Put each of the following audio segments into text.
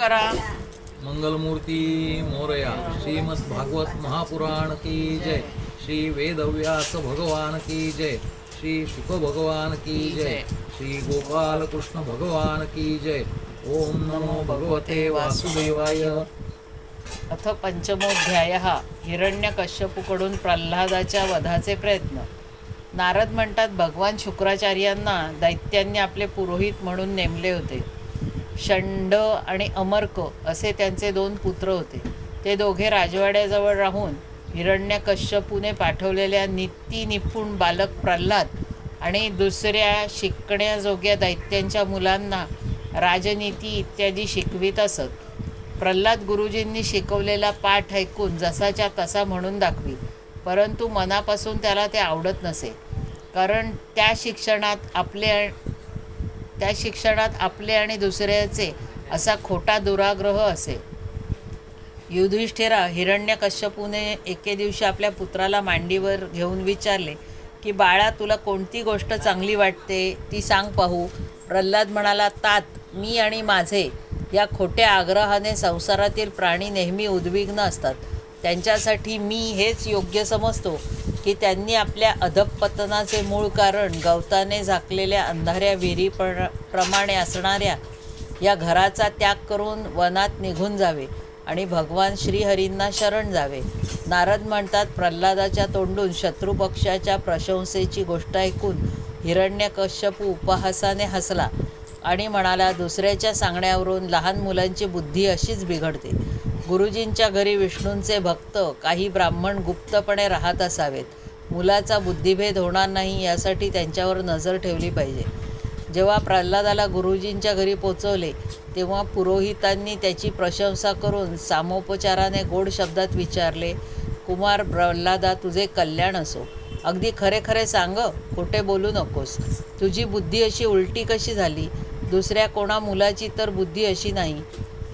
करा. मंगलमूर्ती मोरया. श्रीमद् भागवत महापुराण की जय. श्री वेदव्यास भगवान की जय. श्री शुक भगवान की जय. श्री गोपाल कृष्ण भगवान की जय. ओम नमो भगवते वासुदेवाय. अथ पंचमोध्यायः. हिरण्यकश्यपूकडून प्रल्हादाच्या वधाचे प्रयत्न. नारद म्हणतात, भगवान शुक्राचार्यांना दैत्यांनी आपले पुरोहित म्हणून नेमले होते. षंड आणि अमर्क असे त्यांचे 2 पुत्र होते. ते दोघे राजवाड्याजवळ राहून हिरण्यकश्यपूने पाठवलेल्या नीती निपुण बालक प्रल्हाद आणि दुसऱ्या शिकण्याजोग्या दैत्यांच्या मुलांना राजनीती इत्यादी शिकवित असत. प्रल्हाद गुरुजींनी शिकवलेला पाठ ऐकून जसाच्या तसा म्हणून दाखवी, परंतु मनापासून त्याला ते आवडत नसे. कारण त्या शिक्षणात आपले आणि दुसऱ्याचे असा खोटा दुराग्रह असे. युधिष्ठिरा, हिरण्यकश्यपूने एके दिवशी आपल्या पुत्राला मांडीवर घेऊन विचारले की, बाळा, तुला कोणती गोष्ट चांगली वाटते ती सांग पाहू. प्रल्हाद म्हणाला, तात, मी आणि माझे या खोट्या आग्रहाने संसारातील प्राणी नेहमी उद्विग्न असतात. त्यांच्यासाठी मी हेच योग्य समजतो की त्यांनी आपल्या अधःपतनाचे मूळ कारण गवताने झाकलेल्या अंधाऱ्या विहिरीप्रमाणे असणाऱ्या या घराचा त्याग करून वनात निघून जावे आणि भगवान श्रीहरींना शरण जावे. नारद म्हणतात, प्रल्हादाच्या तोंडून शत्रुपक्षाच्या प्रशंसेची गोष्ट ऐकून हिरण्यकश्यपू उपहासाने हसला आणि म्हणाला, दुसऱ्याच्या सांगण्यावरून लहान मुलांची बुद्धी अशीच बिघडते. गुरुजींच्या घरी विष्णूंचे भक्त काही ब्राह्मण गुप्तपणे राहत असावेत. मुलाचा बुद्धिभेद होणार नाही यासाठी त्यांच्यावर नजर ठेवली पाहिजे. जेव्हा प्रल्हादाला गुरुजींच्या घरी पोचवले तेव्हा पुरोहितांनी त्याची प्रशंसा करून सामोपचाराने गोड शब्दात विचारले, कुमार प्रल्हादा, तुझे कल्याण असो. अगदी खरे खरे सांग, खोटे बोलू नकोस. तुझी बुद्धी अशी उलटी कशी झाली? दुसऱ्या कोणा मुलाची तर बुद्धी अशी नाही.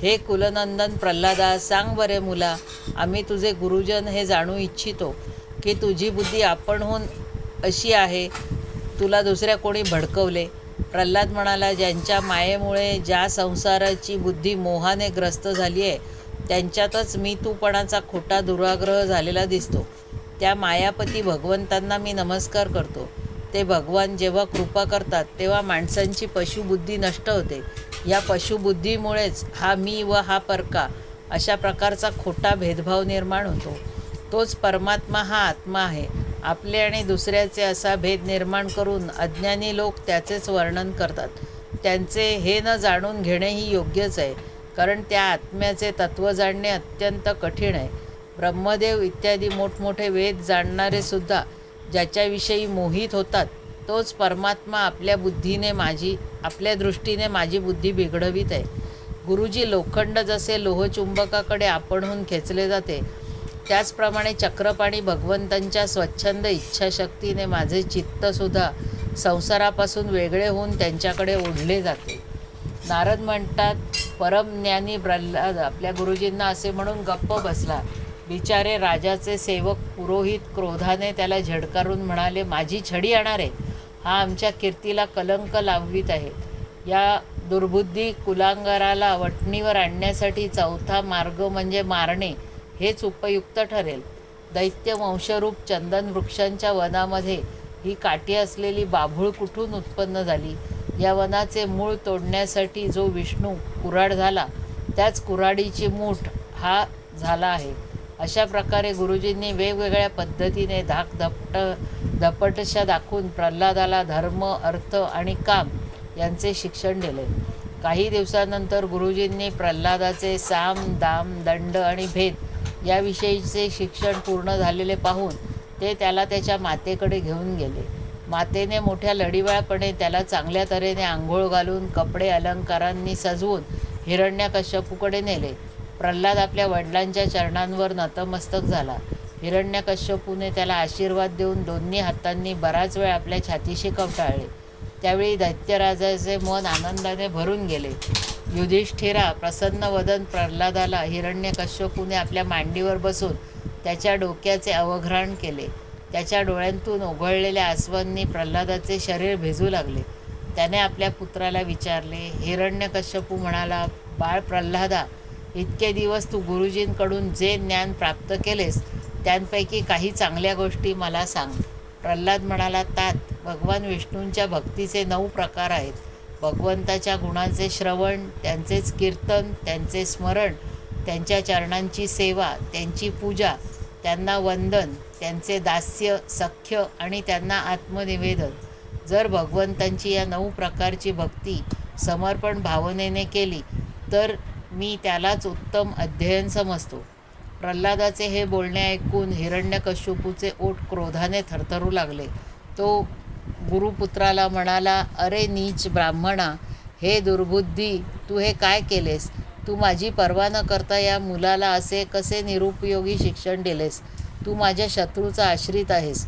हे कुलनंदन प्रल्हादा, सांग बरे मुला. आम्ही तुझे गुरुजन हे जाणू इच्छितो की तुझी बुद्धी आपणहून अशी आहे, तुला दुसऱ्या कोणी भडकवले? प्रल्हाद म्हणाला, ज्यांच्या मायेमुळे ज्या संसाराची बुद्धी मोहाने ग्रस्त झाली आहे त्यांच्यातच मी तूपणाचा खोटा दुराग्रह झालेला दिसतो. त्या मायापती भगवंतांना मी नमस्कार करतो. ते भगवान जेव्हा कृपा करतात तेव्हा माणसांची पशुबुद्धी नष्ट होते. या पशुबुद्धीमुळेच हा मी व हा परका अशा प्रकारचा खोटा भेदभाव निर्माण होतो. तोच परमात्मा हा आत्मा आहे. आपले आणि दुसऱ्याचे असा भेद निर्माण करून अज्ञानी लोक त्याचेच वर्णन करतात. त्यांचे हे न जाणून घेणेही योग्यच आहे, कारण त्या आत्म्याचे तत्त्व जाणणे अत्यंत कठीण आहे. ब्रह्मदेव इत्यादी मोठमोठे वेद जाणणारे सुद्धा ज्याच्याविषयी मोहित होतात, तोच परमात्मा आपल्या दृष्टीने माझी बुद्धी बिघडवीत आहे. गुरुजी लोखंड जसे लोहचुंबकाकडे आपणहून खेचले जाते, त्याचप्रमाणे चक्रपाणी भगवंतांच्या स्वच्छंद इच्छाशक्तीने माझे चित्तसुद्धा संसारापासून वेगळे होऊन त्यांच्याकडे ओढले जाते. नारद म्हणतात, परमज्ञानी प्रल्हाद आपल्या गुरुजींना असे म्हणून गप्प बसला. बिचारे राजाचे सेवक पुरोहित क्रोधाने त्याला झडकारून म्हणाले, माझी छडी आणणार आहे. हा आमच्या कीर्तीला कलंक लावित आहे. या दुर्बुद्धी कुलांगाराला वठणीवर आणण्यासाठी चौथा मार्ग म्हणजे मारणे हेच उपयुक्त ठरेल. दैत्य वंशरूप चंदन वृक्षांच्या वनामध्ये ही काठी असलेली बाभूळ कुठून उत्पन्न झाली? या वनाचे मूळ तोडण्यासाठी जो विष्णू कुऱ्हाड झाला, त्याच कुऱ्हाडीची मूठ हा झाला आहे. अशा प्रकारे गुरुजींनी वेगवेगळ्या पद्धतीने धपटशा दाखवून प्रल्हादाला धर्म, अर्थ आणि काम यांचे शिक्षण दिले. काही दिवसानंतर गुरुजींनी प्रल्हादाचे साम, दाम, दंड आणि भेद याविषयीचे शिक्षण पूर्ण झालेले पाहून ते त्याला त्याच्या मातेकडे घेऊन गेले. मातेने मोठ्या लढीवाळपणे त्याला चांगल्या तऱ्हेने आंघोळ घालून कपडे अलंकारांनी सजवून हिरण्यकश्यपूकडे नेले. प्रल्हाद आपल्या वडिलांच्या चरणांवर नतमस्तक झाला. हिरण्यकश्यपूने त्याला आशीर्वाद देऊन दोन्ही हातांनी बराच वेळ आपल्या छातीशी कवटाळले. त्यावेळी दैत्यराजाचे मन आनंदाने भरून गेले. युधिष्ठिरा, प्रसन्नवदन प्रल्हादाला हिरण्यकश्यपूने आपल्या मांडीवर बसून त्याच्या डोक्याचे अवघ्राण केले. त्याच्या डोळ्यांतून ओघळलेल्या आसवांनी प्रल्हादाचे शरीर भिजू लागले. त्याने आपल्या पुत्राला विचारले. हिरण्यकश्यपू म्हणाला, बाळ प्रल्हादा, इतके दिवस तू गुरुजींकडून जे ज्ञान प्राप्त केलेस त्यांपैकी काही चांगल्या गोष्टी मला सांग. प्रल्हाद म्हणाला, तात, भगवान विष्णूंच्या भक्तीचे 9 प्रकार आहेत. भगवंताच्या गुणांचे श्रवण, त्यांचेच कीर्तन, त्यांचे स्मरण, त्यांच्या चरणांची सेवा, त्यांची पूजा, त्यांना वंदन, त्यांचे दास्य, सख्य आणि त्यांना आत्मनिवेदन. जर भगवंतांची या 9 प्रकारची भक्ती समर्पण भावनेने केली तर मी त्यालाच उत्तम अध्ययन समजतो. प्रल्हादाचे हे बोलणे ऐकून हिरण्यकश्यपूचे ओठ क्रोधाने थरथरू लागले. तो गुरुपुत्राला म्हणाला, अरे नीच ब्राह्मणा, हे दुर्बुद्धी, तू हे काय केलेस? तू माझी पर्वा न करता या मुलाला असे कसे निरुपयोगी शिक्षण दिलेस? तू माझ्या शत्रूचा आश्रित आहेस.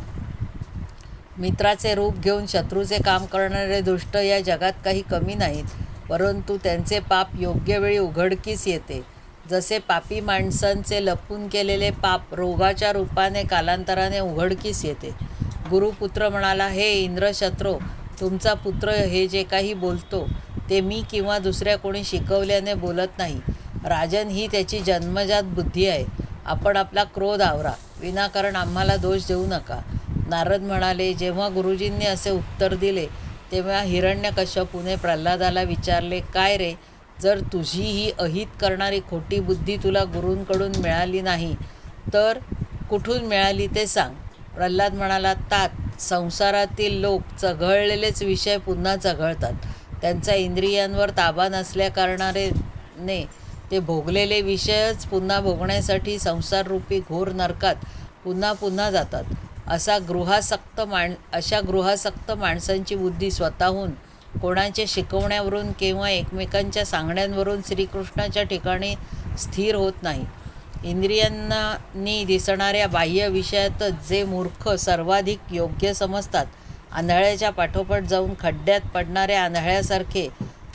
मित्राचे रूप घेऊन शत्रूचे काम करणारे दुष्ट या जगात काही कमी नाहीत, परंतु त्यांचे पाप योग्य वेळी उघडकीस येते. जसे पापी माणसांचे लपून केलेले पाप रोगाच्या रूपाने कालांतराने उघडकीस येते. गुरुपुत्र म्हणाला, हे इंद्रशत्रो, तुमचा पुत्र हे जे काही बोलतो ते मी किंवा दुसऱ्या कोणी शिकवल्याने बोलत नाही. राजन, ही त्याची जन्मजात बुद्धी आहे. आपण आपला क्रोध आवरा, विनाकारण आम्हाला दोष देऊ नका. नारद म्हणाले, जेव्हा गुरुजींनी असे उत्तर दिले तेव्हा हिरण्यकश्यपूने प्रल्हादाला विचारले, काय रे, जर तुझी ही अहित करणारी खोटी बुद्धी तुला गुरूंकडून मिळाली नाही तर कुठून मिळाली ते सांग. प्रल्हाद म्हणाला, तात, संसारातील लोक चघळलेलेच विषय पुन्हा चघळतात. त्यांचा इंद्रियांवर ताबा नसल्याकारणाने ते भोगलेले विषयच पुन्हा भोगण्यासाठी संसाररूपी घोर नरकात पुन्हा पुन्हा जातात. अशा गृहासक्त माणसांची बुद्धी स्वतःहून कोणाच्या शिकवण्यावरून किंवा एकमेकांच्या सांगण्यावरून श्रीकृष्णाच्या ठिकाणी स्थिर होत नाही. इंद्रियांनी दिसणाऱ्या बाह्य विषयातच जे मूर्ख सर्वाधिक योग्य समजतात, आंधळ्याच्या पाठोपाठ जाऊन खड्ड्यात पडणाऱ्या आंधळ्यासारखे,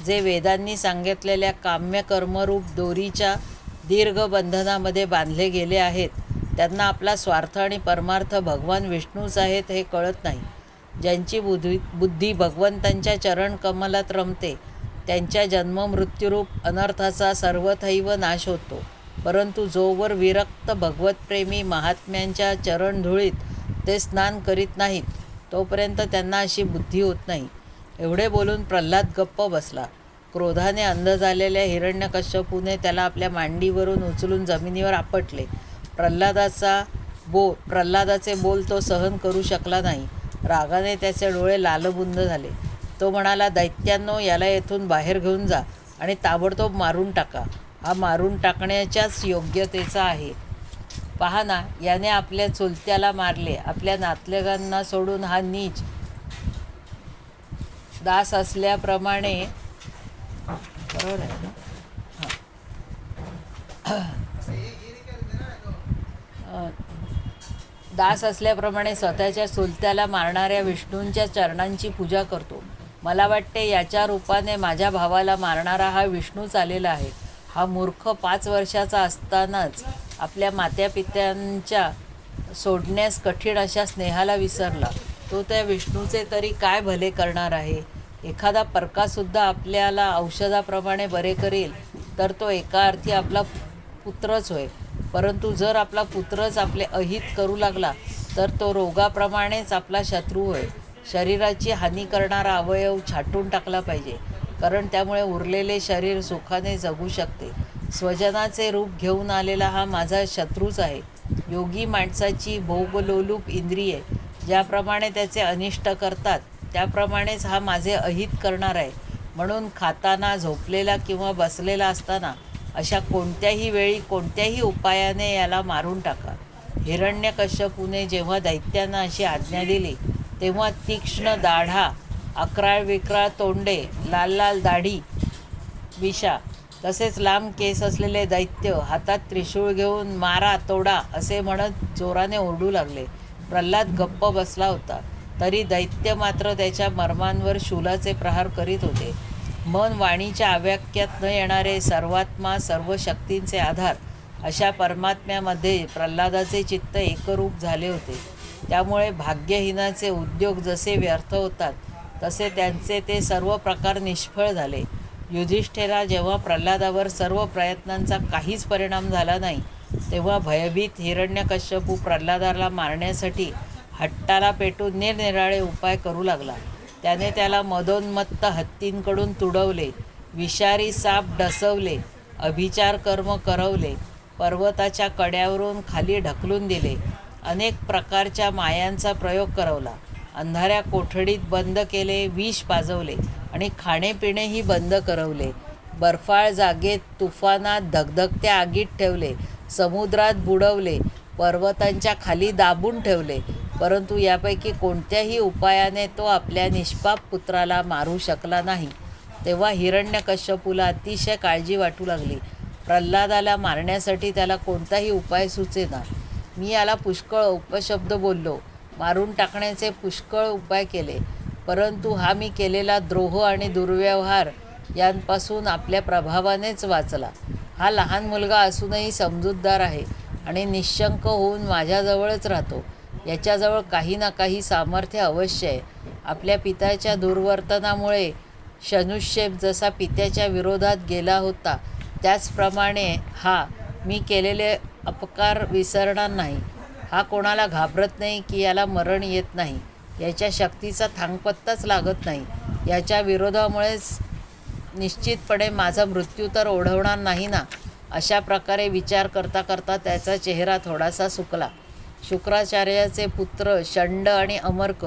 जे वेदांनी सांगितलेल्या काम्यकर्मरूप दोरीच्या दीर्घ बंधनामध्ये बांधले गेले आहेत, त्यांना आपला स्वार्थ आणि परमार्थ भगवान विष्णूच आहेत हे कळत नाही. ज्यांची बुद्धी भगवंतांच्या चरणकमलात रमते त्यांच्या जन्ममृत्यूरूप अनर्थाचा सर्वथैव नाश होतो. परंतु जोवर विरक्त भगवतप्रेमी महात्म्यांच्या चरणधुळीत ते स्नान करीत नाहीत तोपर्यंत त्यांना अशी बुद्धी होत नाही. एवढे बोलून प्रल्हाद गप्प बसला. क्रोधाने अंध झालेल्या हिरण्यकश्यपूने त्याला आपल्या मांडीवरून उचलून जमिनीवर आपटले. प्रल्हादाचे बोल तो सहन करू शकला नाही. रागाने त्याचे डोळे लालबुंद झाले. तो म्हणाला, दैत्यांनो, याला येथून बाहेर घेऊन जा आणि ताबडतोब मारून टाका. हा मारून टाकण्याच्याच योग्यतेचा आहे. पहा ना, याने आपल्या चुलत्याला मारले. आपल्या नातलगांना सोडून हा नीच दास असल्याप्रमाणे बरोबर आहे ना? दास असल्याप्रमाणे स्वतःच्या चुलत्याला मारणाऱ्या विष्णूंच्या चरणांची पूजा करतो. मला वाटते याच्या रूपाने माझ्या भावाला मारणारा हा विष्णूच आलेला आहे. हा मूर्ख 5 वर्षाचा असतानाच आपल्या मात्यापित्यांच्या सोडण्यास कठीण अशा स्नेहाला विसरला. तो त्या विष्णूचे तरी काय भले करणार आहे? एखादा परकासुद्धा आपल्याला औषधाप्रमाणे बरे करेल तर तो एका अर्थी आपला पुत्रच होय. परंतु जर आपला पुत्रच आपले अहित करू लागला तर तो रोगाप्रमाणेच आपला शत्रू होय. शरीराची हानी करणारा अवयव छाटून टाकला पाहिजे, कारण त्यामुळे उरलेले शरीर सुखाने जगू शकते. स्वजनाचे रूप घेऊन आलेला हा माझा शत्रूच आहे. योगी माणसाची भोगलोलूप इंद्रिये ज्याप्रमाणे त्याचे अनिष्ट करतात त्याप्रमाणेच हा माझे अहित करणार आहे. म्हणून खाताना, झोपलेला किंवा बसलेला असताना अशा कोणत्याही वेळी कोणत्याही उपायाने याला मारून टाका. हिरण्यकश्यपूने जेव्हा दैत्यांना अशी आज्ञा दिली तेव्हा तीक्ष्ण दाढा, अक्राळ विक्राळ तोंडे, लाल लाल दाढी, विषा तसेच लांब केस असलेले दैत्य हातात त्रिशूळ घेऊन मारा तोडा असे म्हणत जोराने ओरडू लागले. प्रल्हाद गप्प बसला होता, तरी दैत्य मात्र त्याच्या मर्मांवर शूलाचे प्रहार करीत होते. मन वाणीच्या आव्याक्यात न येणारे सर्वात्मा, सर्व शक्तींचे आधार अशा परमात्म्यामध्ये प्रल्हादाचे चित्त एकरूप झाले होते. त्यामुळे भाग्यहीनाचे उद्योग जसे व्यर्थ होतात तसे त्यांचे ते सर्व प्रकार निष्फळ झाले. युधिष्ठिरा, जेव्हा प्रल्हादावर सर्व प्रयत्नांचा काहीच परिणाम झाला नाही तेव्हा भयभीत हिरण्यकश्यपू प्रल्हादाला मारण्यासाठी हट्टाला पेटून निरनिराळे उपाय करू लागला. त्याने त्याला मदोन्मत्त हत्तींकडून तुडवले, विषारी साप डसवले, अभिचार कर्म करवले, पर्वताच्या कड्यावरून खाली ढकलून दिले, अनेक प्रकारच्या मायांचा प्रयोग करवला, अंधाऱ्या कोठडीत बंद केले, विष पाजवले आणि खाणेपिणेही बंद करवले, बर्फाळ जागेत तुफानात धगधगत्या आगीत ठेवले, समुद्रात बुडवले, पर्वतांच्या खाली दाबून ठेवले, परंतु यापैकी कोणत्याही उपायाने तो आपल्या निष्पाप पुत्राला मारू शकला नाही. तेव्हा हिरण्यकश्यपूला अतिशय काळजी वाटू लागली. प्रल्हादाला मारण्यासाठी त्याला कोणताही उपाय सुचेना. मी याला पुष्कळ उपशब्द बोललो, मारून टाकण्याचे पुष्कळ उपाय केले, परंतु हा मी केलेला द्रोह आणि दुर्व्यवहार यांपासून आपल्या प्रभावानेच वाचला. हा लहान मुलगा असूनही समजूतदार आहे आणि निशंक होऊन माझ्याजवळच राहतो. याच्याजवळ काही ना काही सामर्थ्य अवश्य आहे. आपल्या पित्याच्या दुर्वर्तनामुळे शनुष्येप जसा पित्याच्या विरोधात गेला होता त्याचप्रमाणे हा मी केलेले अपकार विसरणार नाही. हा कोणाला घाबरत नाही की याला मरण येत नाही, याच्या शक्तीचा थांगपत्ताच लागत नाही. याच्या विरोधामुळेच निश्चितपणे माझा मृत्यू तर ओढवणार नाही ना. अशा प्रकारे विचार करता करता त्याचा चेहरा थोडासा सुकला. शुक्राचार्याचे पुत्र षंड आणि अमर्क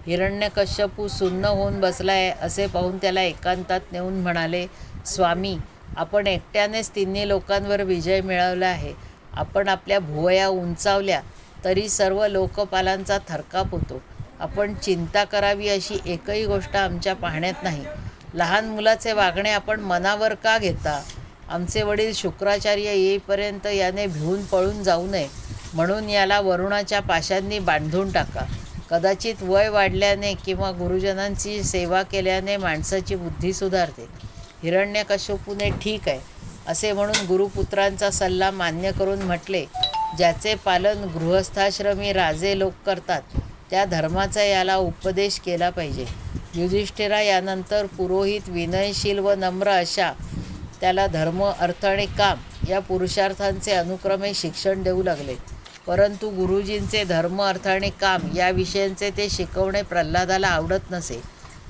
हिरण्यकश्यपू सुन्न होऊन बसलाय असे पाहून त्याला एकांतात नेऊन म्हणाले, स्वामी, आपण एकट्यानेच तिन्ही लोकांवर विजय मिळवला आहे. आपण आपल्या भुवया उंचावल्या तरी सर्व लोकपालांचा थरकाप होतो. आपण चिंता करावी अशी एकही गोष्ट आमच्या पाहण्यात नाही. लहान मुलाचे वागणे आपण मनावर का घेता? आमचे वडील शुक्राचार्य येईपर्यंत याने भिवून पळून जाऊ नये म्हणून याला वरुणाच्या पाशांनी बांधून टाका. कदाचित वय वाढल्याने किंवा गुरुजनांची सेवा केल्याने माणसाची बुद्धी सुधारते. हिरण्यकश्यपूने ठीक आहे असे म्हणून गुरुपुत्रांचा सल्ला मान्य करून म्हटले, ज्याचे पालन गृहस्थाश्रमी राजे लोक करतात त्या धर्माचा याला उपदेश केला पाहिजे. युधिष्ठिरा यानंतर पुरोहित विनयशील व नम्र अशा त्याला धर्म, अर्थ आणि काम या पुरुषार्थांचे अनुक्रमे शिक्षण देऊ लागले. परंतु गुरुजींचे धर्म, अर्थ आणि काम या विषयांचे ते शिकवणे प्रल्हादाला आवडत नसे.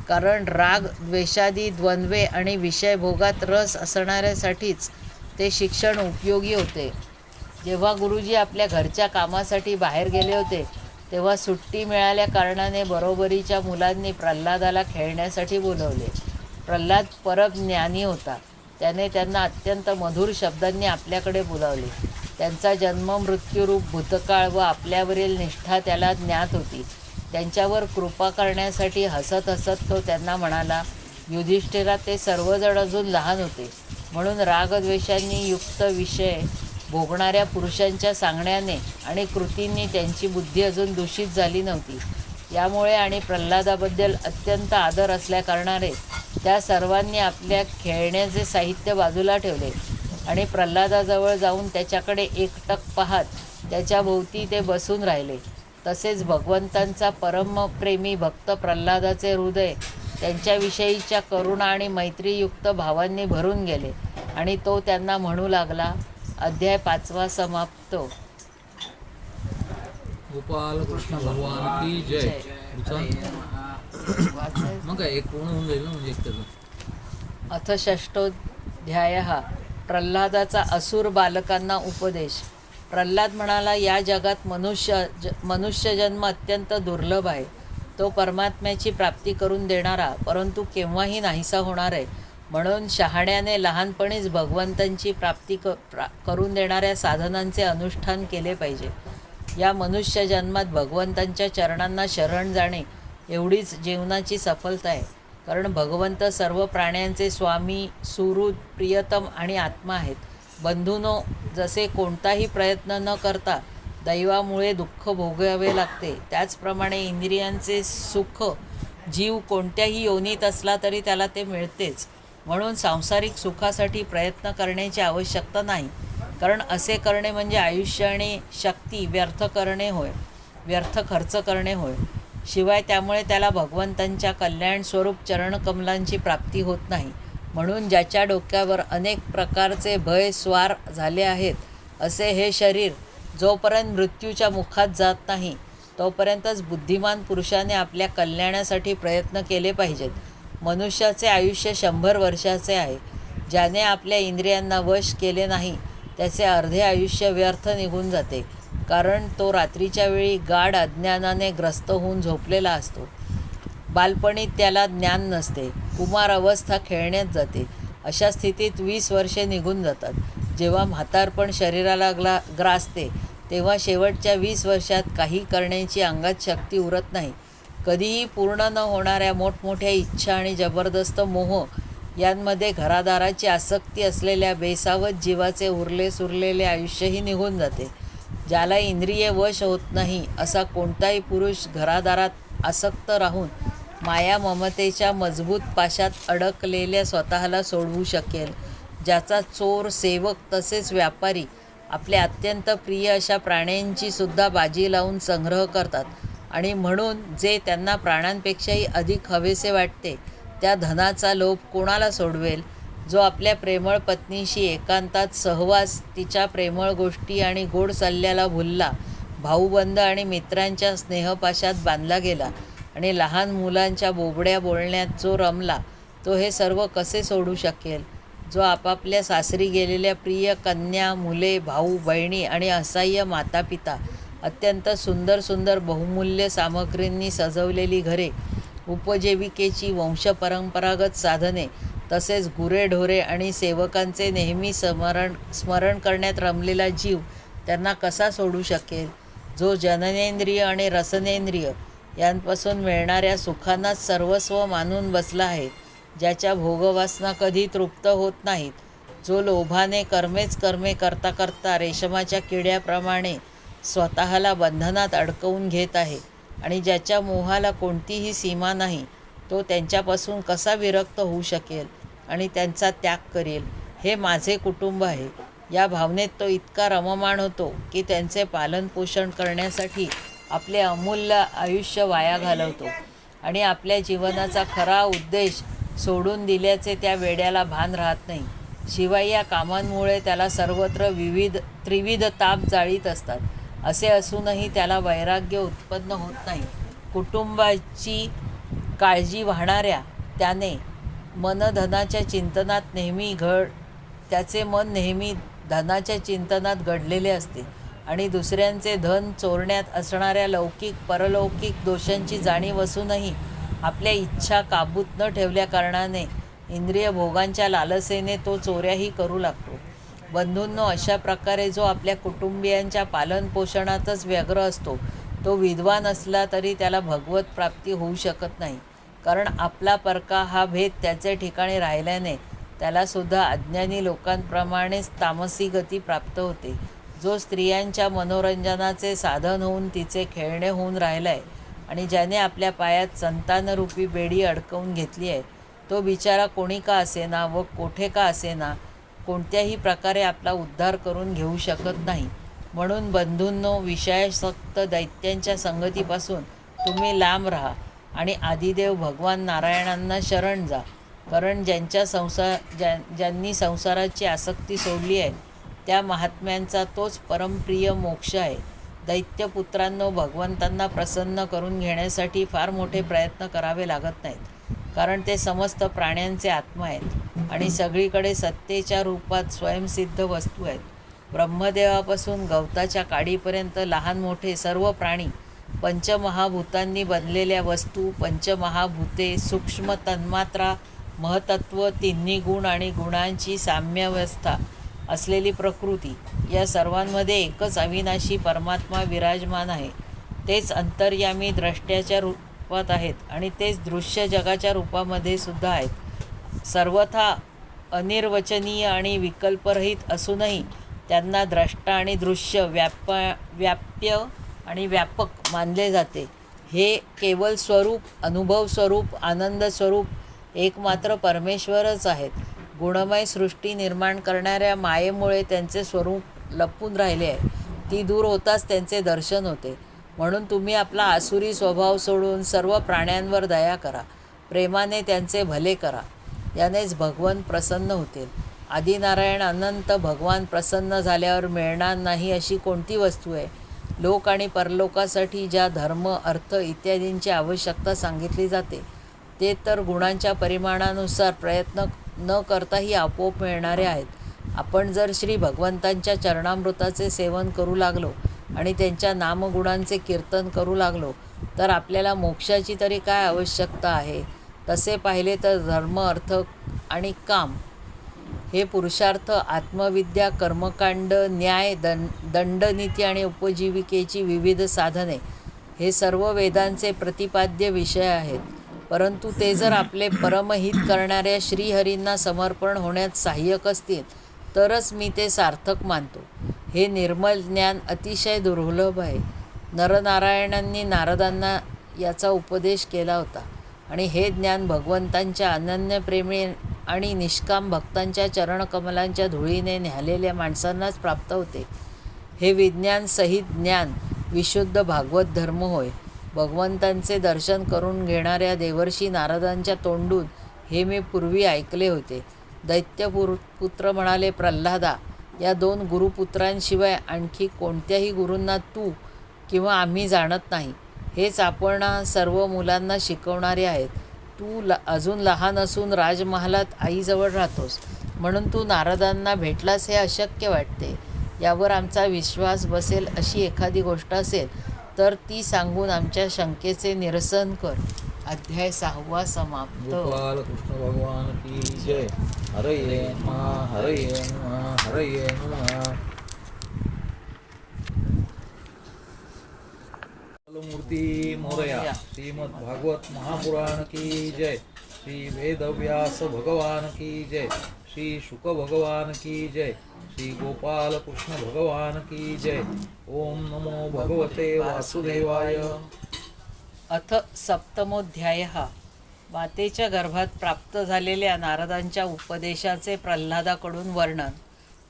कारण राग, द्वेषादी द्वंद्वे आणि विषयभोगात रस असणाऱ्यासाठीच ते शिक्षण उपयोगी होते. जेव्हा गुरुजी आपल्या घरच्या कामासाठी बाहेर गेले होते तेव्हा सुट्टी मिळाल्या कारणाने बरोबरीच्या मुलांनी प्रल्हादाला खेळण्यासाठी बोलवले. प्रल्हाद परम ज्ञानी होता. त्याने त्यांना अत्यंत मधुर शब्दांनी आपल्याकडे बोलावले. त्यांचा जन्म, मृत्यूरूप भूतकाळ व आपल्यावरील निष्ठा त्याला ज्ञात होती. त्यांच्यावर कृपा करण्यासाठी हसत हसत तो त्यांना म्हणाला, युधिष्ठिरा, ते सर्वजण अजून लहान होते म्हणून रागद्वेषांनी युक्त विषय भोगणाऱ्या पुरुषांच्या सांगण्याने आणि कृतींनी त्यांची बुद्धी अजून दूषित झाली नव्हती. यामुळे आणि प्रल्हादाबद्दल अत्यंत आदर असल्याकारणाने त्या सर्वांनी आपल्या खेळण्याचे साहित्य बाजूला ठेवले आणि प्रल्हादाजवळ जाऊन त्याच्याकडे एकटक पाहत त्याच्या भोवती ते बसून राहिले. तसेच भगवंतांचा परमप्रेमी भक्त प्रल्हादाचे हृदय त्यांच्याविषयीच्या करुणा आणि मैत्रीयुक्त भावांनी भरून गेले आणि तो त्यांना म्हणू लागला. अध्याय 5 समाप्त. गोपाल कृष्ण भगवान की जय. मग काय एक पूर्ण होऊन जाईल ना, म्हणजे एक त्याचं. अथ षष्ठोध्यायः प्रल्हादाचा असुर बालकांना उपदेश. प्रल्हाद म्हणाला, या जगात मनुष्यजन्म अत्यंत दुर्लभ आहे. तो परमात्म्याची प्राप्ती करून देणारा परंतु केव्हाही नाहीसा होणार आहे. म्हणून शहाण्याने लहानपणीच भगवंतांची प्राप्ती करून देणाऱ्या साधनांचे अनुष्ठान केले पाहिजे. या मनुष्य जन्मात भगवंतांच्या चरणांना शरण जाणे एवढीच जीवनाची सफलता आहे. कारण भगवंत सर्व प्राण्यांचे स्वामी, सुहृद, प्रियतम आणि आत्मा आहेत. बंधूनो, जसे कोणताही प्रयत्न न करता दैवामुळे दुःख भोगावे लागते, त्याचप्रमाणे इंद्रियांचे सुख जीव कोणत्याही योनीत असला तरी त्याला ते मिळतेच. म्हणून सांसारिक सुखासाठी प्रयत्न करण्याची आवश्यकता नाही. कारण असे करणे म्हणजे आयुष्य आणि शक्ती व्यर्थ खर्च करणे होय. शिवाय त्यामुळे त्याला भगवंतांच्या कल्याण स्वरूप चरणकमलांची प्राप्ती होत नाही. म्हणून ज्याच्या डोक्यावर अनेक प्रकारचे भय स्वार झाले आहेत असे हे शरीर जोपर्यंत मृत्यूच्या मुखात जात नाही तोपर्यंतच बुद्धिमान पुरुषाने आपल्या कल्याणासाठी प्रयत्न केले पाहिजेत. मनुष्याचे आयुष्य 100 वर्षाचे आहे. ज्याने आपल्या इंद्रियांना वश केले नाही त्याचे अर्धे आयुष्य व्यर्थ निघून जाते, कारण तो रात्रीच्या वेळी गाढ अज्ञानाने ग्रस्त होऊन झोपलेला असतो. बालपणीत त्याला ज्ञान नसते. कुमार अवस्था खेळण्यात जाते. अशा स्थितीत 20 वर्षे निघून जातात. जेव्हा म्हातारपण शरीराला ग्रासते तेव्हा शेवटच्या 20 वर्षात काही करण्याची अंगात शक्ती उरत नाही. कधीही पूर्ण न होणाऱ्या मोठमोठ्या इच्छा आणि जबरदस्त मोह यांमध्ये घरादाराची आसक्ती असलेल्या बेसावध जीवाचे उरले सुरलेले आयुष्यही निघून जाते. ज्याला इंद्रिय वश होत नाही असा कोणताही पुरुष घरादारात आसक्त राहून माया ममतेच्या मजबूत पाशात अडकलेल्या स्वतःला सोडवू शकेल. ज्याचा चोर, सेवक तसेच व्यापारी आपल्या अत्यंत प्रिय अशा प्राण्यांची सुद्धा बाजी लावून संग्रह करतात आणि म्हणून जे त्यांना प्राणांपेक्षाही अधिक हवेसे वाटते त्या धनाचा लोभ कोणाला सोडवेल? जो आपल्या प्रेमळ पत्नीशी एकांतात सहवास, तिच्या प्रेमळ गोष्टी आणि गोड सल्ल्याला भुलला, भाऊबंद आणि मित्रांच्या स्नेहपाशात बांधला गेला आणि लहान मुलांच्या बोबड्या बोलण्यात जो रमला, तो हे सर्व कसे सोडू शकेल? जो आपापल्या सासरी गेलेल्या प्रिय कन्या, मुले, भाऊ, बहिणी आणि असहाय्य मातापिता, अत्यंत सुंदर सुंदर बहुमूल्य सामग्रींनी सजवलेली घरे, उपजीविकेची वंशपरंपरागत साधने, तसेच गुरेढोरे आणि सेवकांचे नेहमी स्मरण करण्यात रमलेला जीव त्यांना कसा सोडू शकेल? जो जननेंद्रिय आणि रसनेंद्रिय यांपासून मिळणाऱ्या सुखांनाच सर्वस्व मानून बसला आहे, ज्याच्या भोगवासना कधी तृप्त होत नाहीत, जो लोभाने कर्मेच कर्मे करता करता रेशमाच्या किड्याप्रमाणे स्वतःला बंधनात अडकवून घेत आहे आणि ज्याच्या मोहाला कोणतीही सीमा नाही, तो त्यांच्यापासून कसा विरक्त होऊ शकेल आणि त्यांचा त्याग करेल? हे माझे कुटुंब आहे या भावनेत तो इतका रममाण होतो की त्यांचे पालनपोषण करण्यासाठी आपले अमूल्य आयुष्य वाया घालवतो आणि आपल्या जीवनाचा खरा उद्देश सोडून दिल्याचे त्या वेड्याला भान राहत नाही. शिवाय या कामांमुळे त्याला सर्वत्र त्रिविध ताप जाळीत असतात. असे असूनही त्याला वैराग्य उत्पन्न होत नाही. कुटुंबाची काळजी वाहणाऱ्या त्याने त्याचे मन नेहमी धनाच्या चिंतनात गढलेले असते आणि दुसऱ्यांचे धन चोरण्यात असणाऱ्या लौकिक परलौकिक दोषांची जाणीव असूनही आपल्या इच्छा काबूत न ठेवल्या कारणाने इंद्रिय भोगांच्या लालसेने तो चोऱ्याही करू लागतो. बंधूंनो, अशा प्रकारे जो आपल्या कुटुंबियांच्या पालनपोषणातच व्यग्र असतो तो विद्वान असला तरी त्याला भगवत प्राप्ती होऊ शकत नाही, कारण आपला परका हा भेद त्याचे ठिकाणी राहिल्याने त्यालासुद्धा अज्ञानी लोकांप्रमाणेच तामसी गती प्राप्त होते. जो स्त्रियांच्या मनोरंजनाचे साधन होऊन तिचे खेळणे होऊन राहिला आहे आणि ज्याने आपल्या पायात संतानरूपी बेडी अडकवून घेतली आहे, तो बिचारा कोणी का असेना व कोठे का असेना कोणत्याही प्रकारे आपला उद्धार करून घेऊ शकत नाही. म्हणून बंधूंनो, विषयासक्त दैत्यांच्या संगतीपासून तुम्ही लांब राहा आणि आदिदेव भगवान नारायणांना शरण जा, कारण ज्यांनी संसाराची आसक्ती सोडली आहे त्या महात्म्यांचा तोच परमप्रिय मोक्ष आहे. दैत्यपुत्रांनो, भगवंतांना प्रसन्न करून घेण्यासाठी फार मोठे प्रयत्न करावे लागत नाहीत, कारण ते समस्त प्राण्यांचे आत्मा आहेत आणि सगळीकडे सत्तेच्या रूपात स्वयंसिद्ध वस्तू आहेत. ब्रह्मदेवापासून गवताच्या काडीपर्यंत लहान मोठे सर्व प्राणी, पंचमहाभूतांनी बनलेल्या वस्तू, पंचमहाभूते, सूक्ष्म तन्मात्रा, महतत्व, तिन्ही गुण आणि गुणांची साम्यावस्था असलेली प्रकृती, या सर्वांमध्ये एकच अविनाशी परमात्मा विराजमान आहे. तेच अंतर्यामी द्रष्ट्याच्या रूपात आहेत आणि तेच दृश्य जगाच्या रूपामध्ये सुद्धा आहेत. सर्वथा अनिर्वचनीय आणि विकल्परहित असूनही त्यांना द्रष्टा आणि दृश्य, व्याप्य आणि व्यापक मानले जाते. हे केवळ स्वरूप, अनुभव स्वरूप, आनंद स्वरूप एकमात्र परमेश्वरच आहेत. गुणमय सृष्टी निर्माण करणाऱ्या मायेमुळे त्यांचे स्वरूप लपून राहिले आहे. ती दूर होताच त्यांचे दर्शन होते. म्हणून तुम्ही आपला आसुरी स्वभाव सोडून सर्व प्राण्यांवर दया करा, प्रेमाने त्यांचे भले करा. यानेच भगवान प्रसन्न होतील. आदिनारायण अनंत भगवान प्रसन्न झाल्यावर मिळणार नाही अशी कोणती वस्तू आहे? लोक आणि परलोकासाठी ज्या धर्म, अर्थ इत्यादींची आवश्यकता सांगितली जाते ते तर गुणांच्या परिमाणानुसार प्रयत्न न करताही आपोआप मिळणारे आहेत. आपण जर श्री भगवंतांच्या चरणामृताचे सेवन करू लागलो आणि त्यांच्या नामगुणांचे कीर्तन करू लागलो तर आपल्याला मोक्षाची तरी काय आवश्यकता आहे? तसे पाहिले तर धर्म, अर्थ आणि काम हे पुरुषार्थ, आत्मविद्या, कर्मकांड, न्याय, दंडनीती आणि उपजीविकेची विविध साधने हे सर्व वेदांचे प्रतिपाद्य विषय आहेत. परंतु ते जर आपले परमहित करणाऱ्या श्रीहरींना समर्पण होण्यात सहाय्यक असतील तरच मी ते सार्थक मानतो. हे निर्मल ज्ञान अतिशय दुर्लभ आहे. नरनारायणांनी नारदांना याचा उपदेश केला होता आणि हे ज्ञान भगवंतांच्या अनन्यप्रेमी आणि निष्काम भक्तांच्या चरणकमलांच्या धुळीने न्याहालेल्या माणसांनाच प्राप्त होते. हे विज्ञान सहित ज्ञान विशुद्ध भागवत धर्म होय. भगवंतांचे दर्शन करून घेणाऱ्या देवर्षी नारदांच्या तोंडून हे मी पूर्वी ऐकले होते. दैत्यपुत्र म्हणाले, प्रल्हादा, या 2 गुरुपुत्रांशिवाय आणखी कोणत्याही गुरूंना तू किंवा आम्ही जाणत नाही. हेच आपण सर्व मुलांना शिकवणारे आहेत. तू अजून लहान असून राजमहालात आईजवळ राहतोस, म्हणून तू नारदांना भेटलास हे अशक्य वाटते. यावर आमचा विश्वास बसेल अशी एखादी गोष्ट असेल तर ती सांगून आमच्या शंकेचे निरसन कर. अध्याय 6 समाप्त. गोपाल कृष्ण भगवान की जय. हरये नमः, हरये नमः, हरये नमः. मूर्ती मोरया. श्रीमद भागवत महापुराण की जय. श्री वेदव्यास भगवान की जय. श्री शुक भगवान की जय. श्री गोपाल कृष्ण भगवान की जय. ओम नमो भगवते वासुदेवाय. अथ सप्तमोऽध्यायः. मातेच्या गर्भात प्राप्त झालेल्या नारदांच्या उपदेशाचे प्रल्हादाकडून वर्णन.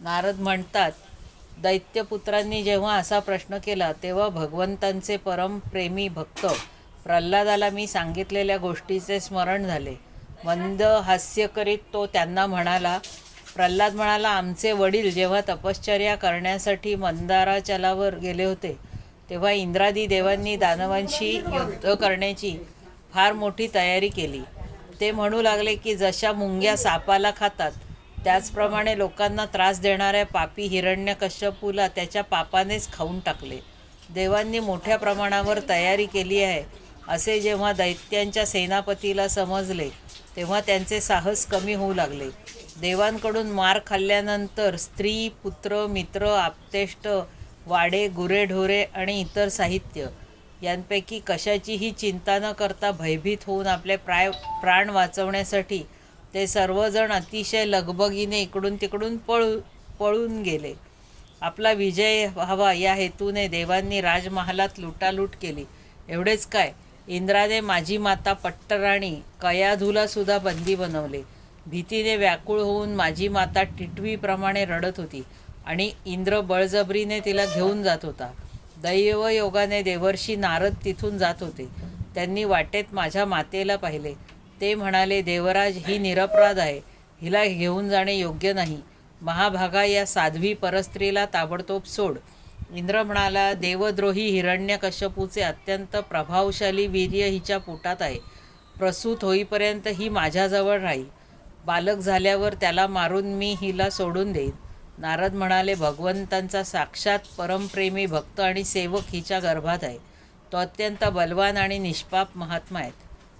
नारद म्हणतात, दैत्यपुत्रांनी जेव्हा असा प्रश्न केला तेव्हा भगवंतांचे परम प्रेमी भक्त प्रल्हादाला मी सांगितलेल्या गोष्टीचे स्मरण झाले. मंद हास्य करीत तो त्यांना म्हणाला. प्रल्हाद म्हणाला, आमचे वडील जेव्हा तपश्चर्या करण्यासाठी मंदाराचलावर गेले होते तेव्हा इंद्रादी देवांनी दानवांशी युद्ध करण्याची फार मोठी तयारी केली. ते म्हणू लागले की जशा मुंग्या सापाला खातात त्याचप्रमाणे लोकांना त्रास देणाऱ्या पापी हिरण्यकश्यपूला त्याच्या पापानेच खाऊन टाकले. देवांनी मोठ्या प्रमाणावर तयारी केली आहे असे जेव्हा दैत्यांच्या सेनापतीला समजले तेव्हा त्यांचे साहस कमी होऊ लागले. देवांकडून मार खाल्ल्यानंतर स्त्री, पुत्र, मित्र, आप्तेष्ट, वाडे, गुरेढोरे आणि इतर साहित्य यांपैकी कशाचीही चिंता न करता भयभीत होऊन आपले प्राण वाचवण्यासाठी ते सर्वजण अतिशय लगबगीने इकडून तिकडून पळून गेले. आपला विजय व्हावा या हेतूने देवांनी राजमहालात लुटालूट केली. एवढेच काय, इंद्राने माझी माता पट्टराणी कयाधूला सुद्धा बंदी बनवले. भीतीने व्याकुळ होऊन माझी माता टिटवीप्रमाणे रडत होती आणि इंद्र बळजबरीने तिला घेऊन जात होता. दैवयोगाने देवर्षी नारद तिथून जात होते. त्यांनी वाटेत माझ्या मातेला पाहिले. ते म्हणाले, देवराज, ही निरपराध आहे, हिला घेऊन जाणे योग्य नाही. महाभागा, या साध्वी परस्त्रीला ताबडतोब सोड. इंद्र म्हणाला, देवद्रोही हिरण्यकश्यपूचे अत्यंत प्रभावशाली वीर्य हिच्या पोटात आहे. प्रसूत होईपर्यंत ही माझ्याजवळ राहील. बालक झाल्यावर त्याला मारून मी हिला सोडून देईन. नारद म्हणाले, भगवंतांचा साक्षात परमप्रेमी भक्त आणि सेवक हिच्या गर्भात आहे. तो अत्यंत बलवान आणि निष्पाप महात्मा आहे.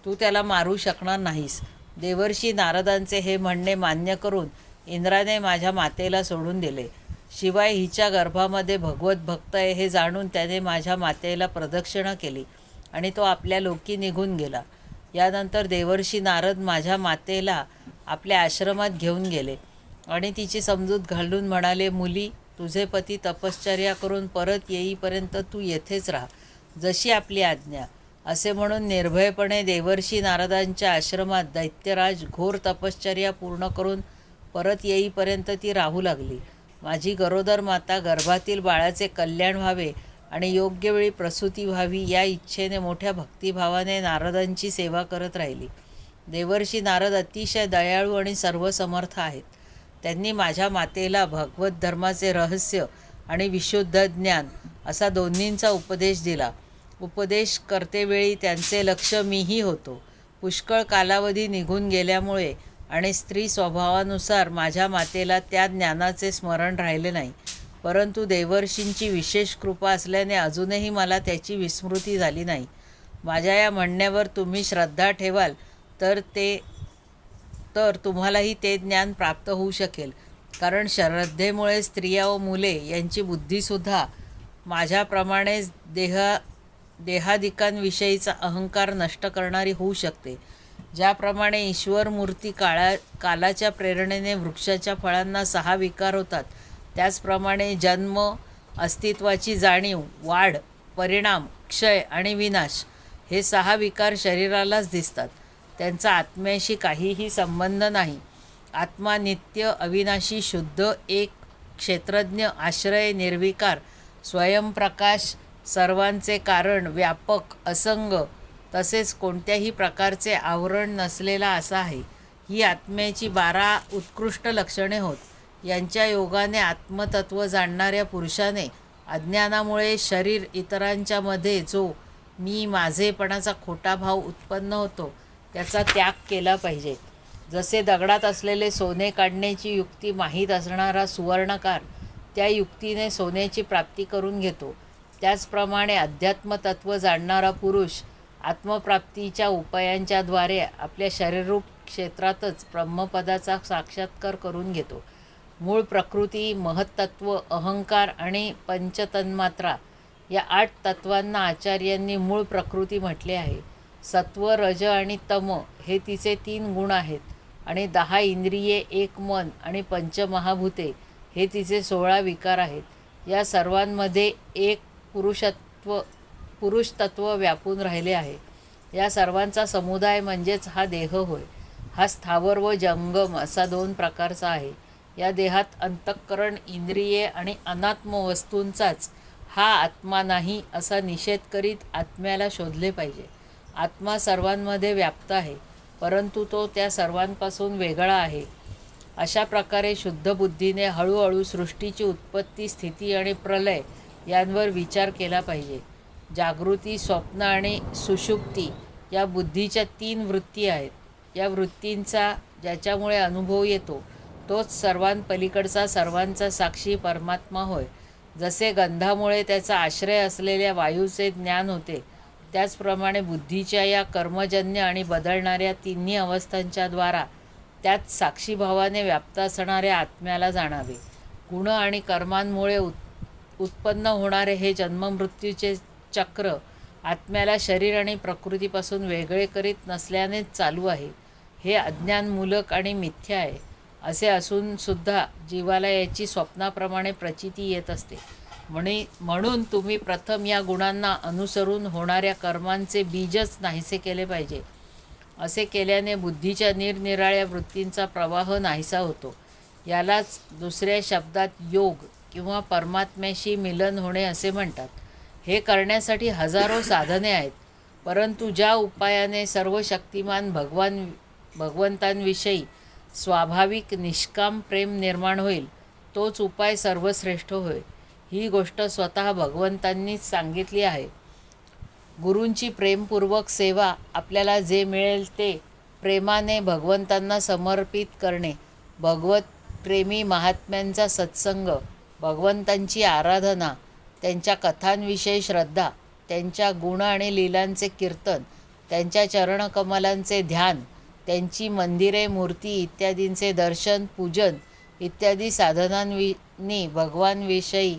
तू त्याला मारू शकणार नाहीस. देवर्षी नारदांचे हे म्हणणे मान्य करून इंद्राने माझ्या मातेला सोडून दिले. शिवाय हिच्या गर्भामध्ये भगवत भक्त आहे हे जाणून त्याने माझ्या मातेला प्रदक्षिणा केली आणि तो आपल्या लोकी निघून गेला. यानंतर देवर्षी नारद माझ्या मातेला आपल्या आश्रमात घेऊन गेले आणि तिची समजूत घालून म्हणाले, मुली, तुझे पती तपश्चर्या करून परत येईपर्यंत तू येथेच राहा, जशी आपली आज्ञा. असे म्हणून निर्भयपणे देवर्षी नारदांच्या आश्रमात दैत्यराज घोर तपश्चर्या पूर्ण करून परत येईपर्यंत ती राहू लागली. माझी गरोदर माता गर्भातील बाळाचे कल्याण व्हावे आणि योग्य वेळी प्रसूती व्हावी या इच्छेने मोठ्या भक्तिभावाने नारदांची सेवा करत राहिली. देवर्षी नारद अतिशय दयाळू आणि सर्वसमर्थ आहेत. त्यांनी माझ्या मातेला भगवत धर्माचे रहस्य आणि विशुद्ध ज्ञान असा दोन्हींचा उपदेश दिला. उपदेश करतेवेळी त्यांचे लक्ष मीही होतो. पुष्कळ कालावधी निघून गेल्यामुळे आणि स्त्री स्वभावानुसार माझ्या मातेला त्या ज्ञानाचे स्मरण राहिले नाही. परंतु देवर्षींची विशेष कृपा असल्याने अजूनही मला त्याची विस्मृती झाली नाही. माझ्या या म्हणण्यावर तुम्ही श्रद्धा ठेवाल तर तुम्हालाही ते ज्ञान प्राप्त होऊ शकेल. कारण श्रद्धेमुळे स्त्रिया व मुले यांची बुद्धीसुद्धा माझ्याप्रमाणेच देहादिकांविषयीचा अहंकार नष्ट करणारी होऊ शकते. ज्याप्रमाणे ईश्वर मूर्ती कालाच्या प्रेरणेने वृक्षाच्या फळांना 6 विकार होतात, त्याचप्रमाणे जन्म, अस्तित्वाची जाणीव, वाढ, परिणाम, क्षय आणि विनाश हे 6 विकार शरीरालाच दिसतात. त्यांचा आत्म्याशी काहीही संबंध नाही. आत्मा नित्य, अविनाशी, शुद्ध, एक, क्षेत्रज्ञ, आश्रय, निर्विकार, स्वयंप्रकाश, सर्वांचे कारण, व्यापक, असंग, तसेच कोणत्याही प्रकारचे आवरण नसलेला असा आहे. ही आत्म्याची 12 उत्कृष्ट लक्षणे होत. यांच्या योगाने आत्मतत्व जाणणाऱ्या पुरुषाने अज्ञानामुळे शरीर इतरांच्या मध्ये जो मी माझेपणाचा खोटा भाव उत्पन्न होतो त्याचा त्याग केला पाहिजे. जसे दगडात असलेले सोने काढण्याची युक्ती माहीत असणारा सुवर्णकार त्या युक्तीने सोन्याची प्राप्ती करून घेतो, त्याचप्रमाणे अध्यात्मतत्व जाणणारा पुरुष आत्मप्राप्तीच्या उपायांच्या द्वारे आपल्या शरीररूप क्षेत्रातच ब्रह्मपदाचा साक्षात्कार करून घेतो. मूळ प्रकृती, महत्तत्व, अहंकार आणि पंचतन्मात्रा या 8 तत्वांना आचार्यांनी मूळ प्रकृती म्हटले आहे. सत्व, रज आणि तम हे तिचे 3 गुण आहेत आणि 10 इंद्रिये, 1 मन आणि पंचमहाभूते हे तिचे 16 विकार आहेत. या सर्वांमध्ये एक पुरुषतत्व व्यापून राहिले आहे. या सर्वांचा समुदाय म्हणजेच हा देह होय. हा स्थावर व जंगम असा 2 प्रकारचा आहे. या देहात अंतःकरण, इंद्रिये आणि अनात्म वस्तूंचाच हा आत्मा नाही असा निषेध करीत आत्म्याला शोधले पाहिजे. आत्मा सर्वांमध्ये व्याप्त आहे, परंतु तो त्या सर्वांपासून वेगळा आहे. अशा प्रकारे शुद्ध बुद्धीने हळूहळू सृष्टीची उत्पत्ती, स्थिती आणि प्रलय यांवर विचार केला पाहिजे. जागृती, स्वप्न आणि सुषुप्ती या बुद्धीच्या 3 वृत्ती आहेत. या वृत्तींचा ज्याच्यामुळे अनुभव येतो तोच सर्वांपलीकडचा सर्वांचा साक्षी परमात्मा होय. जसे गंधामुळे त्याचा आश्रय असलेल्या वायूचे ज्ञान होते, त्याचप्रमाणे बुद्धीच्या या कर्मजन्य आणि बदलणाऱ्या 3 अवस्थांच्या द्वारा त्यात साक्षीभावाने व्याप्त असणाऱ्या आत्म्याला जाणावे. गुण आणि कर्मांमुळे उत्पन्न होणारे हे जन्ममृत्यूचे चक्र आत्म्याला शरीर आणि प्रकृतीपासून वेगळे करीत नसल्यानेच चालू आहे. हे अज्ञानमूलक आणि मिथ्या आहे. असे असून सुद्धा जीवाला याची स्वप्नाप्रमाणे प्रचिती येत असते. म्हणून तुम्ही प्रथम या गुणांना अनुसरून होणाऱ्या कर्मांचे बीजच नाहीसे केले पाहिजे. असे केल्याने बुद्धीच्या निरनिराळ्या वृत्तींचा प्रवाह नाहीसा होतो. यालाच दुसऱ्या शब्दात योग किंवा परमात्म्याशी मिलन होणे असे म्हणतात. हे करण्यासाठी हजारो साधने आहेत, परंतु ज्या उपायाने सर्व शक्तिमान भगवंतांविषयी स्वाभाविक निष्काम प्रेम निर्माण होईल तोच उपाय सर्वश्रेष्ठ होय. ही गोष्ट स्वतः भगवंतांनीच सांगितली आहे. गुरूंची प्रेमपूर्वक सेवा, आपल्याला जे मिळेल ते प्रेमाने भगवंतांना समर्पित करणे, भगवत प्रेमी महात्म्यांचा सत्संग, भगवंतांची आराधना, त्यांच्या कथांविषयी श्रद्धा, त्यांच्या गुण आणि लीलांचे कीर्तन, त्यांच्या चरणकमलांचे ध्यान, त्यांची मंदिरे, मूर्ती इत्यादींचे दर्शन, पूजन इत्यादी साधनांनी भगवानविषयी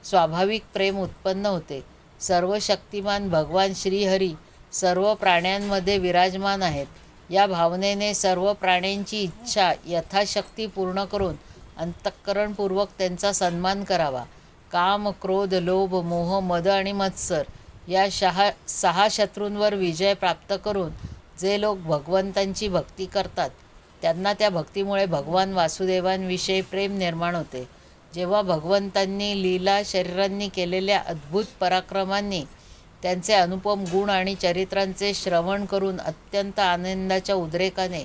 स्वाभाविक प्रेम उत्पन्न होते. सर्व शक्तिमान भगवान श्रीहरी सर्व प्राण्यांमध्ये विराजमान आहेत. या भावनेने सर्व प्राण्यांची इच्छा यथाशक्ती पूर्ण करून अंतःकरणपूर्वक त्यांचा सन्मान करावा. काम, क्रोध, लोभ, मोह, मद आणि मत्सर या 6 शत्रूंवर विजय प्राप्त करून जे लोक भगवंतांची भक्ती करतात त्यांना त्या भक्तीमुळे भगवान वासुदेवांविषयी प्रेम निर्माण होते. जेव्हा भगवंतांनी लीला शरीरांनी केलेल्या अद्भुत पराक्रमांनी त्यांचे अनुपम गुण आणि चरित्रांचे श्रवण करून अत्यंत आनंदाच्या उद्रेकाने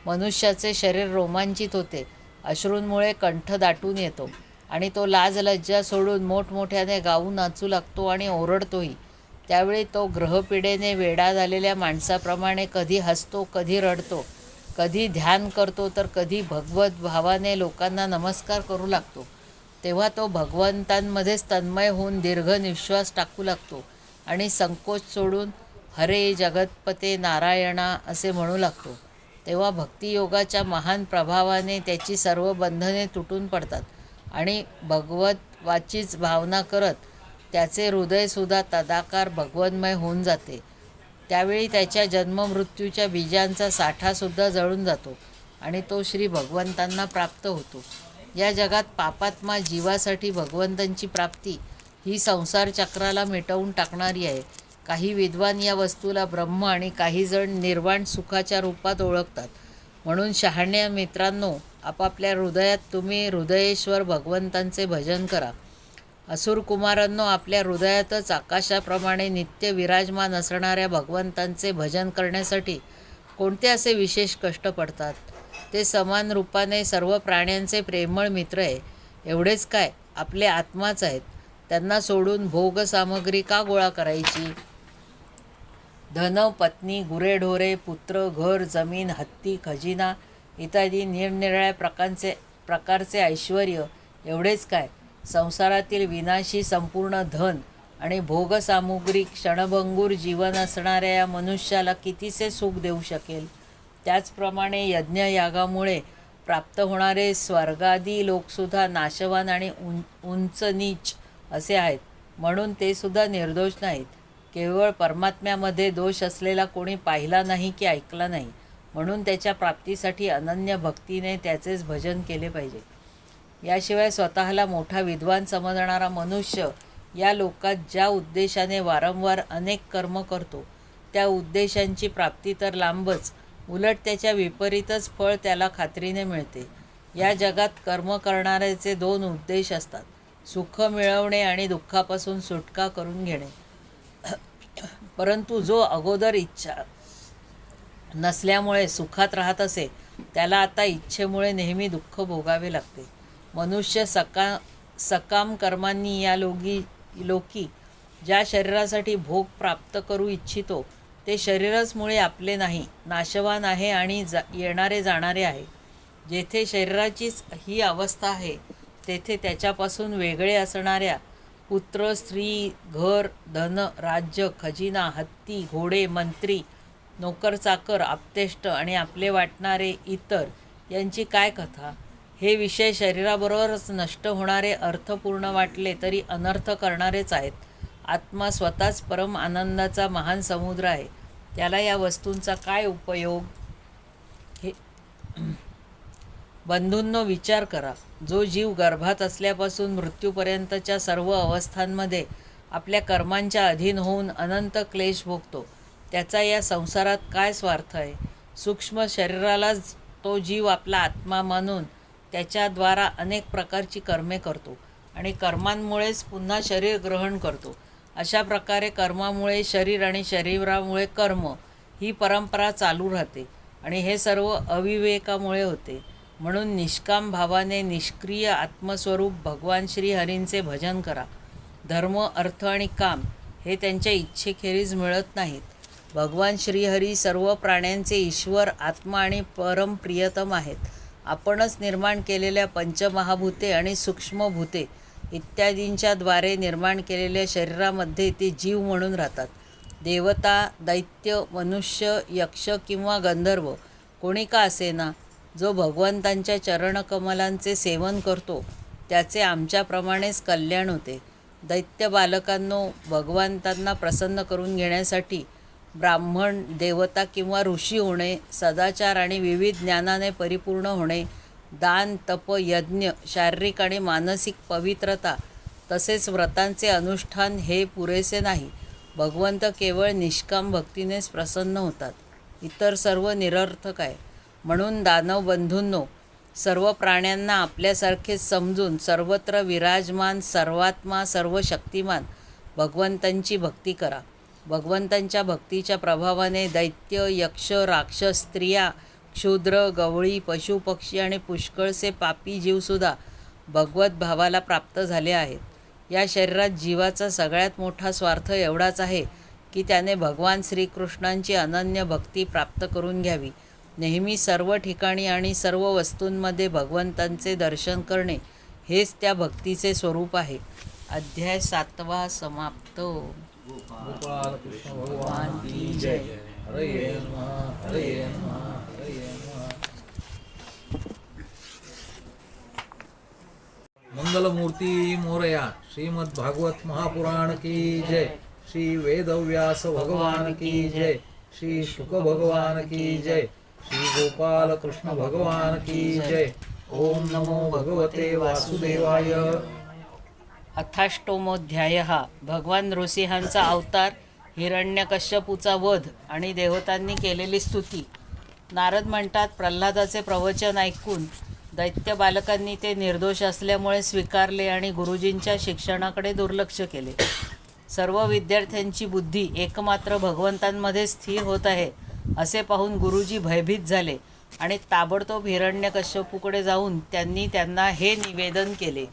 मनुष्याचे शरीर रोमांचित होते. अश्रूंमुळे कंठ दाटून येतो आणि तो लाज लज्जा सोडून मोठमोठ्याने गाऊन नाचू लागतो आणि ओरडतोही. त्यावेळी तो ग्रहपीडेने वेडा झालेल्या माणसाप्रमाणे कधी हसतो, कधी रडतो, कधी ध्यान करतो, तर कधी भगवत भावाने लोकांना नमस्कार करू लागतो. तेव्हा तो भगवंतांमध्येच तन्मय होऊन दीर्घ निश्वास टाकू लागतो आणि संकोच सोडून हरे जगतपते नारायणा असे म्हणू लागतो. तेव्हा भक्तियोगाच्या महान प्रभावाने त्याची सर्व बंधने तुटून पडतात आणि भगवत वाचीच भावना करत त्याचे हृदयसुद्धा तदाकार भगवन्मय होऊन जाते. त्यावेळी त्याच्या जन्ममृत्यूच्या बीजांचा साठासुद्धा जळून जातो आणि तो श्री भगवंतांना प्राप्त होतो. या जगात पापात्मा जीवासाठी भगवंतांची प्राप्ती ही संसार चक्राला मिटवून टाकणारी आहे. काही विद्वान या वस्तूला ब्रह्म आणि काही जण निर्वाण सुखाच्या रूपात ओळखतात. म्हणून शहाण्या मित्रांनो, आपापल्या हृदयात तुम्ही हृदयेश्वर भगवंतांचे भजन करा. असुर कुमारांनो, आपल्या हृदयातच आकाशाप्रमाणे नित्य विराजमान असणाऱ्या भगवंतांचे भजन करण्यासाठी कोणते असे विशेष कष्ट पडतात? ते समान रूपाने सर्व प्राण्यांचे प्रेमळ मित्र आहे. एवढेच काय, आपले आत्माच आहेत. त्यांना सोडून भोग सामग्री का गोळा करायची? धन, पत्नी, गुरेढोरे, पुत्र, घर, जमीन, हत्ती, खजिना इत्यादी निरनिराळ्या प्रकारचे ऐश्वर एवढेच काय, संसारातील विनाशी संपूर्ण धन आणि भोगसामुग्री क्षणभंगूर जीवन असणाऱ्या या मनुष्याला कितीसे सुख देऊ शकेल? त्याचप्रमाणे यज्ञयागामुळे प्राप्त होणारे स्वर्गादी लोकसुद्धा नाशवान आणि उंच नीच असे आहेत. म्हणून ते सुद्धा निर्दोष नाहीत. केवळ परमात्म्यामध्ये दोष असलेला कोणी पाहिला नाही की ऐकला नाही. म्हणून त्याच्या प्राप्तीसाठी अनन्य भक्तीने त्याचेच भजन केले पाहिजे. याशिवाय स्वतःला मोठा विद्वान समजणारा मनुष्य या लोकात ज्या उद्देशाने वारंवार अनेक कर्म करतो त्या उद्देशांची प्राप्ती तर लांबच, उलट त्याच्या विपरीतच फळ त्याला खात्रीने मिळते. या जगात कर्म करणाऱ्याचे दोन उद्देश असतात: सुख मिळवणे आणि दुःखापासून सुटका करून घेणे. परंतु जो अगोदर इच्छा नसल्यामुळे सुखात राहत असे त्याला आता इच्छेमुळे नेहमी दुःख भोगावे लागते. मनुष्य सकाम कर्मांनी या लोकी ज्या शरीरासाठी भोग प्राप्त करू इच्छितो ते शरीरच मुळे आपले नाही, नाशवान आहे आणि येणारे जाणारे आहे. जेथे शरीराचीच ही अवस्था आहे तेथे त्याच्यापासून वेगळे असणाऱ्या पुत्र, स्त्री, घर, धन, राज्य, खजिना, हत्ती, घोडे, मंत्री, नोकर चाकर, आप्तेष्ट आणि आपले वाटणारे इतर यांची काय कथा? हे विषय शरीराबरोबरच नष्ट होणारे अर्थपूर्ण वाटले तरी अनर्थ करणारेच आहेत. आत्मा स्वतःच परम आनंदाचा महान समुद्र आहे. त्याला या वस्तूंचा काय उपयोग? हे बंधूंनो, विचार करा. जो जीव गर्भात असल्यापासून मृत्यूपर्यंतच्या सर्व अवस्थांमध्ये आपल्या कर्मांच्या अधीन होऊन अनंत क्लेश भोगतो, त्याचा या संसारात काय स्वार्थ आहे? सूक्ष्म शरीरालाच तो जीव आपला आत्मा मानून त्याच्याद्वारा अनेक प्रकारची कर्मे करतो आणि कर्मांमुळेच पुन्हा शरीर ग्रहण करतो. अशा प्रकारे कर्मामुळे शरीर आणि शरीरामुळे कर्म ही परंपरा चालू राहते आणि हे सर्व अविवेकामुळे होते. म्हणून निष्काम भावाने निष्क्रिय आत्मस्वरूप भगवान श्रीहरींचे भजन करा. धर्म, अर्थ आणि काम हे त्यांच्या इच्छेखेरीज मिळत नाहीत. भगवान श्रीहरी सर्व प्राण्यांचे ईश्वर, आत्मा आणि परम प्रियतम आहेत. आपणच निर्माण केलेल्या पंचमहाभूते आणि सूक्ष्मभूते इत्यादींच्या द्वारे निर्माण केलेल्या शरीरामध्ये ते जीव म्हणून राहतात. देवता, दैत्य, मनुष्य, यक्ष किंवा गंधर्व कोणी का असेना, जो भगवंतांच्या चरणकमलांचे सेवन करतो त्याचे आमच्याप्रमाणेच कल्याण होते. दैत्य बालकांनो, भगवंतांना प्रसन्न करून घेण्यासाठी ब्राह्मण, देवता किंवा ऋषी होणे, सदाचार आणि विविध ज्ञानाने परिपूर्ण होणे, दान, तप, यज्ञ, शारीरिक आणि मानसिक पवित्रता तसेच व्रतांचे अनुष्ठान हे पुरेसे नाही. भगवंत केवळ निष्काम भक्तीनेच प्रसन्न होतात. इतर सर्व निरर्थक आहे. म्हणून दानव बंधूंनो, सर्व प्राण्यांना आपल्यासारखेच समजून सर्वत्र विराजमान सर्वात्मा, सर्व शक्तिमान भगवंतांची भक्ती करा. भगवंतांच्या भक्तीच्या प्रभावाने दैत्य, यक्ष, राक्षस, स्त्रिया, क्षुद्र, गवळी, पशुपक्षी आणि पुष्कळसे पापी जीवसुद्धा भगवत भावाला प्राप्त झाले आहेत. या शरीरात जीवाचा सगळ्यात मोठा स्वार्थ एवढाच आहे की त्याने भगवान श्रीकृष्णांची अनन्य भक्ती प्राप्त करून घ्यावी. नेहमी सर्व ठिकाणी आणि सर्व वस्तूंमध्ये भगवंतांचे दर्शन करणे हेच त्या भक्तीचे स्वरूप आहे. अध्याय 7 समाप्त. गोपाल कृष्ण भगवान की जय. हरये नमः, हरये नमः, हरये नमः. मंगलमूर्ती मोरया. श्रीमद् भागवत महापुराण की जय. श्री वेदव्यास भगवान की जय. श्री शुक भगवान की जय. श्री गोपाल कृष्ण भगवान की जय. ओम नमो भगवते वासुदेवाय. अथाष्टमोध्यायः. भगवान नृसिंहांचा अवतार, हिरण्यकश्यपूचा वध आणि देवतांनी केलेली स्तुती. नारद म्हणतात, प्रल्हादाचे प्रवचन ऐकून दैत्य बालकांनी ते निर्दोष असल्यामुळे स्वीकारले आणि गुरुजींच्या शिक्षणाकडे दुर्लक्ष केले. सर्व विद्यार्थ्यांची बुद्धी एकमात्र भगवंतांमध्ये स्थिर होत आहे असे पाहून गुरुजी भयभीत झाले आणि ताबडतोब हिरण्यकश्यपूकडे जाऊन त्यांना हे निवेदन केले.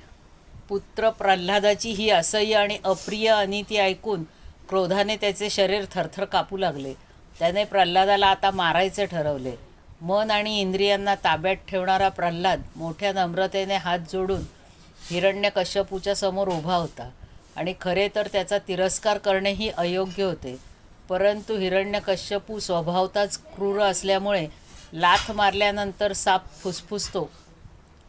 पुत्र प्रल्हादाची ही असह्य आणि अप्रिय अनिती ऐकून क्रोधाने त्याचे शरीर थरथर कापू लागले. त्याने प्रल्हादाला आता मारायचे ठरवले. मन आणि इंद्रियांना ताब्यात ठेवणारा प्रल्हाद मोठ्या नम्रतेने हात जोडून हिरण्यकश्यपूच्या समोर उभा होता आणि खरे तर त्याचा तिरस्कार करणेही अयोग्य होते. परंतु हिरण्यकश्यपू स्वभावताच क्रूर असल्यामुळे लाथ मारल्यानंतर साप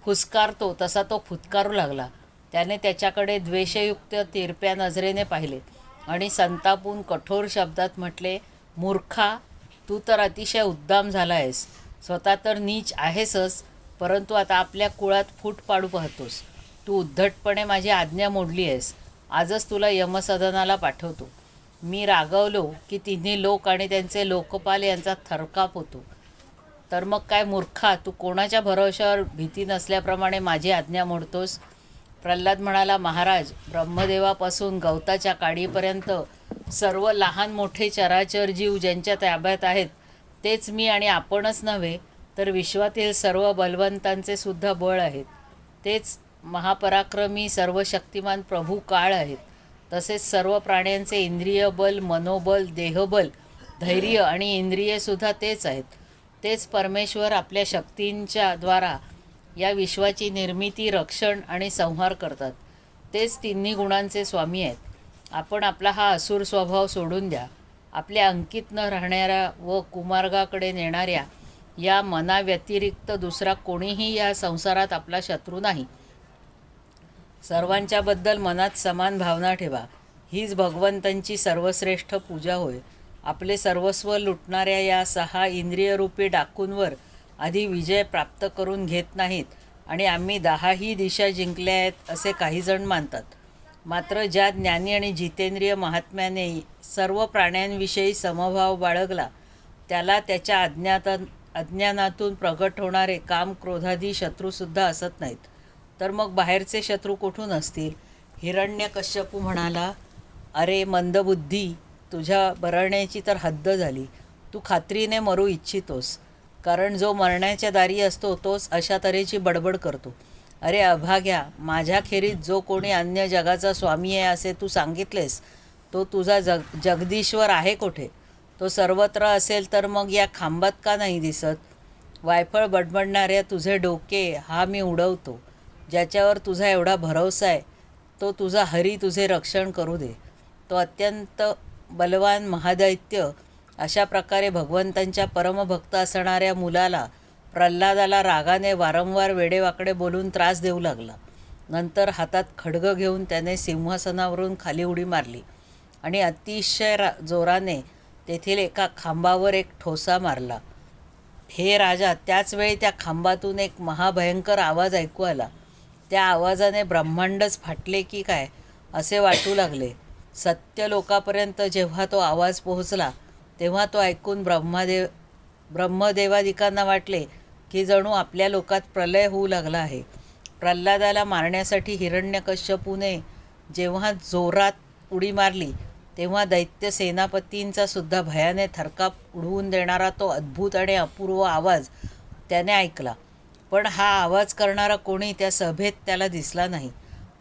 फुसकारतो तसा तो फुत्कारू लागला. त्याने त्याच्याकडे द्वेषयुक्त तिरप्या नजरेने पाहिले आणि संतापून कठोर शब्दात म्हटले, मूर्खा, तू तर अतिशय उद्दाम झाला आहेस. स्वतः तर नीच आहेसच, परंतु आता आपल्या कुळात फूट पाडू पाहतोस. तू उद्धटपणे माझी आज्ञा मोडली आहेस. आजच तुला यमसदनाला पाठवतो. मी रागवलो की तिन्ही लोक आणि त्यांचे लोकपाल यांचा थरकाप होतो. तर मग काय मूर्खा, तू कोणाच्या भरोशावर भीती नसल्याप्रमाणे माझी आज्ञा मोडतोस. प्रल्हाद म्हणाला, महाराज, ब्रह्मदेवापासून गवताच्या काडीपर्यंत सर्व लहान मोठे चराचर जीव ज्यांच्या ताब्यात आहेत तेच मी आणि आपणच नव्हे तर विश्वातील सर्व बलवंतांचे सुद्धा बळ आहेत. तेच महापराक्रमी सर्व शक्तिमान प्रभू काळ आहेत. तसेच सर्व प्राण्यांचे इंद्रिय बल, मनोबल, देहबल, धैर्य आणि इंद्रियेसुद्धा तेच आहेत. तेच परमेश्वर आपल्या शक्तींच्या द्वारा या विश्वाची निर्मिती, रक्षण आणि संहार करतात. तेच तिन्ही गुणांचे स्वामी आहेत. आपण आपला हा असुर स्वभाव सोडून द्या. आपल्या अंकित न राहणाऱ्या व कुमार्गाकडे नेणाऱ्या या मनाव्यतिरिक्त दुसरा कोणीही या संसारात आपला शत्रू नाही. सर्वांच्याबद्दल मनात समान भावना ठेवा. हीच भगवंतांची सर्वश्रेष्ठ पूजा होय. आपले सर्वस्व लुटणाऱ्या या 6 इंद्रियरूपी डाकूंवर आधी विजय प्राप्त करून घेत नाहीत आणि आम्ही 10ही दिशा जिंकल्या आहेत असे काहीजण मानतात. मात्र ज्या ज्ञानी आणि जितेंद्रिय महात्म्याने सर्व प्राण्यांविषयी समभाव बाळगला त्याला त्याच्या अज्ञानातून प्रगट होणारे काम, क्रोधादी शत्रूसुद्धा असत नाहीत. तर मग बाहेरचे शत्रू कुठून असतील. हिरण्यकश्यपू म्हणाला, अरे मंदबुद्धी, तुझ्या बरळण्याची तर हद्द झाली. तू खात्रीने मरू इच्छितोस, कारण जो मरण्याच्या दारी असतो तोच अशा तऱ्हेची बडबड करतो. अरे अभाग्या, माझ्याखेरीज जो कोणी अन्य जगाचा स्वामी आहे असे तू सांगितलेस तो तुझा जगदीश्वर आहे कोठे. तो सर्वत्र असेल तर मग या खांबात का नाही दिसत. वायफळ बडबडणाऱ्या तुझे डोके हा मी उडवतो. ज्याच्यावर तुझा एवढा भरवसा आहे तो तुझा हरी तुझे रक्षण करू दे. तो अत्यंत बलवान महादैत्य अशा प्रकारे भगवंतांच्या परमभक्त असणाऱ्या मुलाला, प्रल्हादाला रागाने वारंवार वेडेवाकडे बोलून त्रास देऊ लागला. नंतर हातात खड्ग घेऊन त्याने सिंहासनावरून खाली उडी मारली आणि अतिशय जोराने तेथील एका खांबावर एक ठोसा मारला. हे राजा, त्याच वेळी त्या खांबातून एक महाभयंकर आवाज ऐकू आला. त्या आवाजाने ब्रह्मांडच फाटले की काय असे वाटू लागले. सत्य लोकापर्यंत जेव्हा तो आवाज पोहोचला तेव्हा तो ऐकून ब्रह्मदेवादिकांना वाटले की जणू आपल्या लोकात प्रलय होऊ लागला आहे. प्रल्हादाला मारण्यासाठी हिरण्यकश्यपूने जेव्हा जोरात उडी मारली तेव्हा दैत्य सेनापतींचा सुद्धा भयाने थरकाप उडवून देणारा तो अद्भुत आणि अपूर्व आवाज त्याने ऐकला. पण हा आवाज करणारा कोणी त्या सभेत त्याला दिसला नाही.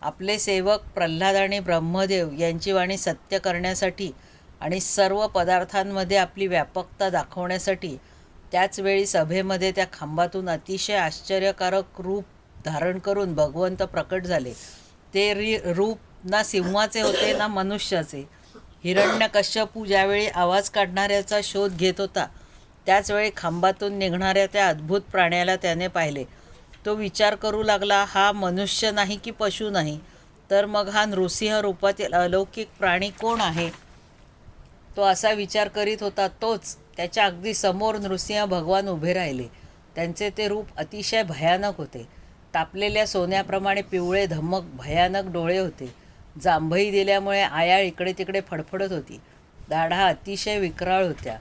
आपले सेवक प्रल्हाद आणि ब्रह्मदेव यांची वाणी सत्य करण्यासाठी आणि सर्व पदार्थांमध्ये आपली व्यापकता दाखवण्यासाठी त्याचवेळी सभेमध्ये त्या खांबातून अतिशय आश्चर्यकारक रूप धारण करून भगवंत प्रकट झाले. ते रूप ना सिंहाचे होते ना मनुष्याचे. हिरण्यकश्यपू ज्यावेळी आवाज काढणाऱ्याचा शोध घेत होता त्याचवेळी खांबातून निघणाऱ्या त्या अद्भुत प्राण्याला त्याने पाहिले. तो विचार करू लागला, हा मनुष्य नाही की पशु नाही, तर मग हा नृसिंह रूपातील अलौकिक प्राणी कोण आहे? तो असा विचार करीत होता तोच त्याच्या अगदी समोर नृसिंह भगवान उभे राहिले. त्यांचे ते रूप अतिशय भयानक होते. तापलेल्या सोन्याप्रमाणे पिवळे धमक भयानक डोळे होते. जांभई दिल्यामुळे आयाळ इकडे तिकडे फडफडत होती. दाढा अतिशय विक्राळ होत्या.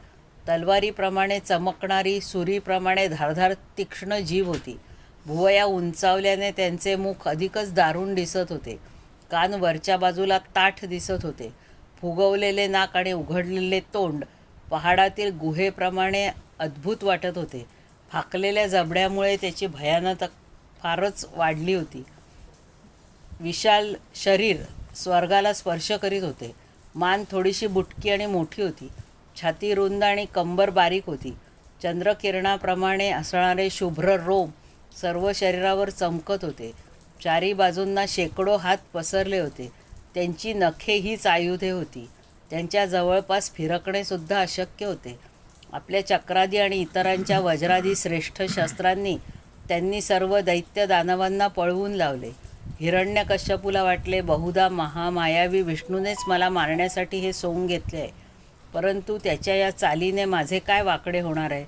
तलवारीप्रमाणे चमकणारी सुरीप्रमाणे धारधार तीक्ष्ण जीभ होती. भुवया उंचावल्याने त्यांचे मुख अधिकच दारुण दिसत होते. कान वरच्या बाजूला ताठ दिसत होते. फुगवलेले नाक आणि उघडलेले तोंड पहाडातील गुहेप्रमाणे अद्भुत वाटत होते. फाकलेल्या जबड्यामुळे त्याची भयानक फारच वाढली होती. विशाल शरीर स्वर्गाला स्पर्श करीत होते. मान थोडीशी बुटकी आणि मोठी होती. छाती रुंद आणि कंबर बारीक होती. चंद्रकिरणाप्रमाणे असणारे शुभ्र रोम सर्व शरीरावर चमकत होते. चारी बाजूंना शेकडो हात पसरले होते. त्यांची नखे हीच आयुधे होती. त्यांच्या जवळपास फिरकणेसुद्धा अशक्य होते. आपल्या चक्रादी आणि इतरांच्या वज्रादी श्रेष्ठ शस्त्रांनी त्यांनी सर्व दैत्य दानवांना पळवून लावले. हिरण्यकश्यपूला वाटले, बहुधा महामायावी विष्णूनेच मला मारण्यासाठी हे सोंग घेतले आहे, परंतु त्याच्या या चालीने माझे काय वाकडे होणार आहे,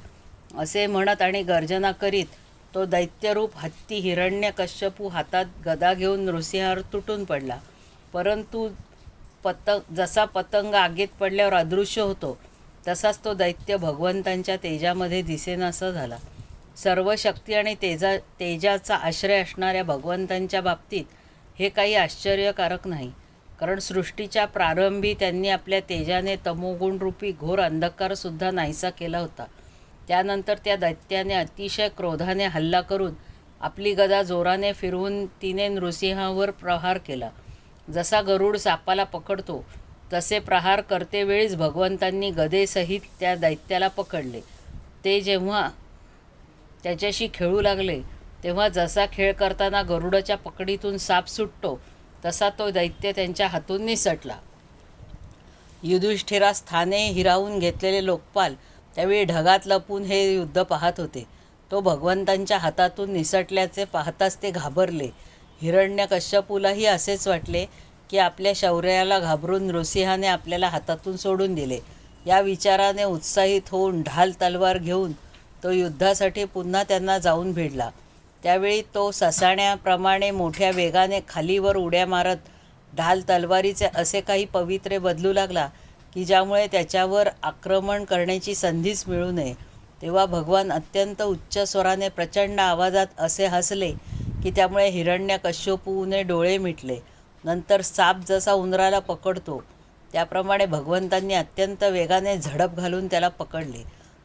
असे म्हणत आणि गर्जना करीत तो दैत्यरूप हत्ती हिरण्यकश्यपू हातात गदा घेऊन नृसिंहावर तुटून पडला. परंतु जसा पतंग आगीत पडल्यावर अदृश्य होतो तसाच तो दैत्य भगवंतांच्या तेजामध्ये दिसेनासा झाला. सर्व शक्ती आणि तेजाचा आश्रय असणाऱ्या भगवंतांच्या बाबतीत हे काही आश्चर्यकारक नाही, कारण सृष्टीच्या प्रारंभी त्यांनी आपल्या तेजाने तमोगुणरूपी घोर अंधकारसुद्धा नाहीसा केला होता. त्यानंतर त्या दैत्याने अतिशय क्रोधाने हल्ला करून आपली गदा जोराने फिरवून तिने नृसिंहावर प्रहार केला. जसा गरुड सापाला पकडतो तसे प्रहार करतेवेळीच भगवंतांनी गदेसहित त्या दैत्याला पकडले. ते जेव्हा त्याच्याशी खेळू लागले तेव्हा जसा खेळ करताना गरुडाच्या पकडीतून साप सुटतो तसा तो दैत्य त्यांच्या हातून निसटला. युधिष्ठिरास स्थाने हिरावून घेतलेले लोकपाल त्यावेळी ढगात लपून हे युद्ध पाहत होते. तो भगवंतांच्या हातातून निसटल्याचे पाहताच ते घाबरले. हिरण्यकश्यपूलाही असेच वाटले की आपल्या शौर्याला घाबरून नृसिंहाने आपल्याला हातातून सोडून दिले. या विचाराने उत्साहित होऊन ढाल तलवार घेऊन तो युद्धासाठी पुन्हा त्यांना जाऊन भिडला. त्यावेळी तो ससाण्याप्रमाणे मोठ्या वेगाने खालीवर उड्या मारत ढाल तलवारीचे असे काही पवित्रे बदलू लागला की ज्यामुळे त्याच्यावर आक्रमण करण्याची संधीच मिळू नये. तेव्हा भगवान अत्यंत उच्च स्वराने प्रचंड आवाजात असे हसले की त्यामुळे हिरण्यकश्यपूने डोळे मिटले. नंतर साप जसा उंदराला पकडतो त्याप्रमाणे भगवंतांनी अत्यंत वेगाने झडप घालून त्याला पकडले.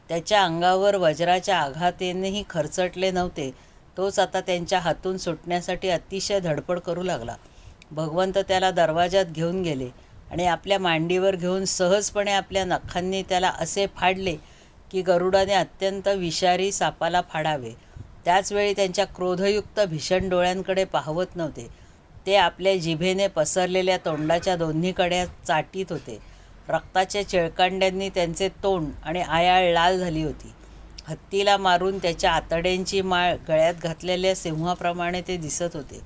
त्याच्या अंगावर वज्राच्या आघातानेही खरचटले नव्हते. तोच आता त्यांच्या हातून सुटण्यासाठी अतिशय धडपड करू लागला. भगवंत त्याला दरवाजात घेऊन गेले आणि आपल्या मांडीवर घेऊन सहजपणे आपल्या नखांनी त्याला असे फाडले की गरुडाने अत्यंत विषारी सापाला फाडावे. त्याचवेळी त्यांच्या क्रोधयुक्त भीषण डोळ्यांकडे पाहवत नव्हते. ते आपल्या जिभेने पसरलेल्या तोंडाच्या दोन्ही कड्या चाटीत होते. रक्ताच्या चिळकांड्यांनी त्यांचे तोंड आणि आयाळ लाल झाली होती. हत्तीला मारून त्याच्या आतड्यांची माळ गळ्यात घातलेल्या सिंहाप्रमाणे ते दिसत होते.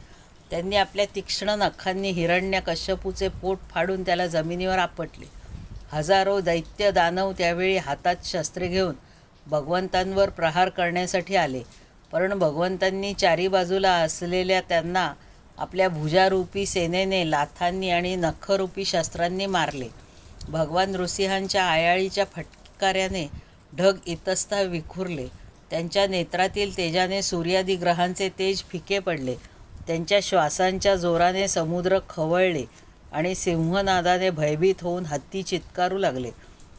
त्यांनी आपल्या तीक्ष्ण नखांनी हिरण्यकश्यपूचे पोट फाडून त्याला जमिनीवर आपटले. हजारो दैत्य दानव त्यावेळी हातात शस्त्रे घेऊन भगवंतांवर प्रहार करण्यासाठी आले, पण भगवंतांनी चारी बाजूला असलेल्या त्यांना आपल्या भुजारूपी सेनेने लाथांनी आणि नखरूपी शस्त्रांनी मारले. भगवान नृसिंहांच्या आयाळीच्या फटकाऱ्याने ढग इतस्ततः विखुरले. त्यांच्या नेत्रातील तेजाने सूर्यादी ग्रहांचे तेज फिके पडले. त्यांच्या श्वासांच्या जोराने समुद्र खवळले आणि सिंहनादाने भयभीत होऊन हत्ती चित्कारू लागले.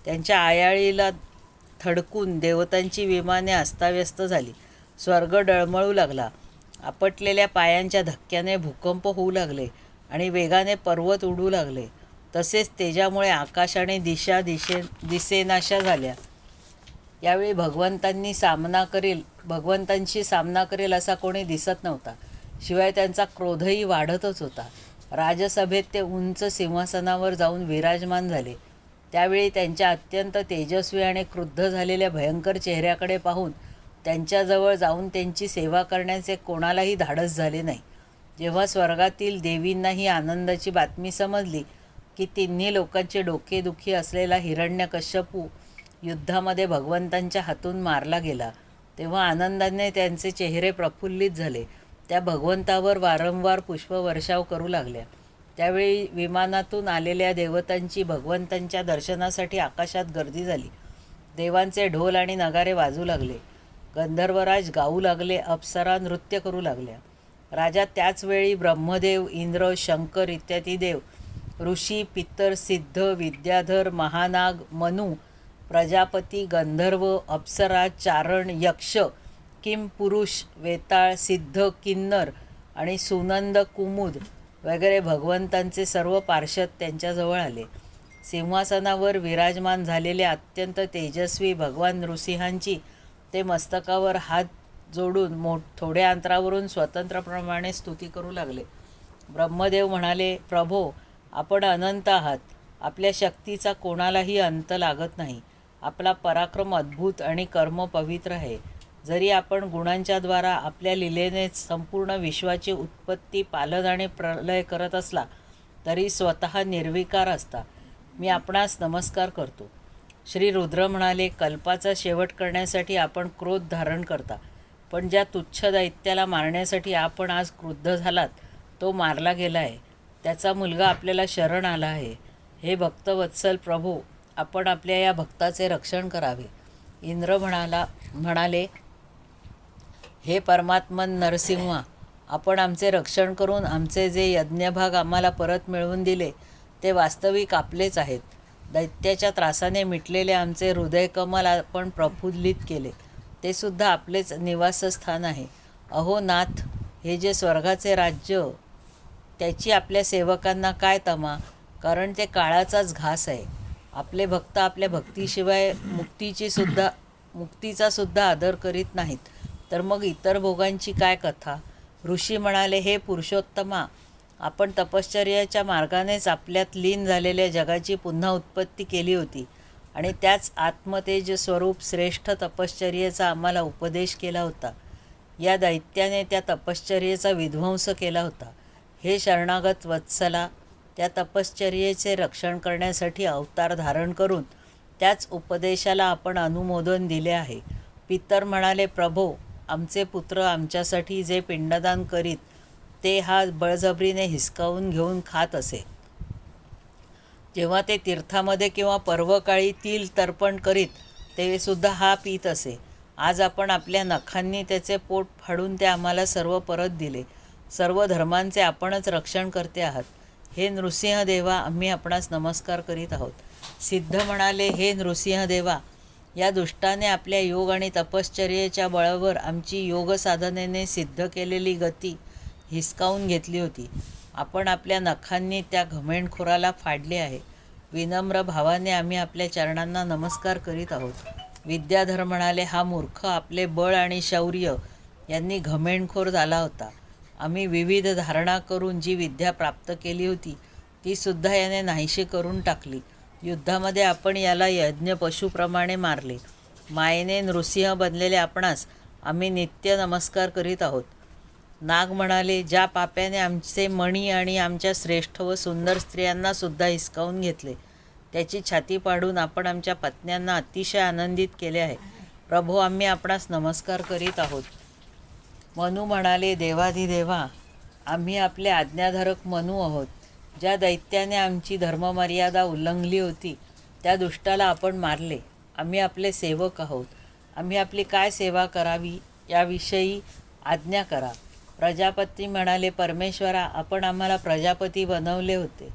त्यांच्या आयाळीला थडकून देवतांची विमाने अस्ताव्यस्त झाली. स्वर्ग डळमळू लागला. आपटलेल्या पायांच्या धक्क्याने भूकंप होऊ लागले आणि वेगाने पर्वत उडू लागले. तसेच तेजामुळे आकाश आणि दिशा दिसेनाशा झाल्या. यावेळी भगवंतांशी सामना करेल असा कोणी दिसत नव्हता. शिवाय त्यांचा क्रोधही वाढतच होता. राजसभेत ते उंच सिंहासनावर जाऊन विराजमान झाले. त्यावेळी त्यांच्या अत्यंत तेजस्वी आणि क्रुद्ध झालेल्या भयंकर चेहऱ्याकडे पाहून त्यांच्याजवळ जाऊन त्यांची सेवा करण्याचे कोणालाही धाडस झाले नाही. जेव्हा स्वर्गातील देवींना ही आनंदाची बातमी समजली की तिन्ही लोकांचे डोकेदुखी असलेला हिरण्यकश्यपू युद्धामध्ये भगवंतांच्या हातून मारला गेला, तेव्हा आनंदाने त्यांचे चेहरे प्रफुल्लित झाले. त्या भगवंतावर वारंवार पुष्पवर्षाव करू लागल्या. त्यावेळी विमानातून आलेल्या देवतांची भगवंतांच्या दर्शनासाठी आकाशात गर्दी झाली. देवांचे ढोल आणि नगारे वाजू लागले. गंधर्वराज गाऊ लागले. अप्सरा नृत्य करू लागल्या. राजा त्याच वेळी ब्रह्मदेव, इंद्र, शंकर इत्यादी देव, ऋषी, पितर, सिद्ध, विद्याधर, महानाग, मनु, प्रजापती, गंधर्व, अप्सरा, चारण, यक्ष, किमपुरुष, वेताळ, सिद्ध, किन्नर आणि सुनंद, कुमुद वगैरे भगवंतांचे सर्व पार्षद त्यांच्याजवळ आले. सिंहासनावर विराजमान झालेल्या अत्यंत तेजस्वी भगवान नृसिंहांची ते मस्तकावर हात जोडून थोड्या अंतरावरून स्वतंत्रप्रमाणे स्तुती करू लागले. ब्रह्मदेव म्हणाले, प्रभो, आपण अनंत आहात. आपल्या शक्तीचा कोणालाही अंत लागत नाही. आपला पराक्रम अद्भुत आणि कर्म पवित्र आहे. जरी आपण गुणांच्या द्वारा आपल्या लीलेने संपूर्ण विश्वाची उत्पत्ती, पालन आणि प्रलय करत असला तरी स्वतः निर्विकार असता. मी आपणास नमस्कार करतो. श्री रुद्र म्हणाले, कल्पाचा शेवट करण्यासाठी आपण क्रोध धारण करता, पण ज्या तुच्छ दैत्याला मारण्यासाठी आपण आज क्रुद्ध झालात तो मारला गेला आहे. त्याचा मुलगा आपल्याला शरण आला आहे. हे भक्तवत्सल प्रभू, आपण आपल्या या भक्ताचे रक्षण करावे. इंद्र म्हणाले, हे परमात्मन नरसिंहा, आपण आमचे रक्षण करून आमचे जे यज्ञभाग आम्हाला परत मिळवून दिले ते वास्तविक आपलेच आहेत. दैत्याच्या त्रासाने मिटलेले आमचे हृदयकमल आपण प्रफुल्लित केले, ते सुद्धा आपलेच निवासस्थान आहे. अहो नाथ, हे जे स्वर्गाचे राज्य, त्याची आपल्या सेवकांना काय तमा, कारण ते काळाचाच घास आहे. आपले भक्त आपल्या भक्तीशिवाय मुक्तीचा सुद्धा आदर करीत नाहीत, तर मग इतर भोगांची काय कथा. ऋषी म्हणाले, हे पुरुषोत्तमा, आपण तपश्चर्याच्या मार्गानेच आपल्यात लीन झालेल्या जगाची पुन्हा उत्पत्ती केली होती आणि त्याच आत्मतेज स्वरूप श्रेष्ठ तपश्चर्येचा आम्हाला उपदेश केला होता. या दैत्याने त्या तपश्चर्येचा विध्वंस केला होता. हे शरणागत वत्सला, त्या तपश्चर्येचे रक्षण करण्यासाठी अवतार धारण करून त्याच उपदेशाला आपण अनुमोदन दिले आहे. पितर म्हणाले, प्रभो, आमचे पुत्र आमच्यासाठी जे पिंडदान करीत ते हा बळजबरीने हिसकावून घेऊन खात असे. जेव्हा ते तीर्थामध्ये किंवा पर्वकाळी तिल तर्पण करीत ते सुद्धा हा पीत असे. आज आपण आपल्या नखांनी त्याचे पोट फाडून ते आम्हाला सर्व परत दिले. सर्व धर्मांचे आपणच रक्षण करते आहात. हे नृसिंहदेवा, आम्ही आपणास नमस्कार करीत आहोत. सिद्ध म्हणाले, हे नृसिंहदेवा, या दुष्टाने आपल्या योग आणि तपश्चर्येच्या बळावर आमची योग साधनेने सिद्ध केलेली गती हिसकावून घेतली होती. आपण आपल्या नखांनी त्या घमेंडखोराला फाडले आहे. विनम्र भावाने आम्ही आपल्या चरणांना नमस्कार करीत आहोत. विद्याधर म्हणाले, हा मूर्ख आपले बळ आणि शौर्य यांनी घमेंडखोर झाला होता. आम्ही विविध धारणा करून जी विद्या प्राप्त केली होती ती सुद्धा याने नाहीशी करून टाकली. युद्धामध्ये आपण याला यज्ञ पशुप्रमाणे मारले. मायेने नृसिंह बनलेले आपणास आम्ही नित्य नमस्कार करीत आहोत. नाग म्हणाले, ज्या पाप्याने आमचे मणी आणि आमच्या श्रेष्ठ व सुंदर स्त्रियांना सुद्धा हिसकावून घेतले, त्याची छाती पाडून आपण आमच्या पत्न्यांना अतिशय आनंदित केले आहे. प्रभो, आम्ही आपणास नमस्कार करीत आहोत. मनु म्हणाले, देवाधिदेवा, आम्ही आपले आज्ञाधारक मनु आहोत. ज्या दैत्याने आमची धर्ममर्यादा उल्लंघली होती त्या दुष्टाला आपण मारले. आम्ही आपले सेवक आहोत. आम्ही आपली काय सेवा करावी याविषयी आज्ञा करा. प्रजापती म्हणाले, परमेश्वरा, आपण आम्हाला प्रजापती बनवले होते.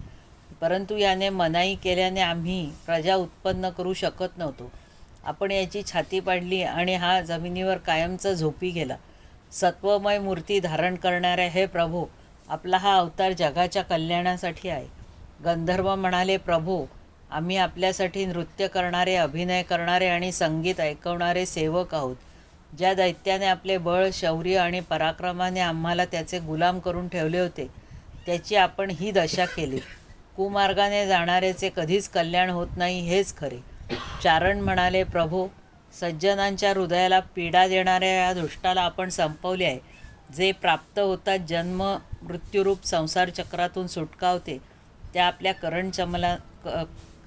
परंतु याने मनाई केल्याने आम्ही प्रजा उत्पन्न करू शकत नव्हतो. आपण याची छाती पाडली आणि हा जमिनीवर कायमचा झोपी गेला. सत्वमय मूर्ती धारण करणाऱ्या हे प्रभो, आपला हा अवतार जगाच्या कल्याणासाठी आहे. गंधर्व म्हणाले, प्रभो, आम्ही आपल्यासाठी नृत्य करणारे, अभिनय करणारे आणि संगीत ऐकवणारे सेवक आहोत. ज्या दैत्याने आपले बळ, शौर्य आणि पराक्रमाने आम्हाला त्याचे गुलाम करून ठेवले होते, त्याची आपण ही दशा केली. कुमार्गाने जाणाऱ्याचे कधीच कल्याण होत नाही, हेच खरे. चारण म्हणाले, प्रभो, सज्जनांच्या हृदयाला पीडा देणाऱ्या या दुष्टाला आपण संपवले आहे. जे प्राप्त होतात जन्म मृत्यूरूप संसार चक्रातून सुटका होते, त्या आपल्या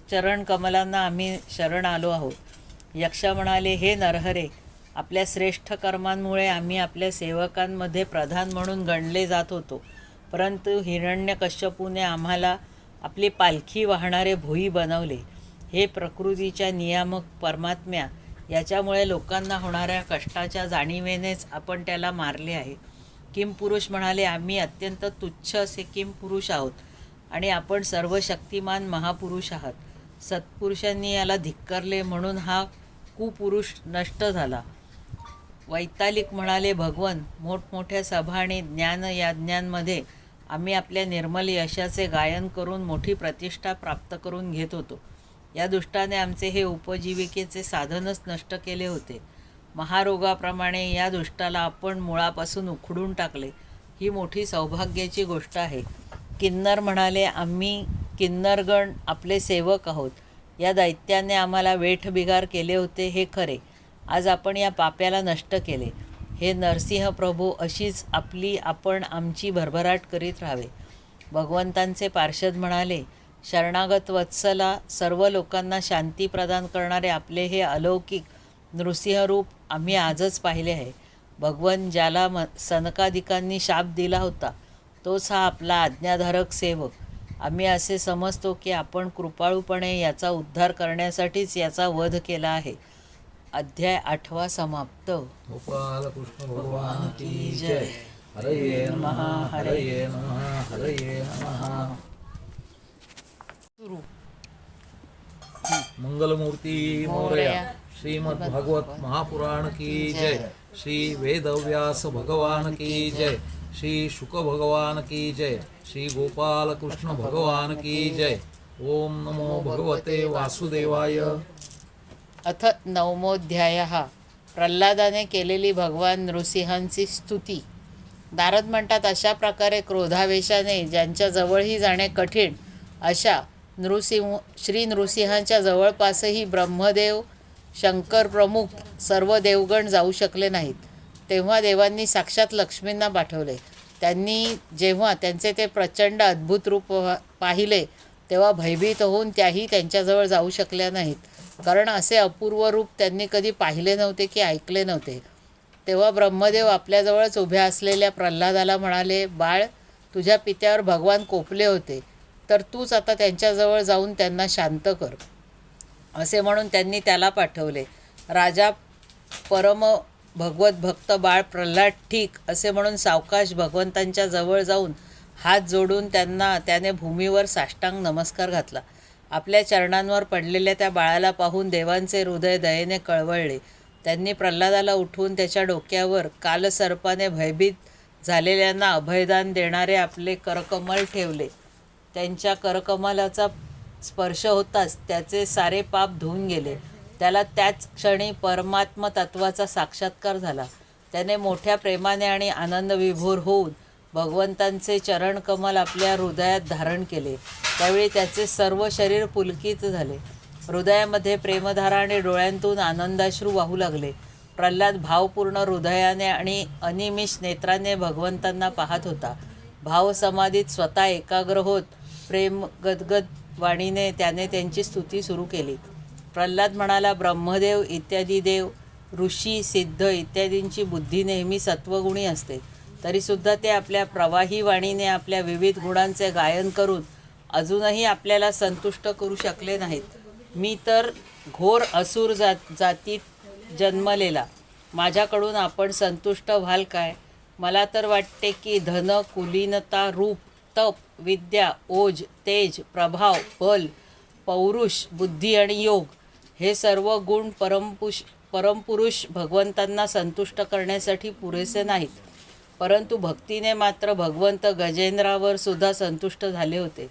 चरण कमलांना आम्ही शरण आलो आहोत. यक्ष म्हणाले, हे नरहरे, आपल्या श्रेष्ठ कर्मांमुळे आम्ही आपल्या सेवकांमध्ये प्रधान म्हणून गणले जात होतो. परंतु हिरण्यकश्यपूने आम्हाला आपली पालखी वाहणारे भोई बनवले. हे प्रकृतीच्या नियामक परमात्म्या, याच्यामुळे लोकांना होणाऱ्या कष्टाच्या जाणीवेनेच आपण त्याला मारले आहे. किमपुरुष म्हणाले, आम्ही अत्यंत तुच्छ असे किमपुरुष आहोत आणि आपण सर्व शक्तिमान महापुरुष आहात. सत्पुरुषांनी याला धिक्कारले म्हणून हा कुपुरुष नष्ट झाला. वैतालिक म्हणाले, भगवन, मोठमोठ्या सभा आणि ज्ञानयाज्ञांमध्ये आम्ही आपल्या निर्मल यशाचे गायन करून मोठी प्रतिष्ठा प्राप्त करून घेत होतो. या दुष्टाने आमचे हे उपजीविकेचे साधनच नष्ट केले होते. महारोगाप्रमाणे या दुष्टाला आपण मुळापासून उखडून टाकले. ही मोठी सौभाग्याची गोष्ट आहे. किन्नर म्हणाले, आम्ही किन्नरगण आपले सेवक आहोत. या दैत्याने आम्हाला वेठबिगार केले होते, हे खरे. आज आपण या पाप्याला नष्ट केले. हे नरसिंह प्रभू, अशीच आपण आमची भरभराट करीत राहावे. भगवंतांचे पार्षद म्हणाले, शरणागत वत्सला, सर्व लोकांना शांती प्रदान करणारे आपले हे अलौकिक नृसिंहरूप आम्ही आजच पाहिले आहे. भगवन, ज्याला सनकादिकांनी शाप दिला होता, तोच हा आपला आज्ञाधारक सेवक. आम्ही असे समजतो की आपण कृपाळूपणे याचा उद्धार करण्यासाठीच याचा वध केला आहे. अध्याय 8 समाप्त. गोपाल कृष्ण भगवान की जय. हरये नमः, हरये नमः, हरये नमः. सुरू. मंगलमूर्ती मोरया. श्रीमद् भागवत महापुराण की जय. श्री वेदव्यास भगवान की जय. श्री शुक भगवान की जय. श्री गोपाल कृष्ण भगवान की जय. ओम नमो भगवते वासुदेवाय. अथ 9मोऽध्यायः. प्रल्हादाने केलेली भगवान नृसिंहांची स्तुती. नारद म्हणतात, अशा प्रकारे क्रोधावेशाने ज्यांच्याजवळही जाणे कठीण अशा श्री नृसिंहांच्या जवळपासही ब्रह्मदेव, शंकर प्रमुख सर्व देवगण जाऊ शकले नाहीत. तेव्हा देवांनी साक्षात लक्ष्मींना पाठवले. त्यांनी जेव्हा त्यांचे ते प्रचंड अद्भुत रूप पाहिले, तेव्हा भयभीत होऊन त्याही त्यांच्याजवळ जाऊ शकल्या नाहीत. कारण असे अपूर्व रूप त्यांनी कधी पाहिले नव्हते की ऐकले नव्हते. तेव्हा ब्रह्मदेव आपल्याजवळच उभ्या असलेल्या प्रल्हादाला म्हणाले, बाळ, तुझ्या पित्यावर भगवान कोपले होते, तर तूच आता त्यांच्याजवळ जाऊन त्यांना शांत कर. असे म्हणून त्यांनी त्याला पाठवले. राजा परम भगवत भक्त बाळ प्रल्हाद ठीक असे म्हणून सावकाश भगवंतांच्या जवळ जाऊन हात जोडून त्याने भूमीवर साष्टांग नमस्कार घातला. आपल्या चरणांवर पडलेल्या त्या बाळाला पाहून देवांचे हृदय दयेने कळवळले. त्यांनी प्रल्हादाला उठवून त्याच्या डोक्यावर कालसर्पाने भयभीत झालेल्यांना अभयदान देणारे आपले करकमल ठेवले. त्यांच्या करकमलाचा स्पर्श होताच त्याचे सारे पाप धुवून गेले. त्याला त्याच क्षणी परमात्म तत्वाचा साक्षात्कार झाला. त्याने मोठ्या प्रेमाने आणि आनंदविभोर होऊन भगवंतांचे चरणकमल आपल्या हृदयात धारण केले. त्यावेळी त्याचे सर्व शरीर पुलकित झाले. हृदयामध्ये प्रेमधारा आणि डोळ्यांतून आनंदाश्रू वाहू लागले. प्रल्हाद भावपूर्ण हृदयाने आणि अनिमिष नेत्राने भगवंतांना पाहत होता. भावसमाधीत स्वतः एकाग्र होत प्रेम गदगद वाणीने त्याने त्यांची स्तुती सुरू केली. प्रल्हाद म्हणाला, ब्रह्मदेव इत्यादी देव, ऋषी, सिद्ध इत्यादींची बुद्धी नेहमी सत्वगुणी असते. तरीसुद्धा ते आपल्या प्रवाही वाणीने आपल्या विविध गुणांचे गायन करून अजूनही आपल्याला संतुष्ट करू शकले नाहीत. मी तर घोर असुर जातीत जन्मलेला. माझ्याकडून आपण संतुष्ट व्हाल काय? मला तर वाटते की धन, कुलीनता, रूप तप, विद्या, ओज, तेज, प्रभाव, बल, पौरुष, बुद्धी आणि योग हे सर्व गुण परमपुरुष भगवंतांना संतुष्ट करण्यासाठी पुरेसे नाहीत. परंतु भक्तीने मात्र भगवंत गजेंद्रावर सुद्धा संतुष्ट झाले होते.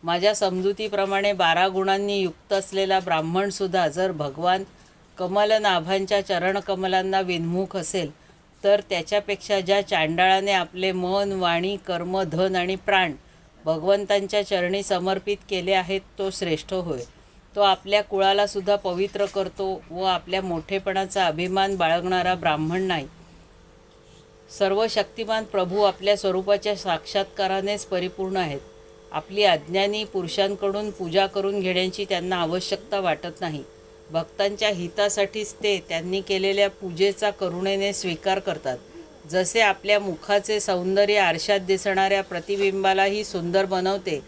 माझ्या समजुतीप्रमाणे 12 गुणांनी युक्त असलेला ब्राह्मणसुद्धा जर भगवान कमलनाभांच्या चरणकमलांना विन्मुख असेल तर त्याच्यापेक्षा ज्या चांडाळाने आपले मन, वाणी, कर्म, धन आणि प्राण भगवंतांच्या चरणी समर्पित केले आहेत तो श्रेष्ठ होय. तो आपल्या कुळाला सुद्धा पवित्र करतो व आपल्या मोठेपणाचा अभिमान बाळगणारा ब्राह्मण नाही. सर्व शक्तिमान प्रभू आपल्या स्वरूपाच्या साक्षात्कारानेच परिपूर्ण आहेत. आपली अज्ञानी पुरुषांकडून पूजा करून घेण्याची त्यांना आवश्यकता वाटत नाही. भक्तांच्या हितासाठीच ते त्यांनी केलेल्या पूजेचा करुणेने स्वीकार करतात. जसे आपल्या मुखाचे सौंदर्य आरशात दिसणाऱ्या प्रतिबिंबालाही सुंदर बनवते,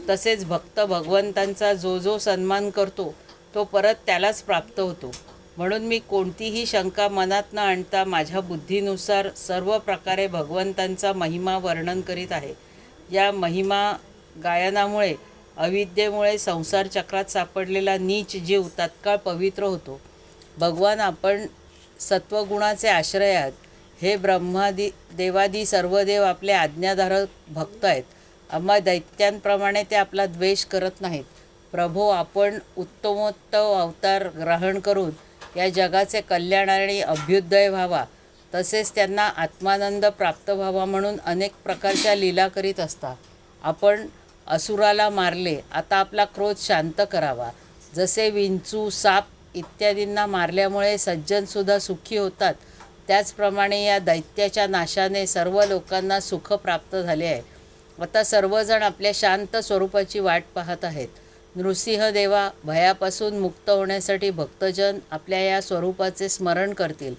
तसेच भक्त भगवंतांचा जो जो सन्मान करतो तो परत त्यालाच प्राप्त होतो. म्हणून मी कोणतीही शंका मनात न आणता माझ्या बुद्धीनुसार सर्व प्रकारे भगवंतांचा महिमा वर्णन करीत आहे. या महिमा गायनामुळे अविद्येमुळे संसार चक्रात सापडलेला नीच जीव तत्काळ पवित्र होतो. भगवान आपण सत्वगुणाचे आश्रय आहात. हे ब्रह्मादी देवादी सर्व देव आपले आज्ञाधारक भक्त आहेत. आम्हा दैत्यांप्रमाणे ते आपला द्वेष करत नाहीत. प्रभो, आपण उत्तमोत्तम अवतार ग्रहण करून या जगाचे कल्याण आणि अभ्युदय व्हावा, तसेच त्यांना आत्मानंद प्राप्त व्हावा म्हणून अनेक प्रकारच्या लीला करीत असता. आपण असुराला मारले, आता आपला क्रोध शांत करावा. जसे विंचू, साप इत्यादींना मारल्यामुळे सज्जनसुद्धा सुखी होतात, त्याचप्रमाणे या दैत्याच्या नाशाने सर्व लोकांना सुख प्राप्त झाले आहे. आता सर्वजण आपल्या शांत स्वरूपाची वाट पाहत आहेत. नृसिंहदेवा, भयापासून मुक्त होण्यासाठी भक्तजन आपल्या या स्वरूपाचे स्मरण करतील.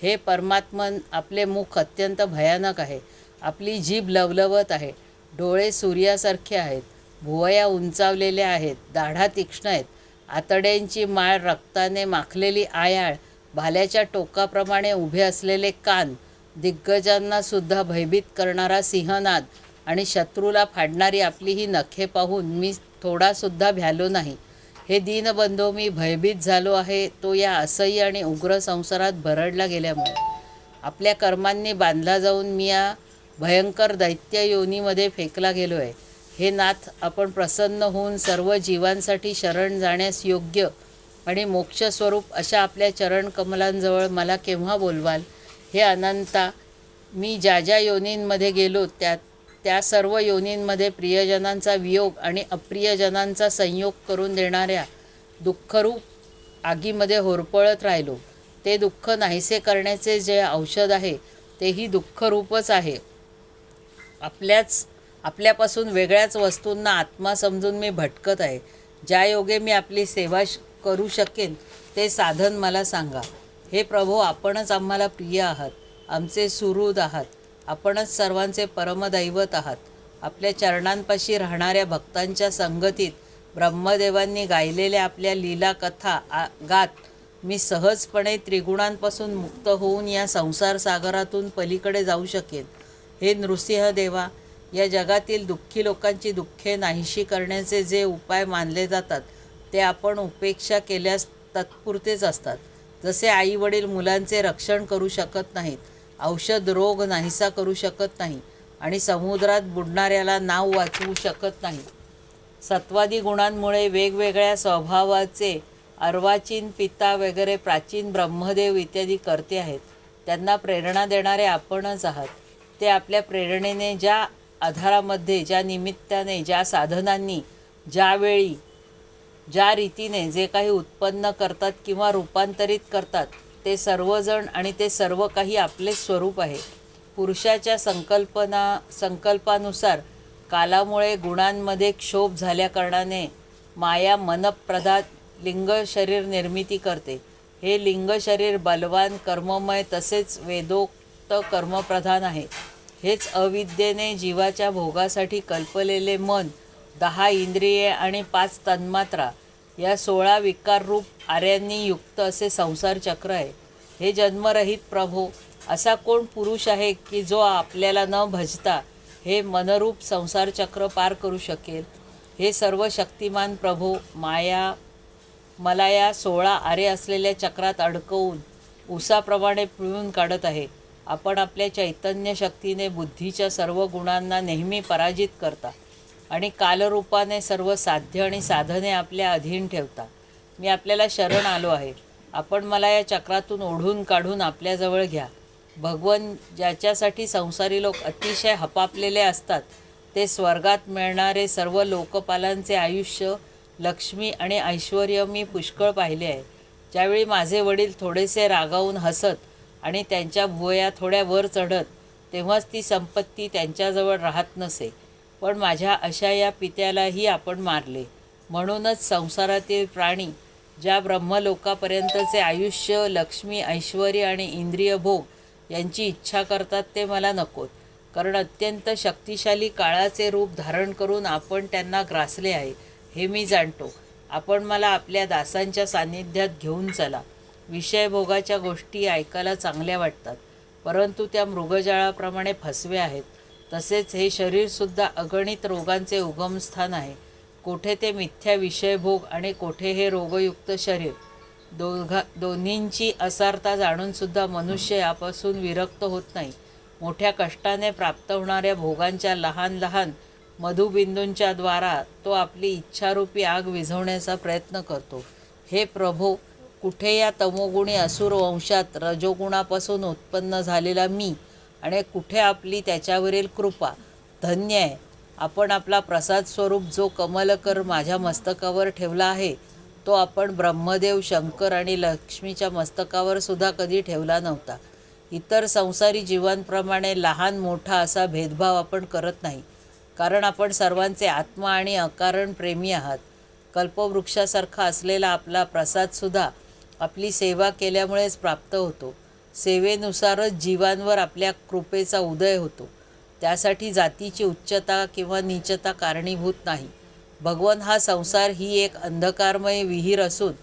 हे परमात्मन, आपले मुख अत्यंत भयानक आहे. आपली जीभ लवलवत आहे. डोळे सूर्यासारखे आहेत. भुवया उंचावलेल्या आहेत. दाढा तीक्ष्ण आहेत. आतड्यांची माळ, रक्ताने माखलेली आयाळ, भाल्याच्या टोकाप्रमाणे उभे असलेले कान, दिग्गजांना सुद्धा भयभीत करणारा सिंहनाद आणि शत्रूला फाडणारी आपली ही नखे पाहून मी थोडासुद्धा भ्यालो नाही. हे दीनबंधो, मी भयभीत झालो आहे तो या असह्य आणि उग्र संसारात भरडला गेल्यामुळे. आपल्या कर्मांनी बांधला जाऊन मी या भयंकर दैत्य योनीमध्ये फेकला गेलो आहे. हे नाथ, आपण प्रसन्न होऊन सर्व जीवांसाठी शरण जाण्यास योग्य आणि मोक्षस्वरूप अशा आपल्या चरण कमलांजवळ मला केव्हा बोलवाल? हे अनंता, मी ज्या ज्या योनींमध्ये गेलो त्या सर्व योनींमध्ये प्रियजनांचा वियोग आणि अप्रियजनांचा संयोग करून देणाऱ्या दुःखरूप आगीमध्ये होरपळत राहिलो. ते दुःख नाहीसे करण्याचे जे औषध आहे तेही दुःखरूपच आहे. आपल्यापासून वेगळ्याच वस्तूंना आत्मा समजून मी भटकत आहे. ज्या योगे मी आपली सेवा करू शकेन ते साधन मला सांगा. हे प्रभो, आपणच आम्हाला प्रिय आहात. आमचे सुहृद आहात. आपणच सर्वांचे परमदैवत आहात. आपल्या चरणांपाशी राहणाऱ्या भक्तांच्या संगतीत ब्रह्मदेवांनी गायलेल्या आपल्या लीला कथा गात मी सहजपणे त्रिगुणांपासून मुक्त होऊन या संसार सागरातून पलीकडे जाऊ शकेन. हे नृसिंहदेवा, या जगातील दुःखी लोकांची दुःखे नाहीशी करण्याचे जे उपाय मानले जातात ते आपण उपेक्षा केल्यास तत्पुरतेच असतात. जसे आई वडील मुलांचे रक्षण करू शकत नाहीत, औषध रोग नाहीसा करू शकत नाही आणि समुद्रात बुडणाऱ्याला नाव वाचवू शकत नाही. सत्वादी गुणांमुळे वेगवेगळ्या स्वभावाचे अर्वाचीन, पिता वगैरे प्राचीन ब्रह्मदेव इत्यादी कर्ते आहेत. त्यांना प्रेरणा देणारे आपणच आहात. ते आपल्या प्रेरणेने ज्या आधारामध्ये, ज्या निमित्ताने, ज्या साधनांनी, ज्यावेळी, ज्या रीतीने जे काही उत्पन्न करतात किंवा रूपांतरित करतात ते सर्वजण आणि ते सर्व काही आपले स्वरूप आहे. पुरुषाच्या संकल्पानुसार कालामुळे गुणांमध्ये क्षोभ झाल्याकारणाने माया मनप्रधान लिंग शरीर निर्मिती करते. हे लिंग शरीर बलवान, कर्ममय तसेच वेदोक्त कर्मप्रधान आहे. हेच अविद्येने जीवाच्या भोगासाठी कल्पलेले मन, 10 इंद्रिये आणि 5 तन्मात्रा या 16 विकाररूप आर्यांनी युक्त असे संसार चक्र आहे. हे जन्मरहित प्रभो, असा कोण पुरुष आहे की जो आपल्याला न भजता हे मनरूप संसार चक्र पार करू शकेल. हे सर्व शक्तिमान प्रभो माया मला या 16 आरे असलेल्या चक्रात अडकवून उसाप्रमाणे पिळून काढत आहे. आपण आपल्या चैतन्य शक्तीने बुद्धीच्या सर्व गुणांना नेहमी पराजित करता आणि कालरूपाने सर्व साध्य आणि साधने आपल्या अधीन ठेवता. मी आपल्याला शरण आलो आहे. आपण मला या चक्रातून ओढून काढून आपल्याजवळ घ्या. भगवन ज्याच्यासाठी संसारी लोक अतिशय हपापलेले असतात ते स्वर्गात मिळणारे सर्व लोकपालांचे आयुष्य, लक्ष्मी आणि ऐश्वर्य मी पुष्कळ पाहिले आहे. ज्यावेळी माझे वडील थोडेसे रागावून हसत आणि त्यांच्या भुवया थोड्या वर चढत तेव्हाच ती संपत्ती त्यांच्याजवळ राहत नसे. पण माझ्या अशा या पित्यालाही आपण मारले. म्हणूनच संसारातील प्राणी ज्या ब्रह्मलोकापर्यंतचे आयुष्य, लक्ष्मी, ऐश्वर्य आणि इंद्रिय भोग यांची इच्छा करतात ते मला नकोत. कारण अत्यंत शक्तिशाली काळाचे रूप धारण करून आपण त्यांना ग्रासले आहे हे मी जाणतो. आपण मला आपल्या दासांच्या सान्निध्यात घेऊन चला. विषयभोगाच्या गोष्टी ऐकायला चांगल्या वाटतात, परंतु त्या मृगजाळाप्रमाणे फसवे आहेत. तसेच हे शरीरसुद्धा अगणित रोगांचे उगमस्थान आहे. कोठे ते मिथ्या विषयभोग आणि कोठे हे रोगयुक्त शरीर. दोन्हींची असारता जाणूनसुद्धा मनुष्य यापासून विरक्त होत नाही. मोठ्या कष्टाने प्राप्त होणाऱ्या भोगांच्या लहान लहान मधुबिंदूंच्या द्वारा तो आपली इच्छारूपी आग विझवण्याचा प्रयत्न करतो. हे प्रभो, कुठे या तमोगुणी असुर वंशात रजोगुणापासून उत्पन्न झालेला मी आणि कुठे आपली त्याच्यावरील कृपा. धन्य आहे आपण आपला प्रसाद स्वरूप जो कमलकर माझ्या मस्तकावर ठेवला आहे तो आपण ब्रह्मदेव, शंकर आणि लक्ष्मीच्या मस्तकावर सुद्धा कधी ठेवला नव्हता. इतर संसारी जीवांप्रमाणे लहान मोठा असा भेदभाव आपण करत नाही, कारण आपण सर्वांचे आत्मा आणि अकारण प्रेमी आहात. कल्पवृक्षासारखा असलेला आपला प्रसादसुद्धा आपली सेवा केल्यामुळेच प्राप्त होतो. सेवेनुसारच जीवांवर आपल्या कृपेचा उदय होतो. त्यासाठी जातीची उच्चता किंवा नीचता कारणीभूत नाही. भगवन, हा संसार ही एक अंधकारमय विहीर असून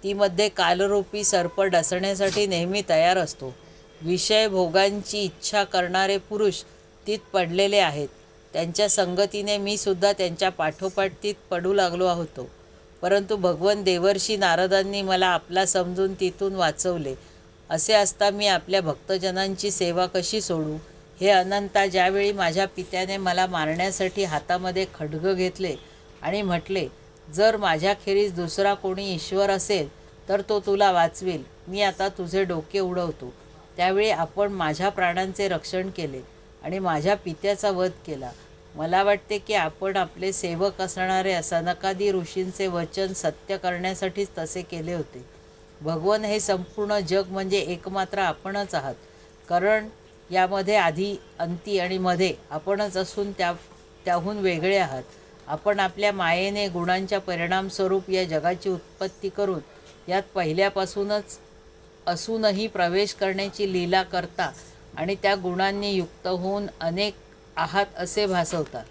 तीमध्ये कालरूपी सर्प डसण्यासाठी नेहमी तयार असतो. विषय भोगांची इच्छा करणारे पुरुष तीत पडलेले आहेत. त्यांच्या संगतीने मी सुद्धा त्यांच्या पाठोपाठ तीत पडू लागलो होतो. परंतु भगवन देवर्षी नारदांनी मला आपला समजून तिथून वाचवले. असे असता मी आपल्या भक्तजनांची सेवा कशी सोडू? हे अनंता, ज्यावेळी माझ्या पित्याने मला मारण्यासाठी हातामध्ये खड्ग घेतले आणि म्हटले, जर माझ्याखेरीज दुसरा कोणी ईश्वर असेल तर तो तुला वाचवेल, मी आता तुझे डोके उडवतो. त्यावेळी आपण माझ्या प्राणांचे रक्षण केले आणि माझ्या पित्याचा वध केला. मला वाटते की आपण आपले सेवक असणारे सनकादी ऋषींचे वचन सत्य करण्यासाठीच तसे केले होते. भगवन, हे संपूर्ण जग म्हणजे एकमात्र आपणच आहात. कारण यामध्ये आधी, अंती आणि मध्ये आपणच असून त्याहून वेगळे आहात. आपण आपल्या मायेने गुणांच्या परिणामस्वरूप या जगाची उत्पत्ती करून यात पहिल्यापासूनच असूनही प्रवेश करण्याची लीला करता आणि त्या गुणांनी युक्त होऊन अनेक आहात असे भासवता.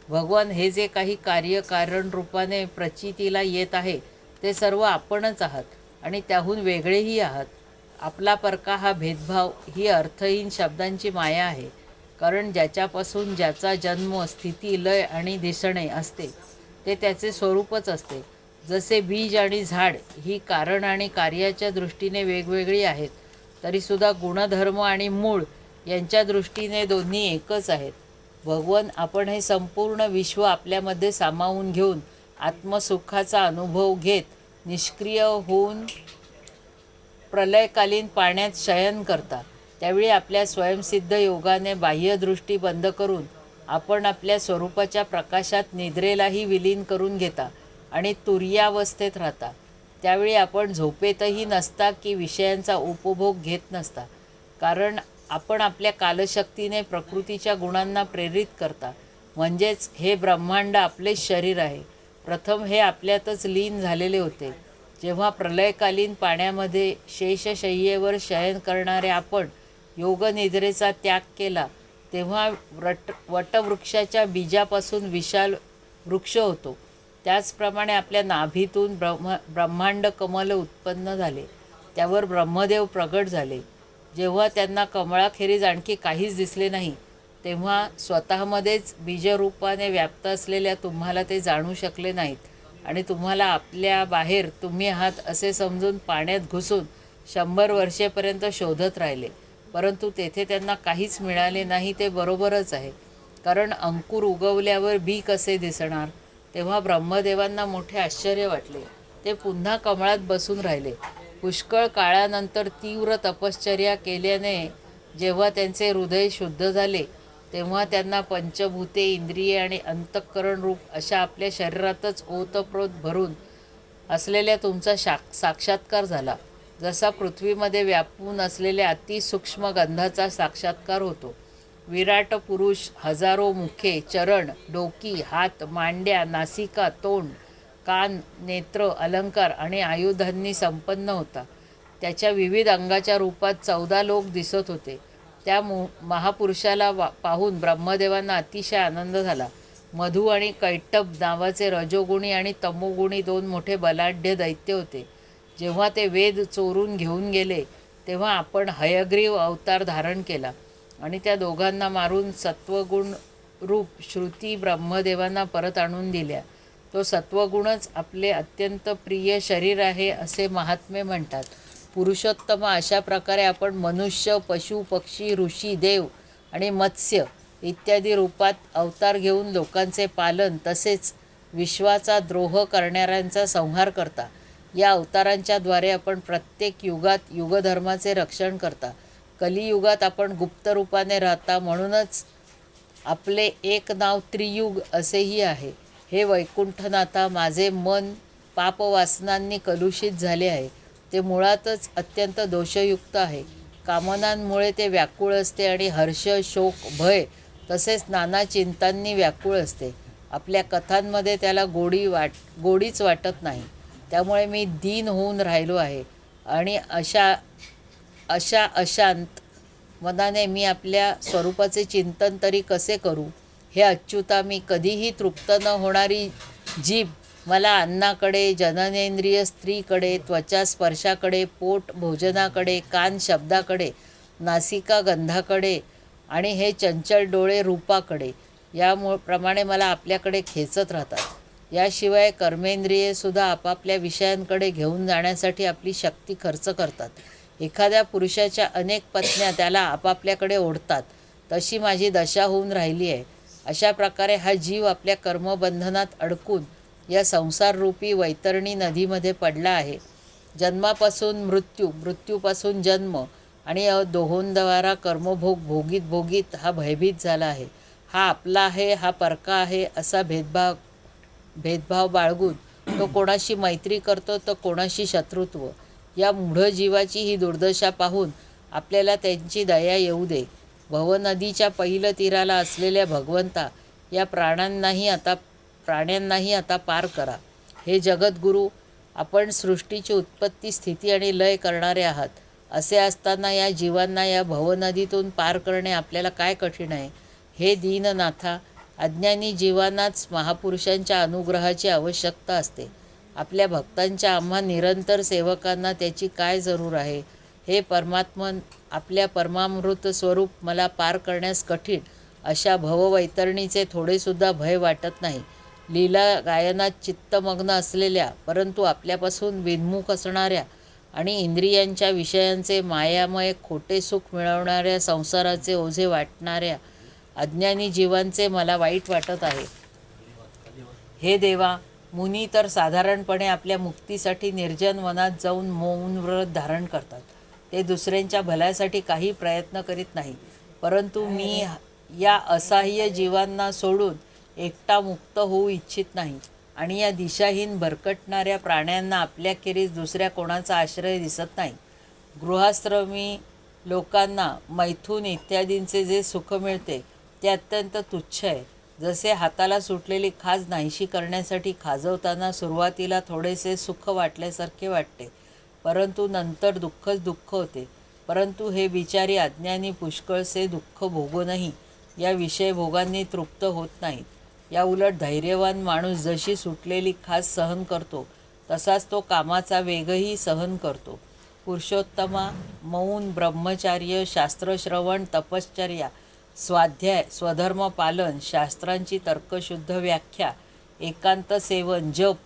भगवान, हे जे काही कार्यकारण रूपाने प्रचितीला येत आहे ते सर्व आपणच आहात आणि त्याहून वेगळेही आहात. आपला परका हा भेदभाव ही अर्थहीन शब्दांची माया आहे. कारण ज्याच्यापासून ज्याचा जन्म, स्थिती, लय आणि दिसणे असते ते त्याचे स्वरूपच असते. जसे बीज आणि झाड ही कारण आणि कार्याच्या दृष्टीने वेगवेगळी आहेत, तरीसुद्धा गुणधर्म आणि मूळ यांच्या दृष्टीने दोन्ही एकच आहेत. भगवन, आपण हे संपूर्ण विश्व आपल्यामध्ये सामावून घेऊन आत्मसुखाचा अनुभव घेत निष्क्रिय होऊन प्रलयकालीन पाण्यात शयन करता. त्यावेळी आपल्या स्वयंसिद्ध योगाने बाह्यदृष्टी बंद करून आपण आपल्या स्वरूपाच्या प्रकाशात निद्रेलाही विलीन करून घेता आणि तुर्यावस्थेत राहता. त्यावेळी आपण झोपेतही नसता की विषयांचा उपभोग घेत नसता, कारण आपण आपल्या कालशक्तीने प्रकृतीच्या गुणांना प्रेरित करता. म्हणजेच हे ब्रह्मांड आपलेच शरीर आहे. प्रथम हे आपल्यातच लीन झालेले होते. जेव्हा प्रलयकालीन पाण्यामध्ये शेषशय्येवर शयन करणारे आपण योगनिद्रेचा त्याग केला तेव्हा वटवृक्षाच्या बीजापासून विशाल वृक्ष होतो. त्याचप्रमाणे आपल्या नाभीतून ब्रह्मांड कमल उत्पन्न झाले. त्यावर ब्रह्मदेव प्रगट झाले. जेव्हा त्यांना कमळाखेरीज आणखी काहीच दिसले नाही तेव्हा स्वतःमध्येच बीजरूपाने व्याप्त असलेल्या तुम्हाला ते जाणू शकले नाहीत आणि तुम्हाला आपल्या बाहेर तुम्ही आहात असे समजून पाण्यात घुसून 100 वर्षेपर्यंत शोधत राहिले, परंतु तेथे त्यांना काहीच मिळाले नाही. ते बरोबरच आहे, कारण अंकुर उगवल्यावर बी कसे दिसणार. तेव्हा ब्रह्मदेवांना मोठे आश्चर्य वाटले. ते पुन्हा कमळात बसून राहिले. पुष्कळ काळानंतर तीव्र तपश्चर्या केल्याने जेव्हा त्यांचे हृदय शुद्ध झाले, तेव्हा त्यांना पंचभूते, इंद्रिये आणि अंतःकरण रूप अशा आपल्या शरीरातच ओतप्रोत भरून असलेल्या तुमचा साक्षात्कार झाला. जसा पृथ्वीमध्ये व्यापून असलेल्या अतिसूक्ष्म गंधाचा साक्षात्कार होतो. विराट पुरुष हजारो मुखे, चरण, डोकी, हात, मांड्या, नासिका, तोंड, कान, नेत्र, अलंकार आणि आयुधांनी संपन्न होता. त्याच्या विविध अंगाच्या रूपात 14 लोक दिसत होते. त्या महापुरुषाला पाहून ब्रह्मदेवांना अतिशय आनंद झाला. मधु आणि कैटभ नावाचे रजोगुणी आणि तमोगुणी 2 मोठे बलाढ्य दैत्य होते. जेव्हा ते वेद चोरून घेऊन गेले, तेव्हा आपण हयग्रीव अवतार धारण केला आणि त्या दोघांना मारून सत्वगुण रूप श्रुती ब्रह्मदेवांना परत आणून दिल्या. तो सत्वगुणच आपले अत्यंत प्रिय शरीर आहे असे महात्मे म्हणतात. पुरुषोत्तम, अशा प्रकारे आपण मनुष्य, पशु, पक्षी, ऋषी, देव आणि मत्स्य इत्यादी रूपात अवतार घेऊन लोकांचे पालन तसेच विश्वाचा द्रोह करणाऱ्यांचा संहार करता. या अवतारांच्या द्वारे आपण प्रत्येक युगात युगधर्माचे रक्षण करता. कलियुगात आपण गुप्त रूपाने राहता, म्हणूनच आपले एक नाव त्रियुग असेही आहे. हे वैकुंठनाथा, माझे मन पापवासनांनी कलुषित झाले आहे. ते मुळातच अत्यंत दोषयुक्त आहे. कामनांमुळे ते व्याकुळ असते आणि हर्ष, शोक, भय तसेच नाना चिंतांनी व्याकुळ असते. आपल्या कथांमध्ये त्याला गोडीच वाटत नाही. त्यामुळे मी दीन होऊन राहिलो आहे आणि अशा अशांत मनाने मी आपल्या स्वरूपाचे चिंतन तरी कसे करू. हे अच्युता, मी कधीही तृप्त न होणारी जीभ मला अन्नाकडे, जननेंद्रिय स्त्रीकडे, त्वचा स्पर्शाकडे, पोट भोजनाकडे, कान शब्दाकडे, नासिका गंधाकडे आणि हे चंचल डोळे रूपाकडे प्रमाणे मला आपल्याकडे खेचत राहतात. याशिवाय कर्मेंद्रियेसुद्धा आपापल्या विषयांकडे घेऊन जाण्यासाठी आपली शक्ती खर्च करतात. एखाद्या पुरुषाच्या अनेक पत्न्या त्याला आपापल्याकडे ओढतात. तशी माझी दशा होऊन राहिली आहे. अशा प्रकारे हा जीव आपल्या कर्मबंधनात अडकून या संसाररूपी वैतरणी नदीमध्ये पडला आहे. जन्मापासून मृत्यू, मृत्यूपासून जन्म आणि दोहोंद्वारा कर्मभोग भोगीत भोगीत हा भयभीत झाला आहे. हा आपला आहे, हा परका आहे असा भेदभाव बाळगून तो कोणाशी मैत्री करतो तर कोणाशी शत्रुत्व. या मूढ जीवाची ही दुर्दशा पाहून आपल्याला त्यांची दया येऊ दे. भवनदीच्या पहिलं तीराला असलेल्या भगवंता, या प्राण्यांनाही आता पार करा. हे जगद्गुरू, आपण सृष्टीची उत्पत्ती, स्थिती आणि लय करणारे आहात. असे असताना या जीवांना या भवनदीतून पार करणे आपल्याला काय कठीण आहे. हे दीननाथा, अज्ञानी जीवांनाच महापुरुषांच्या अनुग्रहाची आवश्यकता असते. आपल्या भक्तांच्या आम्हा निरंतर सेवकांना त्याची काय जरूर आहे. हे परमात्मन, आपल्या परमामृत स्वरूप मला पार करण्यास कठीण अशा भववैतरणीचे थोडेसुद्धा भय वाटत नाही. लीला गायनात चित्तमग्न असलेल्या परंतु आपल्यापासून विन्मुख असणाऱ्या आणि इंद्रियांच्या विषयांचे मायामय खोटे सुख मिळवणाऱ्या संसाराचे ओझे वाटणाऱ्या अज्ञानी जीवांचे मला वाईट वाटत आहे. हे देवा, मुनी तर साधारणपणे आपल्या मुक्तीसाठी निर्जन वनात जाऊन मौन व्रत धारण करतात. ते दुसऱ्यांच्या भल्यासाठी काही प्रयत्न करीत नाही. परंतु मी या असहाय्य जीवांना सोडून एकटा मुक्त होऊ इच्छित नाही आणि या दिशाहीन भरकटणाऱ्या प्राण्यांना आपल्याखेरीज दुसऱ्या कोणाचा आश्रय दिसत नाही. गृहाश्रमी लोकांना मैथून इत्यादींचे जे सुख मिळते ते अत्यंत तुच्छ आहे. जसे हाताला सुटलेली खाज नाहीशी करण्यासाठी खाजवताना सुरुवातीला थोडेसे सुख वाटल्यासारखे वाटते, परंतु नंतर दुःखच दुःख होते. परंतु हे बिचारी अज्ञानी पुष्कळसे दुःख भोगूनही या विषयभोगांनी तृप्त होत नाहीत. या उलट धैर्यवान माणूस जशी सुटलेली खास सहन करतो तसाच तो कामाचा वेगही सहन करतो. पुरुषोत्तमा, मौन, ब्रह्मचार्य, शास्त्रश्रवण, तपश्चर्या स्वाध्याय, स्वधर्म पालन, शास्त्रांची तर्कशुद्ध व्याख्या, एकांत सेवन, जप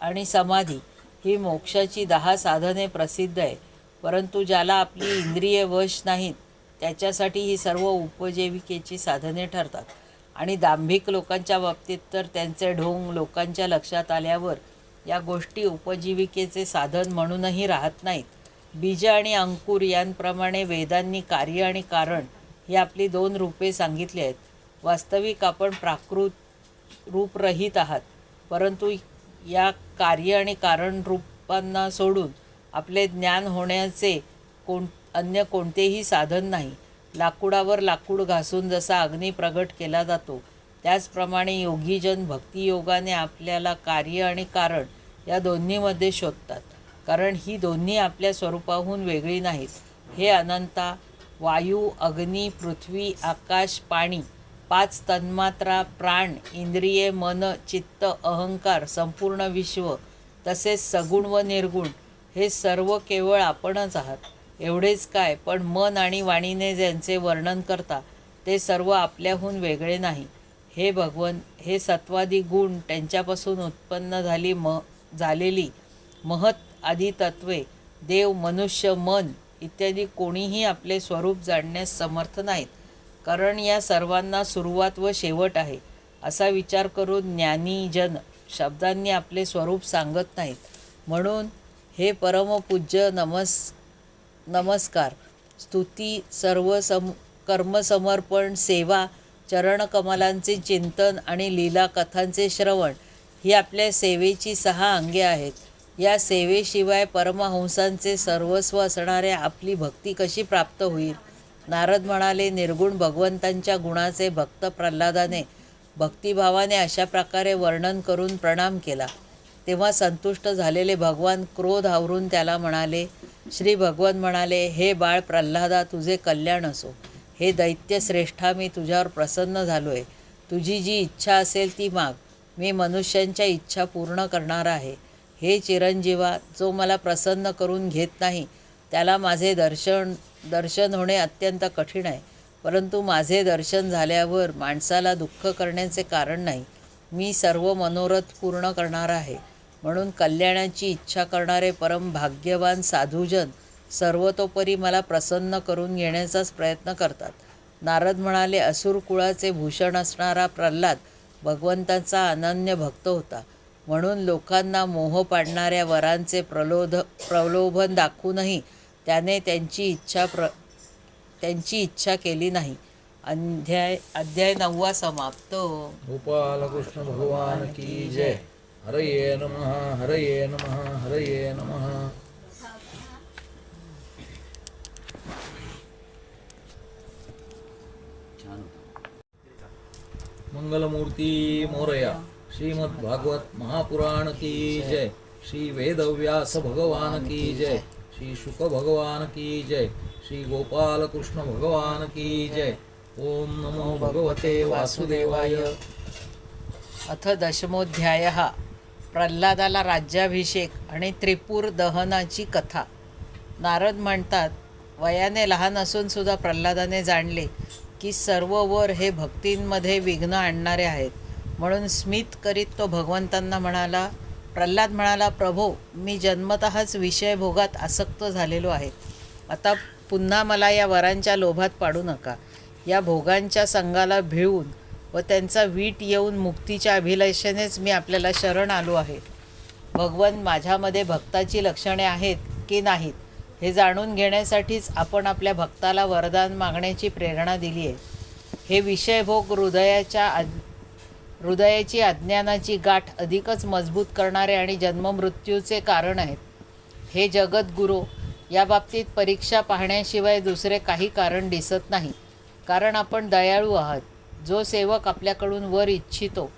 आणि समाधी ही मोक्षाची 10 साधने प्रसिद्ध आहे. परंतु ज्याला आपली इंद्रिये वश नाहीत त्याच्यासाठी ही सर्व उपजीविकेची साधने ठरतात. आणि दांभिक लोकांच्या बाबतीत तर त्यांचे ढोंग लोकांच्या लक्षात आल्यावर या गोष्टी उपजीविकेचे साधन म्हणूनही राहत नाहीत. बीज आणि अंकुर यांप्रमाणे वेदांनी कार्य आणि कारण ही आपली 2 रूपे सांगितली आहेत. वास्तविक आपण प्राकृत रूपरहित आहात, परंतु या कार्य आणि कारण रूपांना सोडून आपले ज्ञान होण्याचे अन्य कोणतेही साधन नाही. लाकूडावर लाकूड घासून जसा अग्नी प्रगट केला जातो त्याचप्रमाणे योगीजन भक्तियोगाने आपल्याला कार्य आणि कारण या दोन्हीमध्ये शोधतात, कारण ही दोन्ही आपल्या स्वरूपाहून वेगळी नाहीत. हे अनंता, वायू, अग्नी, पृथ्वी, आकाश, पाणी, 5 तन्मात्रा, प्राण, इंद्रिये, मन, चित्त, अहंकार, संपूर्ण विश्व, तसेच सगुण व निर्गुण हे सर्व केवळ आपणच आहात. एवढेच काय, पण मन आणि वाणीने ज्यांचे वर्णन करता ते सर्व आपल्याहून वेगळे नाही. हे भगवन, हे सत्वादी गुण, त्यांच्यापासून उत्पन्न झालेली महत आदी तत्वे, देव, मनुष्य, मन इत्यादी कोणीही आपले स्वरूप जाणण्यास समर्थ नाहीत, कारण या सर्वांना सुरुवात व शेवट आहे. असा विचार करून ज्ञानी जन शब्दांनी आपले स्वरूप सांगत नाहीत. म्हणून हे परमपूज्य नमस्कार, स्तुती, कर्मसमर्पण, सेवा, चरणकमलांचे चिंतन आणि लीला कथांचे श्रवण ही आपल्या सेवेची 6 अंगे आहेत. या सेवेशिवाय परमहंसांचे सर्वस्व असणाऱ्या आपली भक्ती कशी प्राप्त होईल? नारद म्हणाले, निर्गुण भगवंतांच्या गुणाचे भक्त प्रल्हादाने भक्तिभावाने अशा प्रकारे वर्णन करून प्रणाम केला. तेव्हा संतुष्ट झालेले भगवान क्रोध आवरून त्याला म्हणाले. श्री भगवान म्हणाले, हे बाळ प्रल्हादा, तुझे कल्याण असो. हे दैत्य श्रेष्ठा, मी तुझ्यावर प्रसन्न झालो आहे. तुझी जी इच्छा असेल ती माग. मी मनुष्यांच्या इच्छा पूर्ण करणारा आहे. हे चिरंजीवा, जो मला प्रसन्न करून घेत नाही त्याला माझे दर्शन होणे अत्यंत कठीण आहे. परंतु माझे दर्शन झाल्यावर माणसाला दुःख करण्याचे कारण नाही. मी सर्व मनोरथ पूर्ण करणारा आहे. म्हणून कल्याणाची इच्छा करणारे परम भाग्यवान साधुजन सर्वतोपरी मला प्रसन्न करून घेण्याचाच प्रयत्न करतात. नारद म्हणाले, असुर कुळाचे भूषण असणारा प्रल्हाद भगवंताचा अनन्य भक्त होता. म्हणून लोकांना मोह पाडणाऱ्या वरांचे प्रलोभन दाखवूनही त्याने त्यांची इच्छा केली नाही. अध्याय 9 समाप्त. गोपालकृष्ण भगवान की जय. हरये नमः, हरये नमः, हरये नमः. मंगलमूर्ती मोरया. श्रीमद्भागवत महापुराण की जय. श्री वेदव्यास भगवान की जय. श्री शुक भगवान की जय. श्री गोपाल कृष्ण भगवान की जय. ओम नमो भगवते वासुदेवाय. अथ 10मोऽध्यायः. प्रल्हादाला राज्याभिषेक आणि त्रिपूर दहनाची कथा. नारद म्हणतात, वयाने लहान असून सुद्धा प्रल्हादाने जाणले की सर्व वर हे भक्तींमध्ये विघ्न आणणारे आहेत. म्हणून स्मित करीत तो भगवंतांना म्हणाला. प्रल्हाद म्हणाला, प्रभो, मी जन्मतःच विषयभोगात आसक्त झालेलो आहे. आता पुन्हा मला या वरांच्या लोभात पाडू नका. या भोगांच्या संगाला भिळून व त्यांचा वीट येऊन मुक्तीच्या अभिलाषेनेच मी आपल्याला शरण आलो आहे. भगवन, माझ्यामध्ये भक्ताची लक्षणे आहेत की नाहीत हे जाणून घेण्यासाठीच आपण आपल्या भक्ताला वरदान मागण्याची प्रेरणा दिली आहे. हे विषयभोग हृदयाची अज्ञानाची गाठ अधिकच मजबूत करणारे आणि जन्ममृत्यूचे कारण आहेत. हे जगद्गुरू, या बाबतीत परीक्षा पाहण्याशिवाय दुसरे काही कारण दिसत नाही. कारण आपण दयाळू आहात. जो सेवक आपल्याकडून वर इच्छितो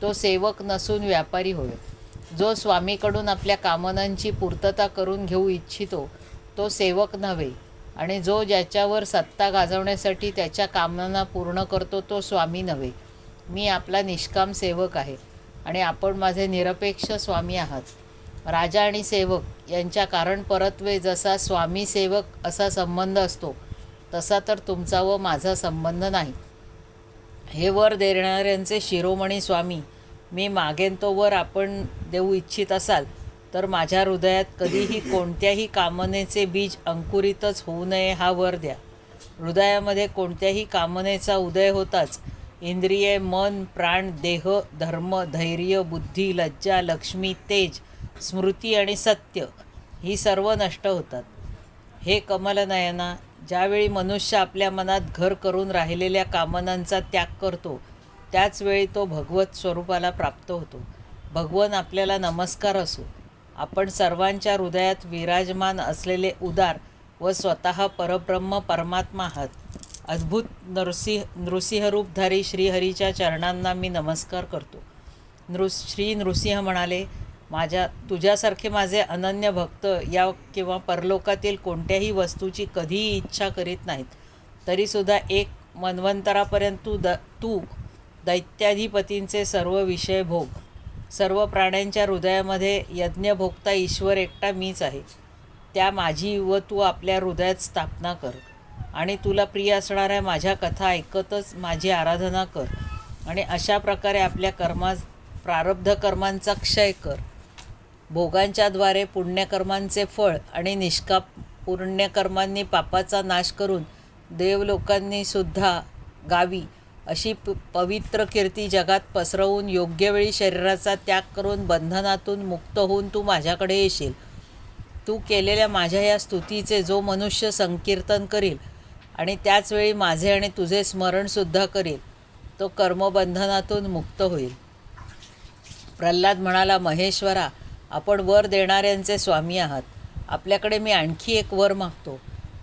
तो सेवक नसून व्यापारी होय. जो स्वामीकडून आपल्या कामनांची पूर्तता करून घेऊ इच्छितो तो सेवक नव्हे. आणि जो ज्याच्यावर सत्ता गाजवण्यासाठी त्याच्या कामना पूर्ण करतो तो स्वामी नव्हे. मी आपला निष्काम सेवक आहे आणि आपण माझे निरपेक्ष स्वामी आहात. राजा आणि सेवक यांच्या कारण परत्वे जसा स्वामी सेवक असा संबंध असतो तसा तर तुमचा व माझा संबंध नाही. हे वर देणाऱ्यांचे शिरोमणी स्वामी, मी मागेन तो वर आपण देऊ इच्छित असाल तर माझ्या हृदयात कधीही कोणत्याही कामनेचे बीज अंकुरितच होऊ नये हा वर द्या. हृदयामध्ये कोणत्याही कामनेचा उदय होताच इंद्रिये, मन, प्राण, देह, धर्म, धैर्य, बुद्धी, लज्जा, लक्ष्मी, तेज, स्मृती आणि सत्य ही सर्व नष्ट होतात. हे कमलनयना, ज्यावेळी मनुष्य आपल्या मनात घर करून राहिलेल्या कामनांचा त्याग करतो त्याचवेळी तो भगवत स्वरूपाला प्राप्त होतो. भगवान आपल्याला नमस्कार असो. आपण सर्वांच्या हृदयात विराजमान असलेले उदार व स्वतः परब्रह्म परमात्मा आहात. अद्भुत नृसिंहरूपधारी श्रीहरीच्या चरणांना मी नमस्कार करतो. श्री नृसिंह म्हणाले, तुझ्यासारखे माझे अनन्य भक्त या किंवा परलोकातील कोणत्याही वस्तूची कधीही इच्छा करीत नाहीत. तरीसुद्धा एक मन्वंतरापर्यंत तू दैत्याधिपतींचे सर्व विषय भोग. सर्व प्राण्यांच्या हृदयामध्ये यज्ञभोक्ता ईश्वर एकटा मीच आहे. त्या माझी व तू आपल्या हृदयात स्थापना कर आणि तुला प्रिय असणाऱ्या माझ्या कथा ऐकतच माझी आराधना कर आणि अशा प्रकारे आपल्या प्रारब्ध कर्मांचा क्षय कर. भोगांच्याद्वारे पुण्यकर्मांचे फळ आणि निष्काम पुण्यकर्मांनी पापाचा नाश करून देवलोकांनी सुद्धा गावी अशी पवित्र कीर्ती जगात पसरवून योग्य वेळी शरीराचा त्याग करून बंधनातून मुक्त होऊन तू माझ्याकडे येशील. तू केलेल्या माझ्या या स्तुतीचे जो मनुष्य संकीर्तन करील आणि त्याचवेळी माझे आणि तुझे स्मरणसुद्धा करील तो कर्मबंधनातून मुक्त होईल. प्रल्हाद म्हणाला, महेश्वरा, आपण वर देणाऱ्यांचे स्वामी आहात. आपल्याकडे मी आणखी एक वर मागतो.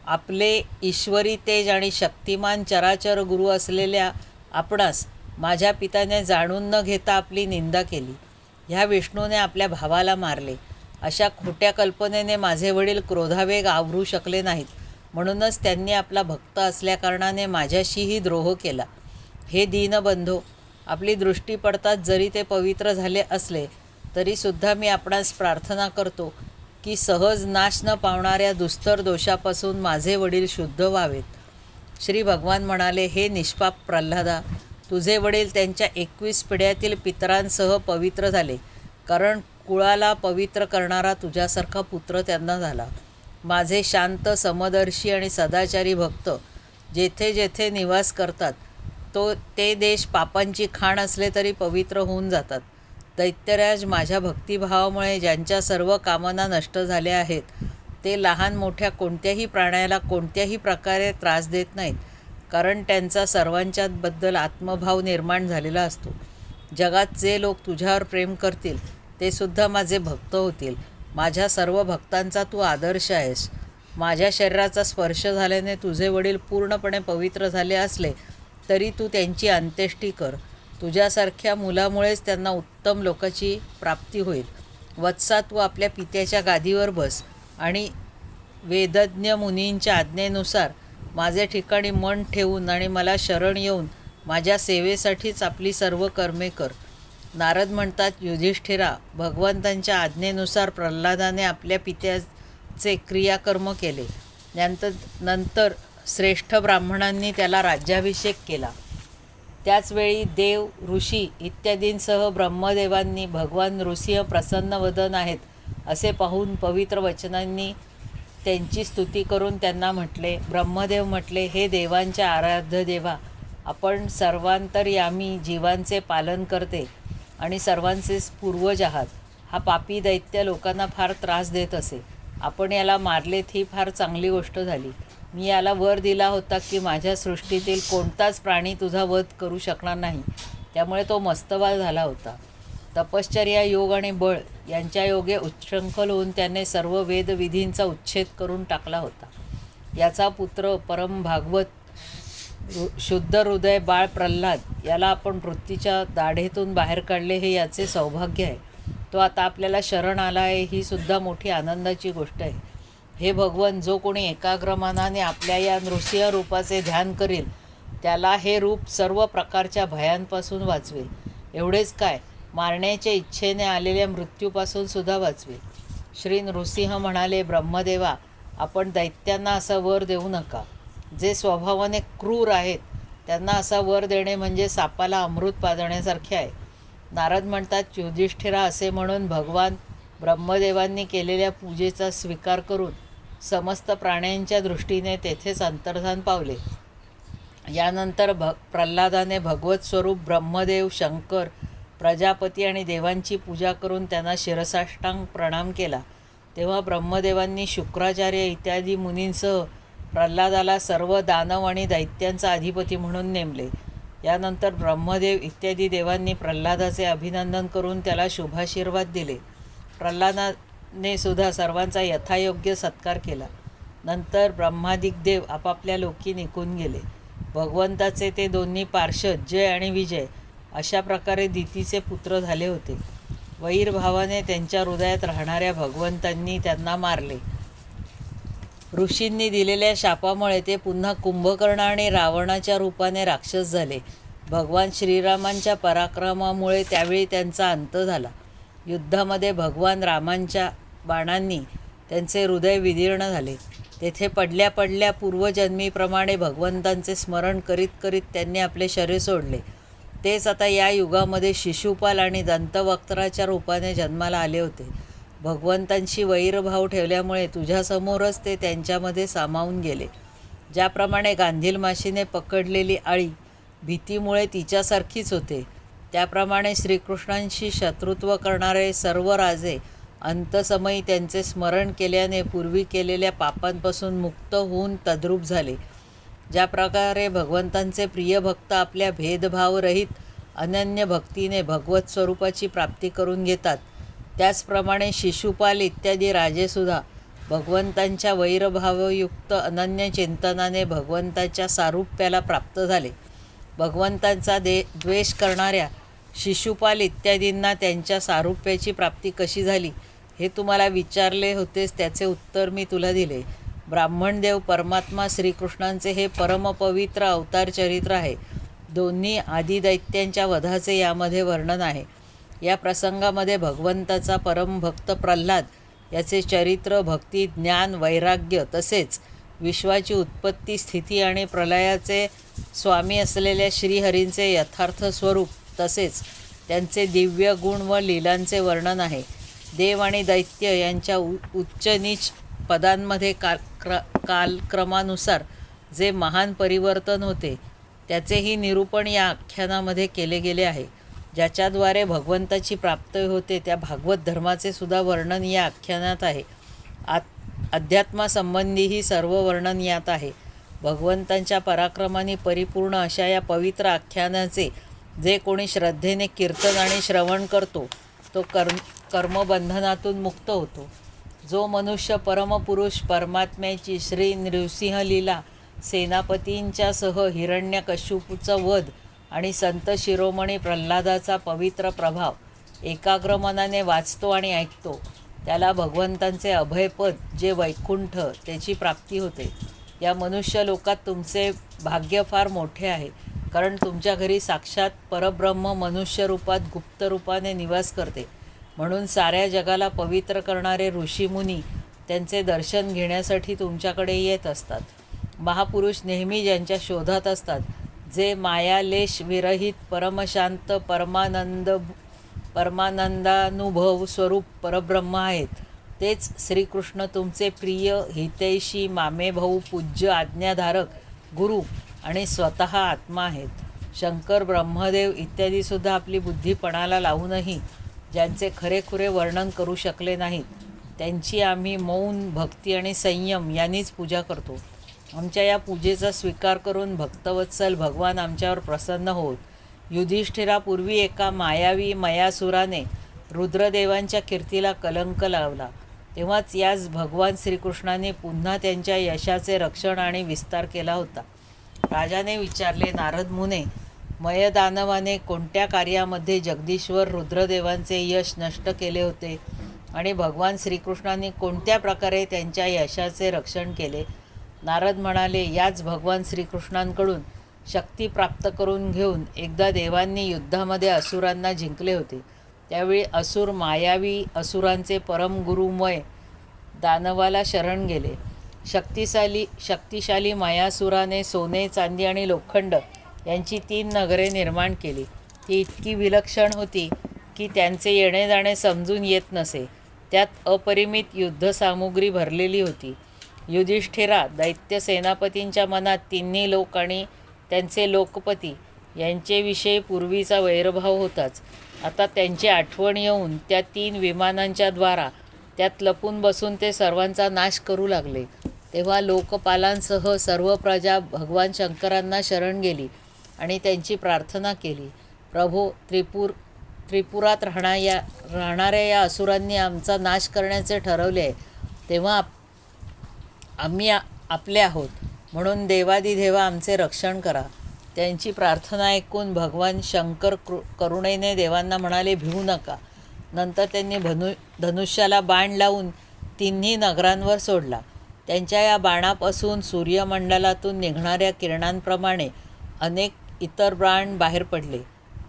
आपले ईश्वरी तेज आणि शक्तिमान चराचर गुरु असलेल्या आपणास माझ्या पित्याने जाणून न घेता आपली निंदा केली. ह्या विष्णूने आपल्या भावाला मारले. अशा खोट्या कल्पनेने माझे वडील क्रोधावेग आवरू शकले नाहीत. म्हणूनच त्यांनी आपला भक्त असल्याकारणाने माझ्याशीही द्रोह केला. हे दीनबंधो, आपली दृष्टी पडताच जरी ते पवित्र झाले असले तरीसुद्धा मी आपणास प्रार्थना करतो की सहज नाश न पावणाऱ्या दुस्तर दोषापासून माझे वडील शुद्ध व्हावेत. श्री भगवान म्हणाले, हे निष्पाप प्रल्हादा, तुझे वडील त्यांच्या 21 पिढ्यातील पितरांसह पवित्र झाले, कारण कुळाला पवित्र करणारा तुझ्यासारखा पुत्र त्यांना झाला. माझे शांत, समदर्शी आणि सदाचारी भक्त जेथे जेथे निवास करतात ते देश पापांची खाण असले तरी पवित्र होऊन जातात. दैत्यराज माझ्या भक्तिभावामुळे ज्यांच्या सर्व कामना नष्ट झाल्या आहेत ते लहान मोठ्या कोणत्याही प्राण्याला कोणत्याही प्रकारे त्रास देत नाहीत, कारण त्यांचा सर्वांच्याबद्दल आत्मभाव निर्माण झालेला असतो. जगात जे लोक तुझ्यावर प्रेम करतील ते सुद्धा माझे भक्त होतील. माझ्या सर्व भक्तांचा तू आदर्श आहेस. माझ्या शरीराचा स्पर्श झाल्याने तुझे वडील पूर्णपणे पवित्र झाले असले तरी तू त्यांची अंत्येष्टी कर. तुझ्यासारख्या मुलामुळेच त्यांना उत्तम लोकाची प्राप्ती होईल. वत्सा, तू आपल्या पित्याच्या गादीवर बस आणि वेदज्ञ मुनींच्या आज्ञेनुसार माझे ठिकाणी मन ठेवून आणि मला शरण येऊन माझ्या सेवेसाठीच आपली सर्व कर्मे कर. नारद म्हणतात, युधिष्ठिरा, भगवंतांच्या आज्ञेनुसार प्रल्हादाने आपल्या पित्याचे क्रियाकर्म केले. नंतर श्रेष्ठ ब्राह्मणांनी त्याला राज्याभिषेक केला. त्याचवेळी देव, ऋषी इत्यादींसह ब्रह्मदेवांनी भगवान नृसिंह प्रसन्नवदन आहेत असे पाहून पवित्र वचनांनी त्यांची स्तुती करून त्यांना म्हटले. ब्रह्मदेव म्हटले, हे देवांच्या आराध्य देवा, आपण सर्वांतर्यामी जीवांचे पालन करते आणि सर्वांचे पूर्वज आहात. हा पापी दैत्य लोकांना फार त्रास देत असे. आपण याला मारलेत ही फार चांगली गोष्ट झाली. मी याला वर दिला होता की माझ्या सृष्टीतील कोणताच प्राणी तुझा वध करू शकणार नाही, त्यामुळे तो मस्तवाल झाला होता. तपश्चर्या, योग आणि बळ यांच्या योगे उच्छृंखल होऊन त्याने सर्व वेदविधींचा उच्छेद करून टाकला होता. याचा पुत्र परम भागवत शुद्ध हृदय बाळ प्रल्हाद याला आपण मृत्यूच्या दाढेतून बाहेर काढले हे याचे सौभाग्य आहे. तो आता आपल्याला शरण आला आहे ही सुद्धा मोठी आनंदाची गोष्ट आहे. हे भगवन, जो कोणी एकाग्र मनाने आपल्या या नृसिंह रूपाचे ध्यान करील त्याला हे रूप सर्व प्रकारच्या भयांपासून वाचवेल. एवढेच काय, मारण्याच्या इच्छेने आलेल्या मृत्यूपासून सुद्धा वाचवेल. श्री नृसिंह म्हणाले, ब्रह्मदेवा, आपण दैत्यांना असा वर देऊ नका. जे स्वभावाने क्रूर आहेत त्यांना असा वर देणे म्हणजे सापाला अमृत पाजण्यासारखे आहे. नारद म्हणतात, युधिष्ठिरा, असे म्हणून भगवान ब्रह्मदेवांनी केलेल्या पूजेचा स्वीकार करून समस्त प्राण्यांच्या दृष्टीने तेथेच अंतर्धान पावले. यानंतर प्रल्हादाने भगवत स्वरूप ब्रह्मदेव, शंकर, प्रजापती आणि देवांची पूजा करून त्यांना शिरसाष्टांग प्रणाम केला. तेव्हा ब्रह्मदेवांनी शुक्राचार्य इत्यादी मुनींसह प्रल्हादाला सर्व दानव आणि दैत्यांचा अधिपती म्हणून नेमले. यानंतर ब्रह्मदेव इत्यादी देवांनी प्रल्हादाचे अभिनंदन करून त्याला शुभाशीर्वाद दिले. प्रल्हादाने सुद्धा सर्वांचा यथायोग्य सत्कार केला. नंतर ब्रह्मादिक देव आपापल्या लोकी निघून गेले. भगवंताचे ते दोन्ही पार्षद जय आणि विजय अशा प्रकारे दितीचे पुत्र झाले होते. वैरभावाने त्यांच्या हृदयात राहणाऱ्या भगवंतांनी त्यांना मारले. ऋषींनी दिलेल्या शापामुळे ते पुन्हा कुंभकर्ण आणि रावणाच्या रूपाने राक्षस झाले. भगवान श्रीरामांच्या पराक्रमामुळे त्यावेळी त्यांचा अंत झाला. युद्धामध्ये भगवान रामांच्या बाणांनी त्यांचे हृदय विदीर्ण झाले. तेथे पडल्या पडल्या पूर्वजन्मीप्रमाणे भगवंतांचे स्मरण करीत करीत त्यांनी आपले शरीर सोडले. तेच आता या युगामध्ये शिशुपाल आणि दंतवक्त्राच्या रूपाने जन्माला आले होते. भगवंतांशी वैरभाव ठेवल्यामुळे तुझ्यासमोरच ते त्यांच्यामध्ये सामावून गेले. ज्याप्रमाणे गांधील माशीने पकडलेली आळी भीतीमुळे तिच्यासारखीच होते, त्याप्रमाणे श्रीकृष्णांशी शत्रुत्व करणारे सर्व राजे अंतसमयी त्यांचे स्मरण केल्याने पूर्वी केलेल्या पापांपासून मुक्त होऊन तद्रूप झाले. ज्या प्रकारे भगवंतांचे प्रिय भक्त आपल्या भेदभावरहित अनन्य भक्तीने भगवत स्वरूपाची प्राप्ती करून घेतात, त्याचप्रमाणे शिशुपाल इत्यादी राजेसुद्धा भगवंतांच्या वैरभावयुक्त अनन्य चिंतनाने भगवंताच्या सारूप्याला प्राप्त झाले. भगवंतांचा द्वेष करणाऱ्या शिशुपाल इत्यादींना त्यांच्या सारूप्याची प्राप्ती कशी झाली हे तुम्हाला विचारले होतेस, त्याचे उत्तर मी तुला दिले. ब्राह्मणदेव परमात्मा श्रीकृष्णांचे हे परमपवित्र अवतार चरित्र आहे. दोन्ही आदिदैत्यांच्या वधाचे यामध्ये वर्णन आहे. या प्रसंगामध्ये भगवंताचा परमभक्त प्रल्हाद याचे चरित्र, भक्ती, ज्ञान, वैराग्य तसेच विश्वाची उत्पत्ती, स्थिती आणि प्रलयाचे स्वामी असलेल्या श्रीहरींचे यथार्थ स्वरूप तसेच त्यांचे दिव्य गुण व लीलांचे वर्णन आहे. देव आणि दैत्य यांच्या उच्च नीच पदांमध्ये कालक्रमानुसार जे महान परिवर्तन होते त्याचेही निरूपण या आख्यानामध्ये केले गेले आहे. ज्याच्याद्वारे भगवंताची प्राप्ती होते त्या भागवत धर्माचे सुद्धा वर्णन या आख्यानात आहे. अध्यात्मासंबंधीही सर्व वर्णन यात आहे. भगवंतांच्या पराक्रमाने परिपूर्ण अशा या पवित्र आख्यानाचे जे कोणी श्रद्धेने कीर्तन आणि श्रवण करतो तो कर्मबंधनातून मुक्त होतो. जो मनुष्य परमपुरुष परमात्म्याची श्री नृसिंह लीला, सेनापतींच्या सह हिरण्यकश्यपूचा वध आणि संत शिरोमणी प्रल्हादाचा पवित्र प्रभाव एकाग्र मनाने वाचतो आणि ऐकतो, त्याला भगवंतांचे अभयपद जे वैकुंठ त्याची प्राप्ती होते. या मनुष्य लोकात तुमचे भाग्य फार मोठे आहे, कारण तुमच्या घरी साक्षात परब्रह्म मनुष्य रूपात गुप्त रूपाने निवास करते. म्हणून साऱ्या जगाला पवित्र करणारे ऋषीमुनी त्यांचे दर्शन घेण्यासाठी तुमच्याकडे येत असतात. महापुरुष नेहमी ज्यांच्या शोधात असतात, जे मायालेश विरहित परमशांत परमानंदानुभव स्वरूप परब्रह्म आहेत, तेच श्रीकृष्ण तुमचे प्रिय, हितैषी, मामेभाऊ, पूज्य, आज्ञाधारक, गुरु आणि स्वतः आत्मा आहेत. शंकर, ब्रह्मदेव इत्यादीसुद्धा आपली बुद्धी पणाला लावूनही ज्यांचे खरेखुरे वर्णन करू शकले नाहीत, त्यांची आम्ही मौन, भक्ती आणि संयम यांनीच पूजा करतो. आमच्या या पूजेचा स्वीकार करून भक्तवत्सल भगवान आमच्यावर प्रसन्न होत. युधिष्ठिरापूर्वी एका मायावी मयासुराने रुद्रदेवांच्या कीर्तीला कलंक लावला. तेव्हाच याच भगवान श्रीकृष्णाने पुन्हा त्यांच्या यशाचे रक्षण आणि विस्तार केला होता. राजाने विचारले, नारद मुने, मयदानवाने कोणत्या कार्यामध्ये जगदीश्वर रुद्रदेवांचे यश नष्ट केले होते आणि भगवान श्रीकृष्णाने कोणत्या प्रकारे त्यांच्या यशाचे रक्षण केले? नारद म्हणाले, याच भगवान श्रीकृष्णांकडून शक्ती प्राप्त करून घेऊन एकदा देवांनी युद्धामध्ये असुरांना जिंकले होते. त्यावेळी असुर मायावी असुरांचे परमगुरुमय दानवाला शरण गेले. शक्तिशाली मयासुराने सोने, चांदी आणि लोखंड यांची 3 नगरे निर्माण केली. ती इतकी विलक्षण होती की त्यांचे येणे जाणे समजून येत नसे. त्यात अपरिमित युद्धसामुग्री भरलेली होती. युधिष्ठिरा, दैत्य सेनापतींच्या मनात तिन्ही लोक आणि त्यांचे लोकपती यांच्याविषयी पूर्वीचा वैरभाव होताच. आता त्यांची आठवण येऊन त्या 3 विमानांच्या द्वारा त्यात लपून बसून ते सर्वांचा नाश करू लागले. तेव्हा लोकपालांसह सर्व प्रजा भगवान शंकरांना शरण गेली आणि त्यांची प्रार्थना केली. प्रभो, त्रिपुरात राहणाऱ्या या असुरांनी आमचा नाश करण्याचे ठरवले आहे. तेव्हा आम्ही आपले आहोत, म्हणून देवादिदेवा आमचे रक्षण करा. त्यांची प्रार्थना ऐकून भगवान शंकर करुणेने देवांना म्हणाले, भिवू नका. नंतर त्यांनी धनुष्याला बाण लावून 3 नगरांवर सोडला. त्यांच्या या बाणापासून सूर्यमंडलातून निघणाऱ्या किरणांप्रमाणे अनेक इतर बाण बाहेर पडले.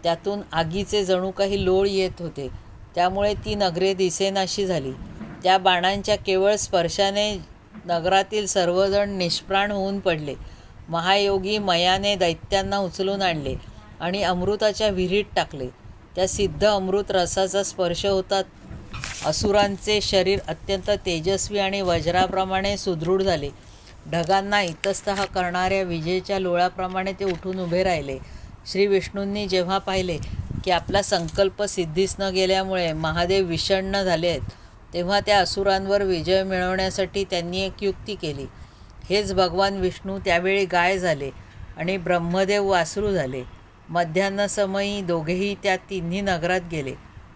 त्यातून आगीचे जणू काही लोळ येत होते. त्यामुळे ती नगरे दिसेनाशी झाली. त्या बाणांच्या केवळ स्पर्शाने नगरातील सर्वजण निष्प्राण होऊन पडले. महायोगी मयाने दैत्यांना उचलून आणले आणि अमृताच्या विहिरीत टाकले. त्या सिद्ध अमृत रसाचा स्पर्श होतात असुरांचे शरीर अत्यंत तेजस्वी आणि वज्राप्रमाणे सुदृढ झाले. ढगांना इतस्तः करणाऱ्या विजेच्या लोळाप्रमाणे ते उठून उभे राहिले. श्री विष्णूंनी जेव्हा पाहिले की आपला संकल्प सिद्धीस न गेल्यामुळे महादेव विषण्ण झाले आहेत, तेव्हा त्या असुरांवर विजय मिळवण्यासाठी त्यांनी एक युक्ती केली. हेच भगवान विष्णू त्यावेळी गाय झाले आणि ब्रह्मदेव वासरू झाले. मध्यान्हसमयी दोघेही त्या 3 नगरात गेले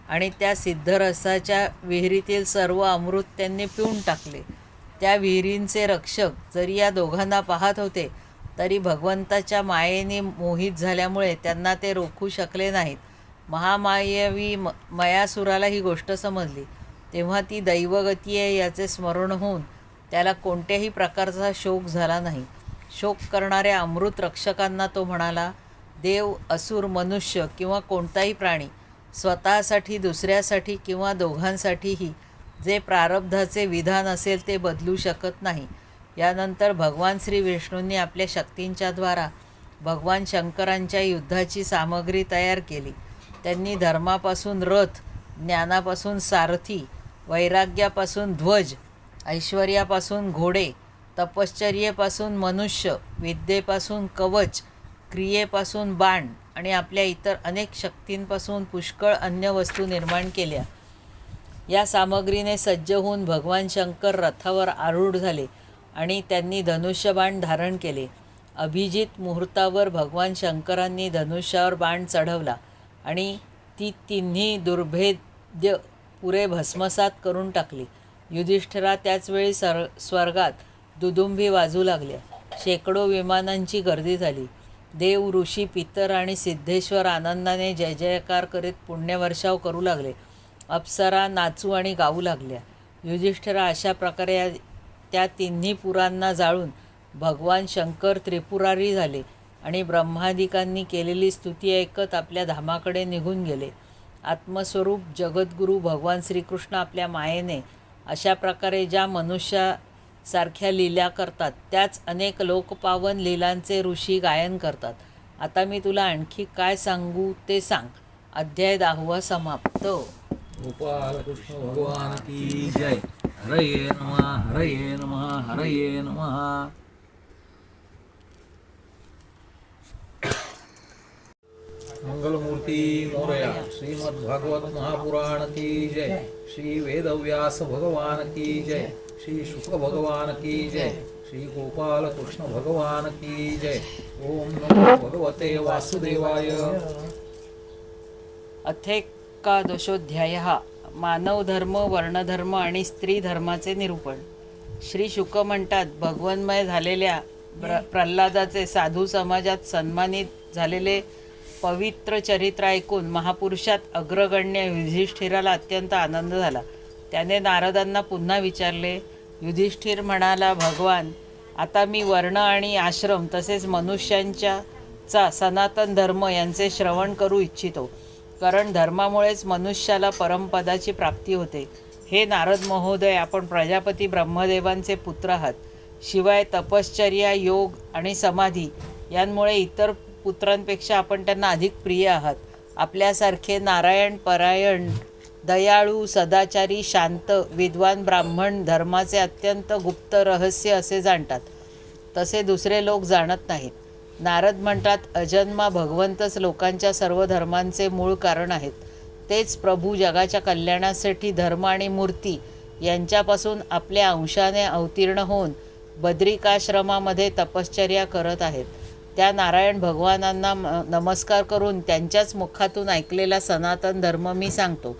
आणि त्या सिद्धरसाच्या विहिरीतील सर्व अमृत त्यांनी पिऊन टाकले. त्या विहिरींचे रक्षक जरी या दोघांना पाहत होते, तरी भगवंताच्या मायेने मोहित झाल्यामुळे त्यांना ते रोखू शकले नाहीत. महामायावी मयासुराला ही गोष्ट समजली. तेव्हा ती दैवगती आहे याचे स्मरण होऊन त्याला कोणत्याही प्रकारचा शोक झाला नाही. शोक करणाऱ्या अमृत रक्षकांना तो म्हणाला, देव, असुर, मनुष्य किंवा कोणताही प्राणी स्वतःसाठी, दुसऱ्यासाठी किंवा दोघांसाठीही जे प्रारब्धाचे विधान असेल ते बदलू शकत नाही. यानंतर भगवान श्री विष्णूंनी आपल्या शक्तींच्या द्वारा भगवान शंकरांच्या युद्धाची सामग्री तयार केली. त्यांनी धर्मापासून रथ, ज्ञानापासून सारथी, वैराग्यापासून ध्वज, ऐश्वर्यापासून घोडे, तपश्चर्येपासून मनुष्य, विद्येपासून कवच, क्रियेपासून बाण आणि आपल्या इतर अनेक शक्तींपासून पुष्कळ अन्य वस्तू निर्माण केल्या. या सामग्रीने सज्ज होऊन भगवान शंकर रथावर आरूढ झाले आणि त्यांनी धनुष्यबाण धारण केले. अभिजित मुहूर्तावर भगवान शंकरांनी धनुष्यावर बाण चढवला आणि ती 3 दुर्भेद्य पुरे भस्मसात करून टाकली. युधिष्ठिरा त्याचवेळी स्वर्गात दुदुंभी वाजू लागल्या. शेकडो विमानांची गर्दी झाली. देव, ऋषी, पितर आणि सिद्धेश्वर आनंदाने जय जयकार करीत पुण्यवर्षाव करू लागले. अप्सरा नाचू आणि गाऊ लागल्या. युधिष्ठिरा अशा प्रकारे त्या 3 पुरांना जाळून भगवान शंकर त्रिपुरारी झाले आणि ब्रह्मादिकांनी केलेली स्तुती ऐकत आपल्या धामाकडे निघून गेले. आत्मस्वरूप जगद्गुरू भगवान श्रीकृष्ण आपल्या मायेने अशा प्रकारे ज्या मनुष्यासारख्या लीला करतात, त्याच अनेक लोकपावन लीलांचे ऋषी गायन करतात. आता मी तुला आणखी काय सांगू ते सांग. अध्याय 10 समाप्त. गोपाल कृष्ण भगवान की जय. हरये नमः, हरये नमः, हरये नमः. मंगलमूर्ती मोरया. श्रीमद्भागवत महापुराण की जय. श्री वेदव्यास भगवान की जय. श्री शुक भगवान की जय. श्री गोपाल कृष्ण भगवान की जय. ओम नमो भगवते वासुदेवाय. अथेकादशोऽध्यायः. मानवधर्म, वर्णधर्म आणि स्त्री धर्माचे निरूपण. श्री शुक म्हणतात, भगवन्मय झालेल्या प्रल्हादाचे साधू समाजात सन्मानित झालेले पवित्र चरित्र ऐकून महापुरुषात अग्रगण्य युधिष्ठिराला अत्यंत आनंद झाला. त्याने नारदांना पुन्हा विचारले. युधिष्ठिर म्हणाला, भगवान, आता मी वर्ण आणि आश्रम तसेच मनुष्यांचा सनातन धर्म यांचे श्रवण करू इच्छितो, कारण धर्मामुळेच मनुष्याला परमपदाची प्राप्ती होते. हे नारद महोदय, आपण प्रजापती ब्रह्मदेवांचे पुत्र आहात. शिवाय तपश्चर्या, योग आणि समाधी यांमुळे इतर पुत्रांपेक्षा आपण त्यांना अधिक प्रिय आहात. आपल्यासारखे नारायण परायण, दयाळू, सदाचारी, शांत, विद्वान ब्राह्मण धर्माचे अत्यंत गुप्त रहस्य असे जाणतात. तसे दुसरे लोक जाणत नाहीत. नारद म्हणतात, अजन्मा भगवंतच लोकांच्या सर्व धर्मांचे मूळ कारण आहेत. तेच प्रभू जगाच्या कल्याणासाठी धर्म आणि मूर्ती यांच्यापासून आपल्या अंशाने अवतीर्ण होऊन बद्रिकाश्रमामध्ये तपश्चर्या करत आहेत. त्या नारायण भगवानांना नमस्कार करून त्यांच्याच मुखातून ऐकलेला सनातन धर्म मी सांगतो.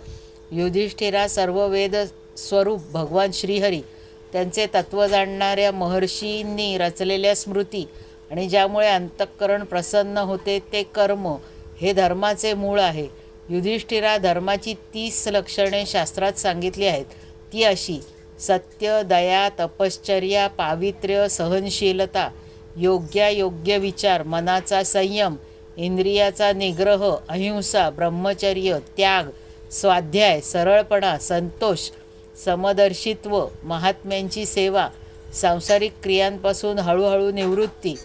युधिष्ठिरा, सर्व वेद स्वरूप भगवान श्रीहरी, त्यांचे तत्त्व जाणणाऱ्या महर्षींनी रचलेल्या स्मृती आणि ज्यामुळे अंतःकरण प्रसन्न होते ते कर्म हे धर्माचे मूळ आहे. युधिष्ठिरा, धर्माची 30 लक्षणे शास्त्रात सांगितली आहेत. ती अशी: सत्य, दया, तपश्चर्या, पावित्र्य, सहनशीलता, योग्य विचार, मनाचा संयम, इंद्रियाचा निग्रह, अहिंसा, ब्रह्मचर्य, त्याग, स्वाध्याय, सरळपणा, संतोष, समदर्शित्व, महात्म्यांची सेवा, सांसारिक क्रियांपासून हळूहळू निवृत्ती,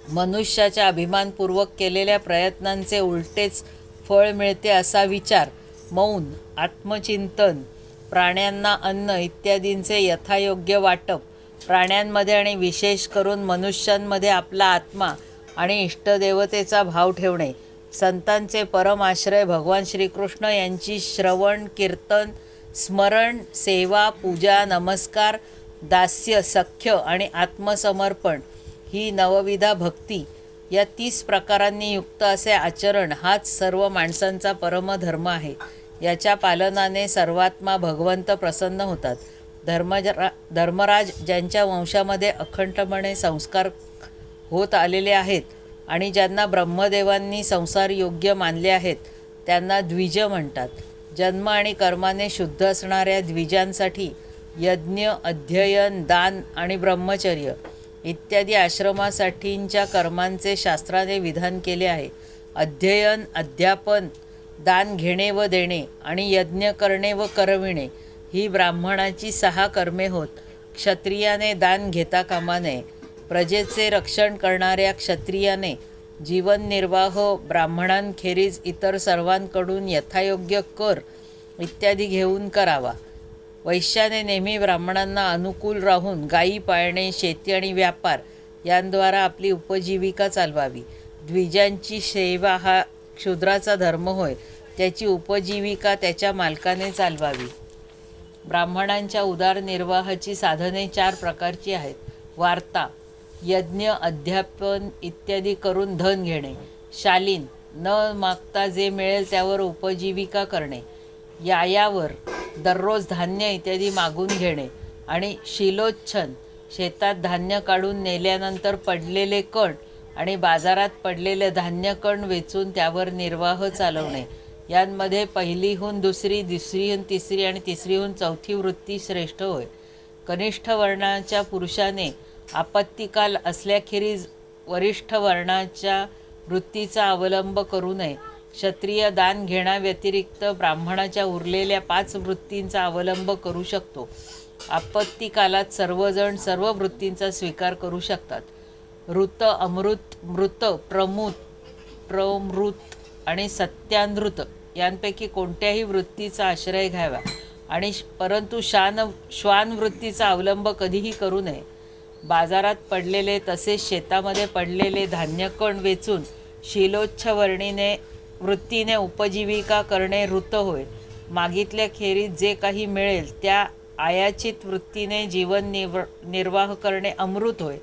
मनुष्याच्या अभिमानपूर्वक केलेल्या प्रयत्नांचे उलटेच फळ मिळते असा विचार, मौन, आत्मचिंतन, प्राण्यांना अन्न इत्यादींचे यथायोग्य वाटप, प्राण्यांमध्ये आणि विशेष करून मनुष्यांमध्ये आपला आत्मा आणि इष्टदेवतेचा भाव ठेवणे, संतांचे परम आश्रय भगवान श्रीकृष्ण यांची श्रवण, कीर्तन, स्मरण, सेवा, पूजा, नमस्कार, दास्य, सख्य आणि आत्मसमर्पण ही नवविधा भक्ती, या 30 प्रकारांनी युक्त असे आचरण हाच सर्व माणसांचा परमधर्म आहे. याच्या पालनाने सर्वात्मा भगवंत प्रसन्न होतात. धर्मराज, ज्यांच्या वंशामध्ये अखंडपणे संस्कार होत आलेले आहेत आणि ज्यांना ब्रह्मदेवांनी संसार योग्य मानले आहेत, त्यांना द्विज म्हणतात. जन्म आणि कर्माने शुद्ध असणाऱ्या द्विजांसाठी यज्ञ, अध्ययन, दान आणि ब्रह्मचर्य इत्यादी आश्रमासाठींच्या कर्मांचे शास्त्राने विधान केले आहे. अध्ययन, अध्यापन, दान घेणे व देणे आणि यज्ञ करणे व करविणे ही ब्राह्मणाची 6 कर्मे होत. क्षत्रियाने दान घेता कामा नये. प्रजेचे रक्षण करणाऱ्या क्षत्रियाने जीवननिर्वाह ब्राह्मणांखेरीज इतर सर्वांकडून यथायोग्य कर इत्यादी घेऊन करावा. वैश्याने नेहमी ब्राह्मणांना अनुकूल राहून गायी पाळणे, शेती आणि व्यापार यांद्वारा आपली उपजीविका चालवावी. द्विजांची सेवा हा क्षुद्राचा धर्म होय. त्याची उपजीविका त्याच्या मालकाने चालवावी. ब्राह्मणांच्या उदरनिर्वाहाची साधने 4 प्रकारची आहेत. वार्ता, यज्ञ, अध्यापन इत्यादी करून धन घेणे. शालीन, न मागता जे मिळेल त्यावर उपजीविका करणे. यायावर, दररोज धान्य इत्यादी मागून घेणे. आणि शीलोच्छन, शेतात धान्य काढून नेल्यानंतर पडलेले कण आणि बाजारात पडलेले धान्य कण वेचून त्यावर निर्वाह चालवणे. यांमध्ये पहिलीहून दुसरी, दुसरीहून तिसरी आणि तिसरीहून चौथी वृत्ती श्रेष्ठ होय. कनिष्ठ वर्णाच्या पुरुषाने आपत्तिकाल असल्याखेरीज वरिष्ठ वर्णाच्या वृत्तीचा अवलंब करू नये. क्षत्रिय दान घेण्याव्यतिरिक्त ब्राह्मणाच्या उरलेल्या 5 वृत्तींचा अवलंब करू शकतो. आपत्तिकालात सर्वजण सर्व वृत्तींचा स्वीकार करू शकतात. ऋत, अमृत, मृत, प्रमृत आणि सत्यानृत यांपैकी कोणत्याही वृत्तीचा आश्रय घ्यावा आणि परंतु श्वान वृत्तीचा अवलंब कधीही करू नये. बाजारात पडलेले तसेच शेतामध्ये पडलेले धान्यकण वेचून शीलोच्छ वृत्तीने उपजीविका करणे ऋत होय. मागितल्या खेरीज जे काही मिळेल त्या आयाचित वृत्तीने जीवन निर्वाह करणे अमृत होय.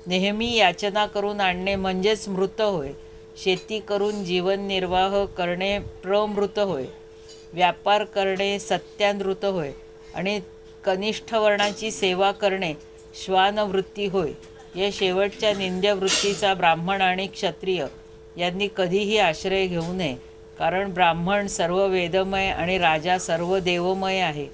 नेहमी याचना करून आणणे म्हणजेच मृत होय. शेती करून जीवननिर्वाह करणे प्रमृत होय. व्यापार करणे सत्यानृत होय. आणि कनिष्ठ वर्णाची सेवा करणे श्वानवृत्ती होय. या शेवटच्या निंद्य वृत्तीचा ब्राह्मण आणि क्षत्रिय यांनी कधीही आश्रय घेऊ नये, कारण ब्राह्मण सर्व वेदमय आणि राजा सर्व देवमय आहे.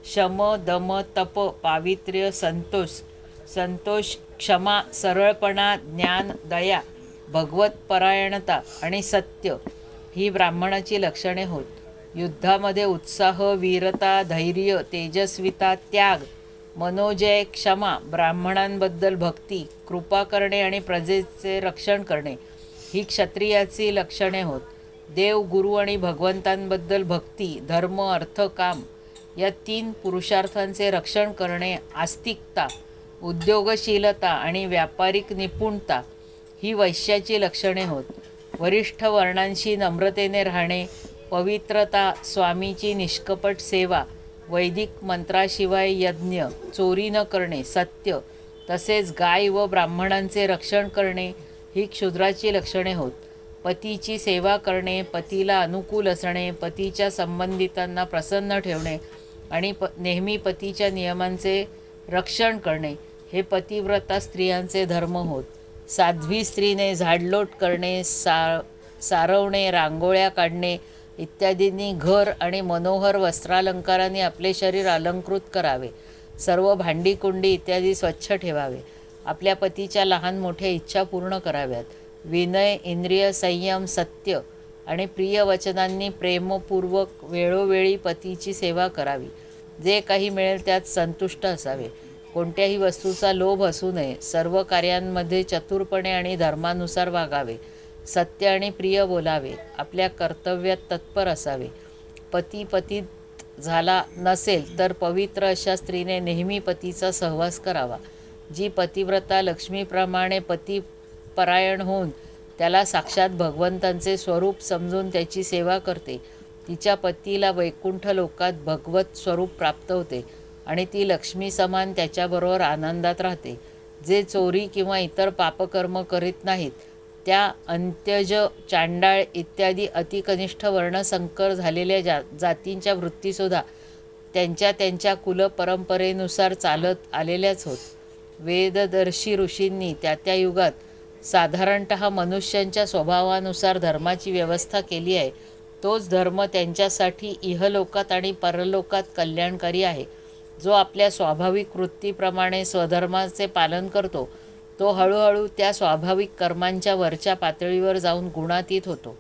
शम, दम, तप, पावित्र्य, संतोष, क्षमा, सरळपणा, ज्ञान, दया, भगवतपरायणता आणि सत्य ही ब्राह्मणाची लक्षणे होत. युद्धामध्ये उत्साह, वीरता, धैर्य, तेजस्विता, त्याग, मनोजय, क्षमा, ब्राह्मणांबद्दल भक्ती, कृपा करणे आणि प्रजेचे रक्षण करणे ही क्षत्रियाची लक्षणे होत. देव, गुरु आणि भगवंतांबद्दल भक्ती, धर्म, अर्थ, काम या 3 पुरुषार्थांचे रक्षण करणे, आस्तिकता, उद्योगशीलता आणि व्यापारिक निपुणता ही वैश्याची लक्षणे होत. वरिष्ठ वर्णांशी नम्रतेने राहणे, पवित्रता, स्वामीची निष्कपट सेवा, वैदिक मंत्राशिवाय यज्ञ, चोरी न करणे, सत्य, तसेच गाय व ब्राह्मणांचे रक्षण करणे ही क्षुद्राची लक्षणे होत. पतीची सेवा करणे, पतीला अनुकूल असणे, पतीच्या संबंधितांना प्रसन्न ठेवणे आणि नेहमी पतीच्या नियमांचे रक्षण करणे हे पतिव्रता स्त्रियांचे धर्म होत. साध्वी स्त्रीने झाडलोट करणे, सारवणे, रांगोळ्या काढणे इत्यादींनी घर आणि मनोहर वस्त्रालंकारांनी आपले शरीर अलंकृत करावे. सर्व भांडीकुंडी इत्यादी स्वच्छ ठेवावे. आपल्या पतीच्या लहान मोठ्या इच्छा पूर्ण कराव्यात. विनय, इंद्रिय संयम, सत्य आणि प्रिय वचनांनी प्रेमपूर्वक वेळोवेळी पतीची सेवा करावी. जे काही मिळेल त्यात संतुष्ट असावे. कोणत्याही वस्तूचा लोभ असू नये. सर्व कार्यांमध्ये चतुरपणे आणि धर्मानुसार वागावे. सत्य आणि प्रिय बोलावे. आपल्या कर्तव्यात तत्पर असावे. पती पतित झाला नसेल तर पवित्र अशा स्त्रीने नेहमी पतीचा सहवास करावा. जी पतिव्रता लक्ष्मीप्रमाणे पतिपरायण होऊन त्याला साक्षात भगवंतांचे स्वरूप समजून त्याची सेवा करते, तिच्या पतीला वैकुंठ लोकात भगवत स्वरूप प्राप्त होते आणि ती लक्ष्मी समान त्याच्याबरोबर आनंदात राहते. जे चोरी किंवा इतर पापकर्म करीत नाहीत त्या अंत्यज, चांडाळ इत्यादी अतिकनिष्ठ वर्णसंकर झालेल्या जातींच्या वृत्तीसुद्धा त्यांच्या त्यांच्या कुलपरंपरेनुसार चालत आलेल्याच होत. वेददर्शी ऋषींनी त्या युगात साधारणतः मनुष्यांच्या स्वभावानुसार धर्माची व्यवस्था केली आहे. तोच धर्म त्यांच्यासाठी इहलोकात आणि परलोकात कल्याणकारी आहे. जो आपल्या स्वाभाविक वृत्तीप्रमाणे स्वधर्माचे पालन करतो तो हळूहळू त्या स्वाभाविक कर्मांच्या वरच्या पातळीवर जाऊन गुणातीत होतो.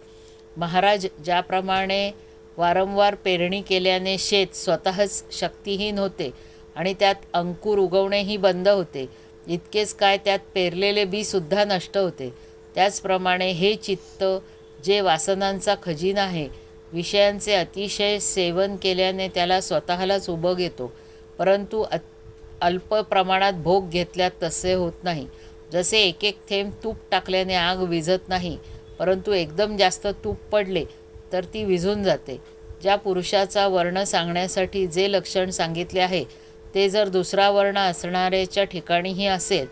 महाराज, ज्याप्रमाणे वारंवार पेरणी केल्याने शेत स्वतःच शक्तिहीन होते आणि त्यात अंकुर उगवणेही बंद होते, इतकेच काय त्यात पेरलेले बीसुद्धा नष्ट होते. त्याचप्रमाणे हे चित्त जे वासनांचा खजिना आहे, विषयांचे अतिशय सेवन केल्याने त्याला स्वतःलाच उबग येतो, परंतु अल्प प्रमाणात भोग घेतल्यात तसे होत नाही. जसे एक एक थेंब तूप टाकल्याने आग विझत नाही, परंतु एकदम जास्त तूप पडले तर ती विझून जाते. ज्या पुरुषाचा वर्ण सांगण्यासाठी जे लक्षण सांगितले आहे ते जर दुसरा वर्ण असणाऱ्याच्या ठिकाणीही असेल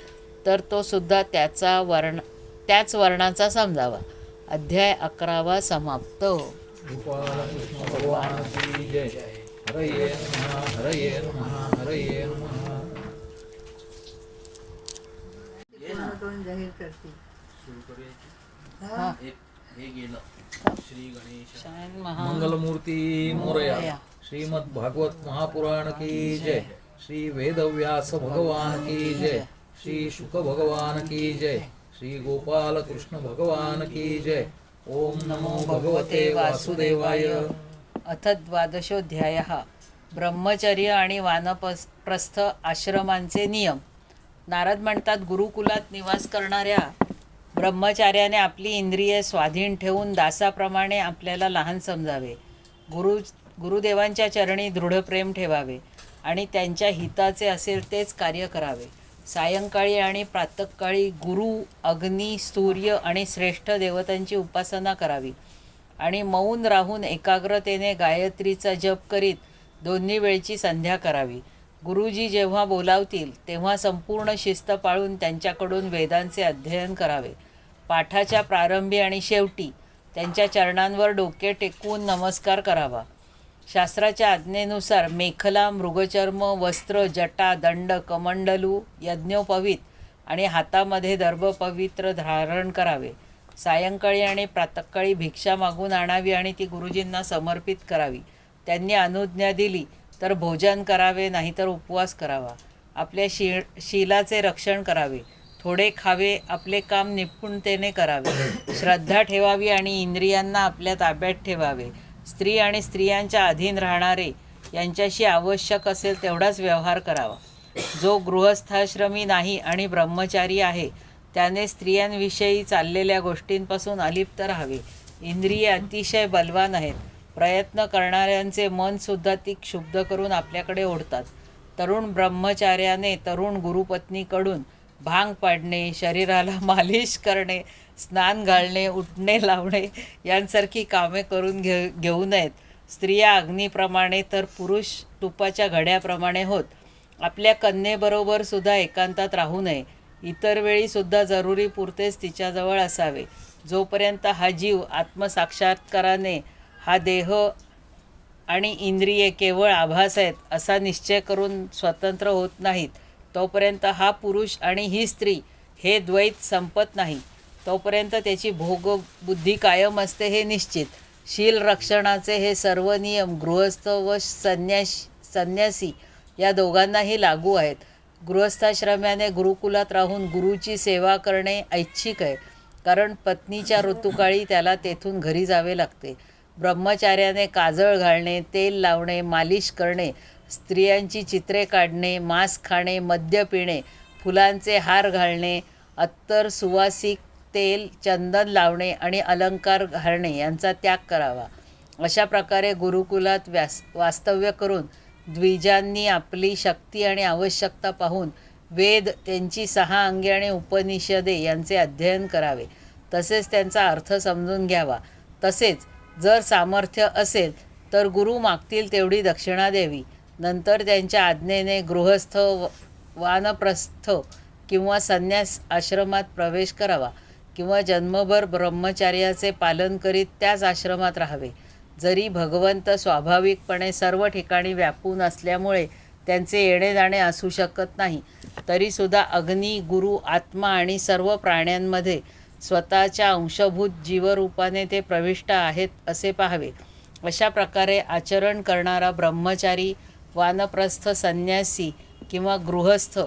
तर तो सुद्धा त्याच वर्णाचा समजावा. अध्याय 11 समाप्त. गोपालकृष्ण भगवान की जय. हरये नमः, हरये नमः, हरये नमः. जाहीर करते. मंगलमूर्ती मोरया. श्रीमद् भागवत महापुराण की जय. श्री वेदव्यास भगवान की जय. श्री शुक भगवान की जय. श्री गोपाल कृष्ण भगवान की जय. ओम नमो भगवते वासुदेवाय. अथ 12ोऽध्यायः. ब्रह्मचर्य आणि वानप्रस्थ आश्रमांचे नियम. नारद म्हणतात, गुरुकुलात निवास करणाऱ्या ब्रह्मचार्याने आपली इंद्रिये स्वाधीन ठेवून दासाप्रमाणे आपल्याला लहान समजावे. गुरुदेवांच्या चरणी दृढ प्रेम ठेवावे आणि त्यांच्या हिताचे असेल तेच कार्य करावे. सायंकाळी आणि प्रातःकाळी गुरु, अग्नी, सूर्य आणि श्रेष्ठ देवतांची उपासना करावी आणि मौन राहून एकाग्रतेने गायत्रीचा जप करीत दोन्ही वेळची संध्या करावी. गुरुजी जेव्हा बोलावतील तेव्हा संपूर्ण शिस्त पाळून त्यांच्याकडून वेदांचे अध्ययन करावे. पाठाच्या प्रारंभी आणि शेवटी त्यांच्या चरणांवर डोके टेकवून नमस्कार करावा. शास्त्राच्या आज्ञेनुसार मेखला, मृगचर्म, वस्त्र, जटा, दंड, कमंडलू, यज्ञोपवीत आणि हातामध्ये दर्भपवित्र धारण करावे. सायंकाळी आणि प्रातःकाळी भिक्षा मागून आणावी आणि ती गुरुजींना समर्पित करावी. त्यांनी अनुज्ञा दिली तर भोजन करावे, नाहीतर उपवास करावा. आपल्या शीलाचे रक्षण करावे. थोडे खावे. आपले काम निपुणतेने करावे. श्रद्धा ठेवावी आणि इंद्रियांना आपल्या ताब्यात ठेवावे. स्त्री आणि स्त्रियांच्या अधीन राहणारे यांच्याशी आवश्यक असेल तेवढाच व्यवहार करावा. जो गृहस्थाश्रमी नाही आणि ब्रह्मचारी आहे त्याने स्त्रियांविषयी चाललेल्या गोष्टींपासून अलिप्त राहावे. इंद्रिये अतिशय बलवान आहेत. प्रयत्न करणाऱ्यांचे मनसुद्धा ती क्षुब्ध करून आपल्याकडे ओढतात. तरुण ब्रह्मचार्याने तरुण गुरुपत्नीकडून भांग पाडणे, शरीराला मालिश करणे, स्नान घालणे, उठणे लावणे यांसारखी कामे करून घेऊ नयेत. स्त्रिया अग्नीप्रमाणे तर पुरुष तुपाच्या घड्याप्रमाणे होत. आपल्या कन्येबरोबर सुद्धा एकांतात राहू नये. इतर वेळी सुद्धा जरुरी पुरतेच तिच्याजवळ असावे. जोपर्यंत हा जीव आत्मसाक्षात्काराने हा देह आणि इंद्रिये केवळ आभास आहेत असा निश्चय करून स्वतंत्र होत नाहीत, तोपर्यंत हा पुरुष आणि ही स्त्री हे द्वैत संपत नाही. तोपर्यंत त्याची भोगबुद्धी कायम असते हे निश्चित. शील रक्षणाचे हे सर्व नियम गृहस्थ व संन्यासी या दोघांनाही लागू आहेत. गृहस्थाश्रम्याने गुरुकुलात राहून गुरुची सेवा करणे ऐच्छिक आहे, कारण पत्नीच्या ऋतुकाळी त्याला तेथून घरी जावे लागते. ब्रह्मचार्याने काजळ घालणे, तेल लावणे, मालिश करणे, स्त्रियांची चित्रे काढणे, मांस खाणे, मद्य पिणे, फुलांचे हार घालणे, अत्तर, सुवासिक तेल, चंदन लावणे आणि अलंकार घालणे यांचा त्याग करावा. अशा प्रकारे गुरुकुलात वास्तव्य करून द्विजांनी आपली शक्ती आणि आवश्यकता पाहून वेद, त्यांची 6 अंगे आणि उपनिषदे यांचे अध्ययन करावे. तसेच त्यांचा अर्थ समजून घ्यावा. तसेच जर सामर्थ्य असेल तर गुरु मागतील तेवढी दक्षिणा द्यावी. नंतर त्यांच्या आज्ञेने गृहस्थ, वानप्रस्थ किंवा संन्यास आश्रमात प्रवेश करावा किंवा जन्मभर ब्रह्मचार्याचे पालन करीत त्याच आश्रमात राहावे. जरी भगवंत स्वाभाविकपणे सर्व ठिकाणी व्यापून असल्यामुळे त्यांचे येणे जाणे असू शकत नाही, तरीसुद्धा अग्नी, गुरु, आत्मा आणि सर्व प्राण्यांमध्ये स्वतःच्या अंशभूत जीवरूपाने ते प्रविष्ट आहेत असे पाहावे. अशा प्रकारे आचरण करणारा ब्रह्मचारी, वानप्रस्थ, संन्यासी किंवा गृहस्थ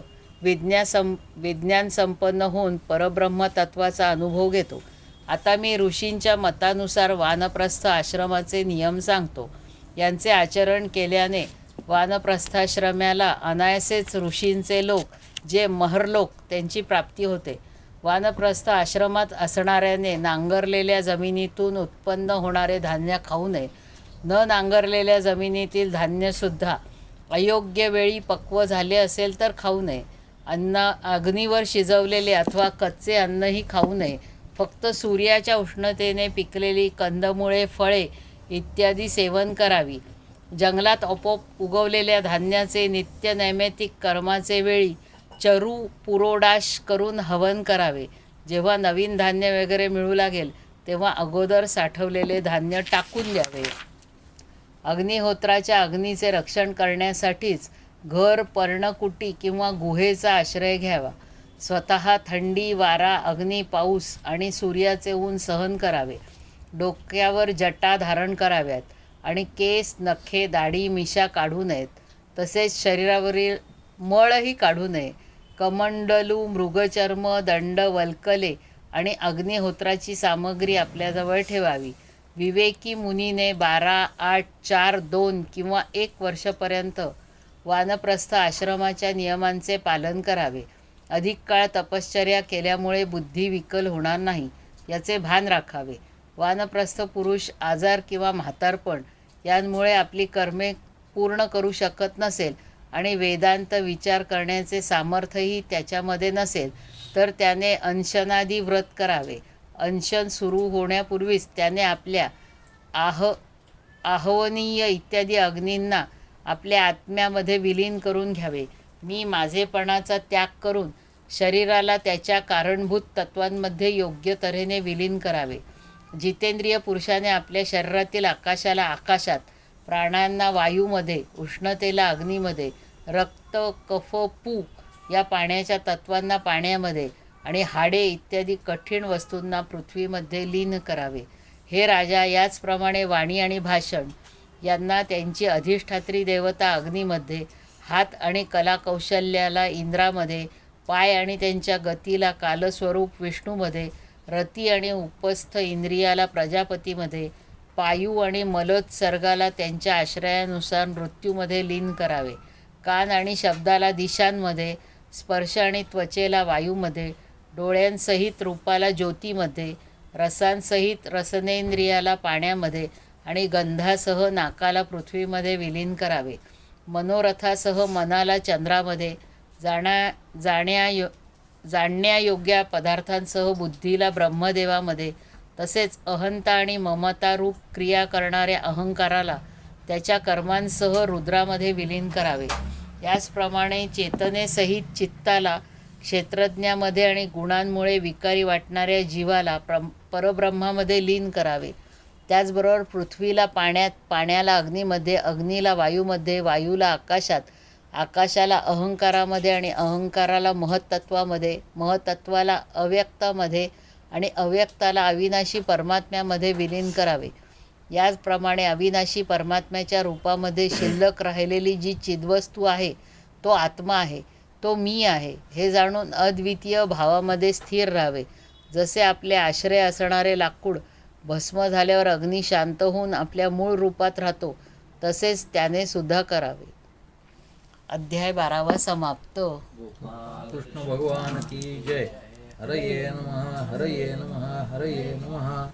विज्ञान संपन्न होऊन परब्रह्म तत्वाचा अनुभव घेतो. आता मी ऋषींच्या मतानुसार वानप्रस्थ आश्रमाचे नियम सांगतो. यांचे आचरण केल्याने वानप्रस्थाश्रम्याला अनायासेच ऋषींचे लोक, जे महर्लोक, त्यांची प्राप्ती होते. वानप्रस्थ आश्रमात असणाऱ्याने नांगरलेल्या जमिनीतून उत्पन्न होणारे धान्य खाऊ नये. न नांगरलेल्या जमिनीतील धान्यसुद्धा अयोग्य वेळी पक्व झाले असेल तर खाऊ नये. अग्नीवर शिजवलेले अथवा कच्चे अन्नही खाऊ नये. फक्त सूर्याच्या उष्णतेने पिकलेली कंदमुळे, फळे इत्यादी सेवन करावी. जंगलात आपोआप उगवलेल्या धान्याचे नित्य नैमित्तिक कर्माचे वेळी चरू पुरोडाश करून हवन करावे. जेव्हा नवीन धान्य वगैरे मिळू लागेल तेव्हा अगोदर साठवलेले धान्य टाकून द्यावे. अग्निहोत्राच्या अग्नीचे रक्षण करण्यासाठीच घर, पर्णकुटी किंवा गुहेचा आश्रय घ्यावा. स्वतः थंडी, वारा, अग्नी, पाऊस आणि सूर्याचे ऊन सहन करावे. डोक्यावर जटा धारण कराव्यात आणि केस, नखे, दाढी, मिशा काढू नयेत. तसेच शरीरावरील मळही काढू नये. कमंडलू, मृगचर्म, दंड, वल्कले आणि अग्निहोत्राची सामग्री आपल्याजवळ ठेवावी. विवेकी मुनीने 12, 8, 4, 2 किंवा 1 वर्षपर्यंत वानप्रस्थ आश्रमाच्या नियमांचे पालन करावे. अधिक काळ तपश्चर्या केल्यामुळे बुद्धी विकल होणार नाही याचे भान राखावे. वानप्रस्थ पुरुष आजार किंवा म्हातारपण यांमुळे आपली कर्मे पूर्ण करू शकत नसेल आणि वेदांत विचार करण्याचे सामर्थ्यही त्याच्यामध्ये नसेल तर त्याने अंशनादी व्रत करावे. अंशन सुरू होण्यापूर्वीच त्याने आपल्या आहवनीय इत्यादी अग्नींना आपल्या आत्म्यामध्ये विलीन करून घ्यावे. मी माझेपणाचा त्याग करून शरीराला त्याच्या कारणभूत तत्वांमध्ये योग्य तऱ्हेने विलीन करावे. जितेंद्रिय पुरुषाने आपल्या शरीरातील आकाशाला आकाशात, प्राणांना वायूमध्ये, उष्णतेला अग्नीमध्ये, रक्त, कफ, पू या पाण्याच्या तत्वांना पाण्यामध्ये आणि हाडे इत्यादी कठीण वस्तूंना पृथ्वीमध्ये लीन करावे. हे राजा, याचप्रमाणे वाणी आणि भाषण यांना त्यांची अधिष्ठात्री देवता अग्नीमध्ये, हात आणि कलाकौशल्याला इंद्रामध्ये, पाय आणि त्यांच्या गतीला कालस्वरूप विष्णूमध्ये, रती आणि उपस्थ इंद्रियाला प्रजापतीमध्ये, पायू आणि मलोत्सर्गाला त्यांच्या आश्रयानुसार मृत्यूमध्ये लीन करावे. कान आणि शब्दाला दिशांमध्ये, स्पर्श आणि त्वचेला वायूमध्ये, डोळ्यांसहित रूपाला ज्योतीमध्ये, रसांसहित रसनेंद्रियाला पाण्यामध्ये आणि गंधासह नाकाला पृथ्वीमध्ये विलीन करावे. मनोरथासह मनाला चंद्रामध्ये, जाणण्यायोग्य पदार्थांसह बुद्धीला ब्रह्मदेवामध्ये, तसेच अहंता आणि ममता रूप क्रिया करणाऱ्या अहंकाराला त्याच्या कर्मांसह रुद्रामध्ये विलीन करावे. याचप्रमाणे चेतनेसहित चित्ताला क्षेत्रज्ञामध्ये आणि गुणांमुळे विकारी वाटणाऱ्या जीवाला परब्रह्मामध्ये लीन करावे. त्याचबरोबर पृथ्वीला पाण्यात, पाण्याला अग्नीमध्ये, अग्नीला वायूमध्ये, वायूला आकाशात, आकाशाला अहंकारामध्ये आणि अहंकाराला महत्त्वामध्ये, महत्त्वाला अव्यक्तामध्ये आणि अव्यक्ताला अविनाशी परमात्म्यामध्ये विलीन करावे. याचप्रमाणे अविनाशी परमात्म्याच्या रूपामध्ये शिल्लक राहिलेली जी चिद्वस्तू आहे तो आत्मा आहे, तो मी आहे हे जाणून अद्वितीय भावामध्ये स्थिर राहावे. जसे आपले आश्रय असणारे लाकूड भस्म झाल्यावर अग्नी शांत होऊन आपल्या मूळ रूपात राहतो, तसेच त्याने सुद्धा करावे. अध्याय 12 समाप्त. कृष्ण भगवान की जय. हरये नमः, हरये नमः, हरये नमः.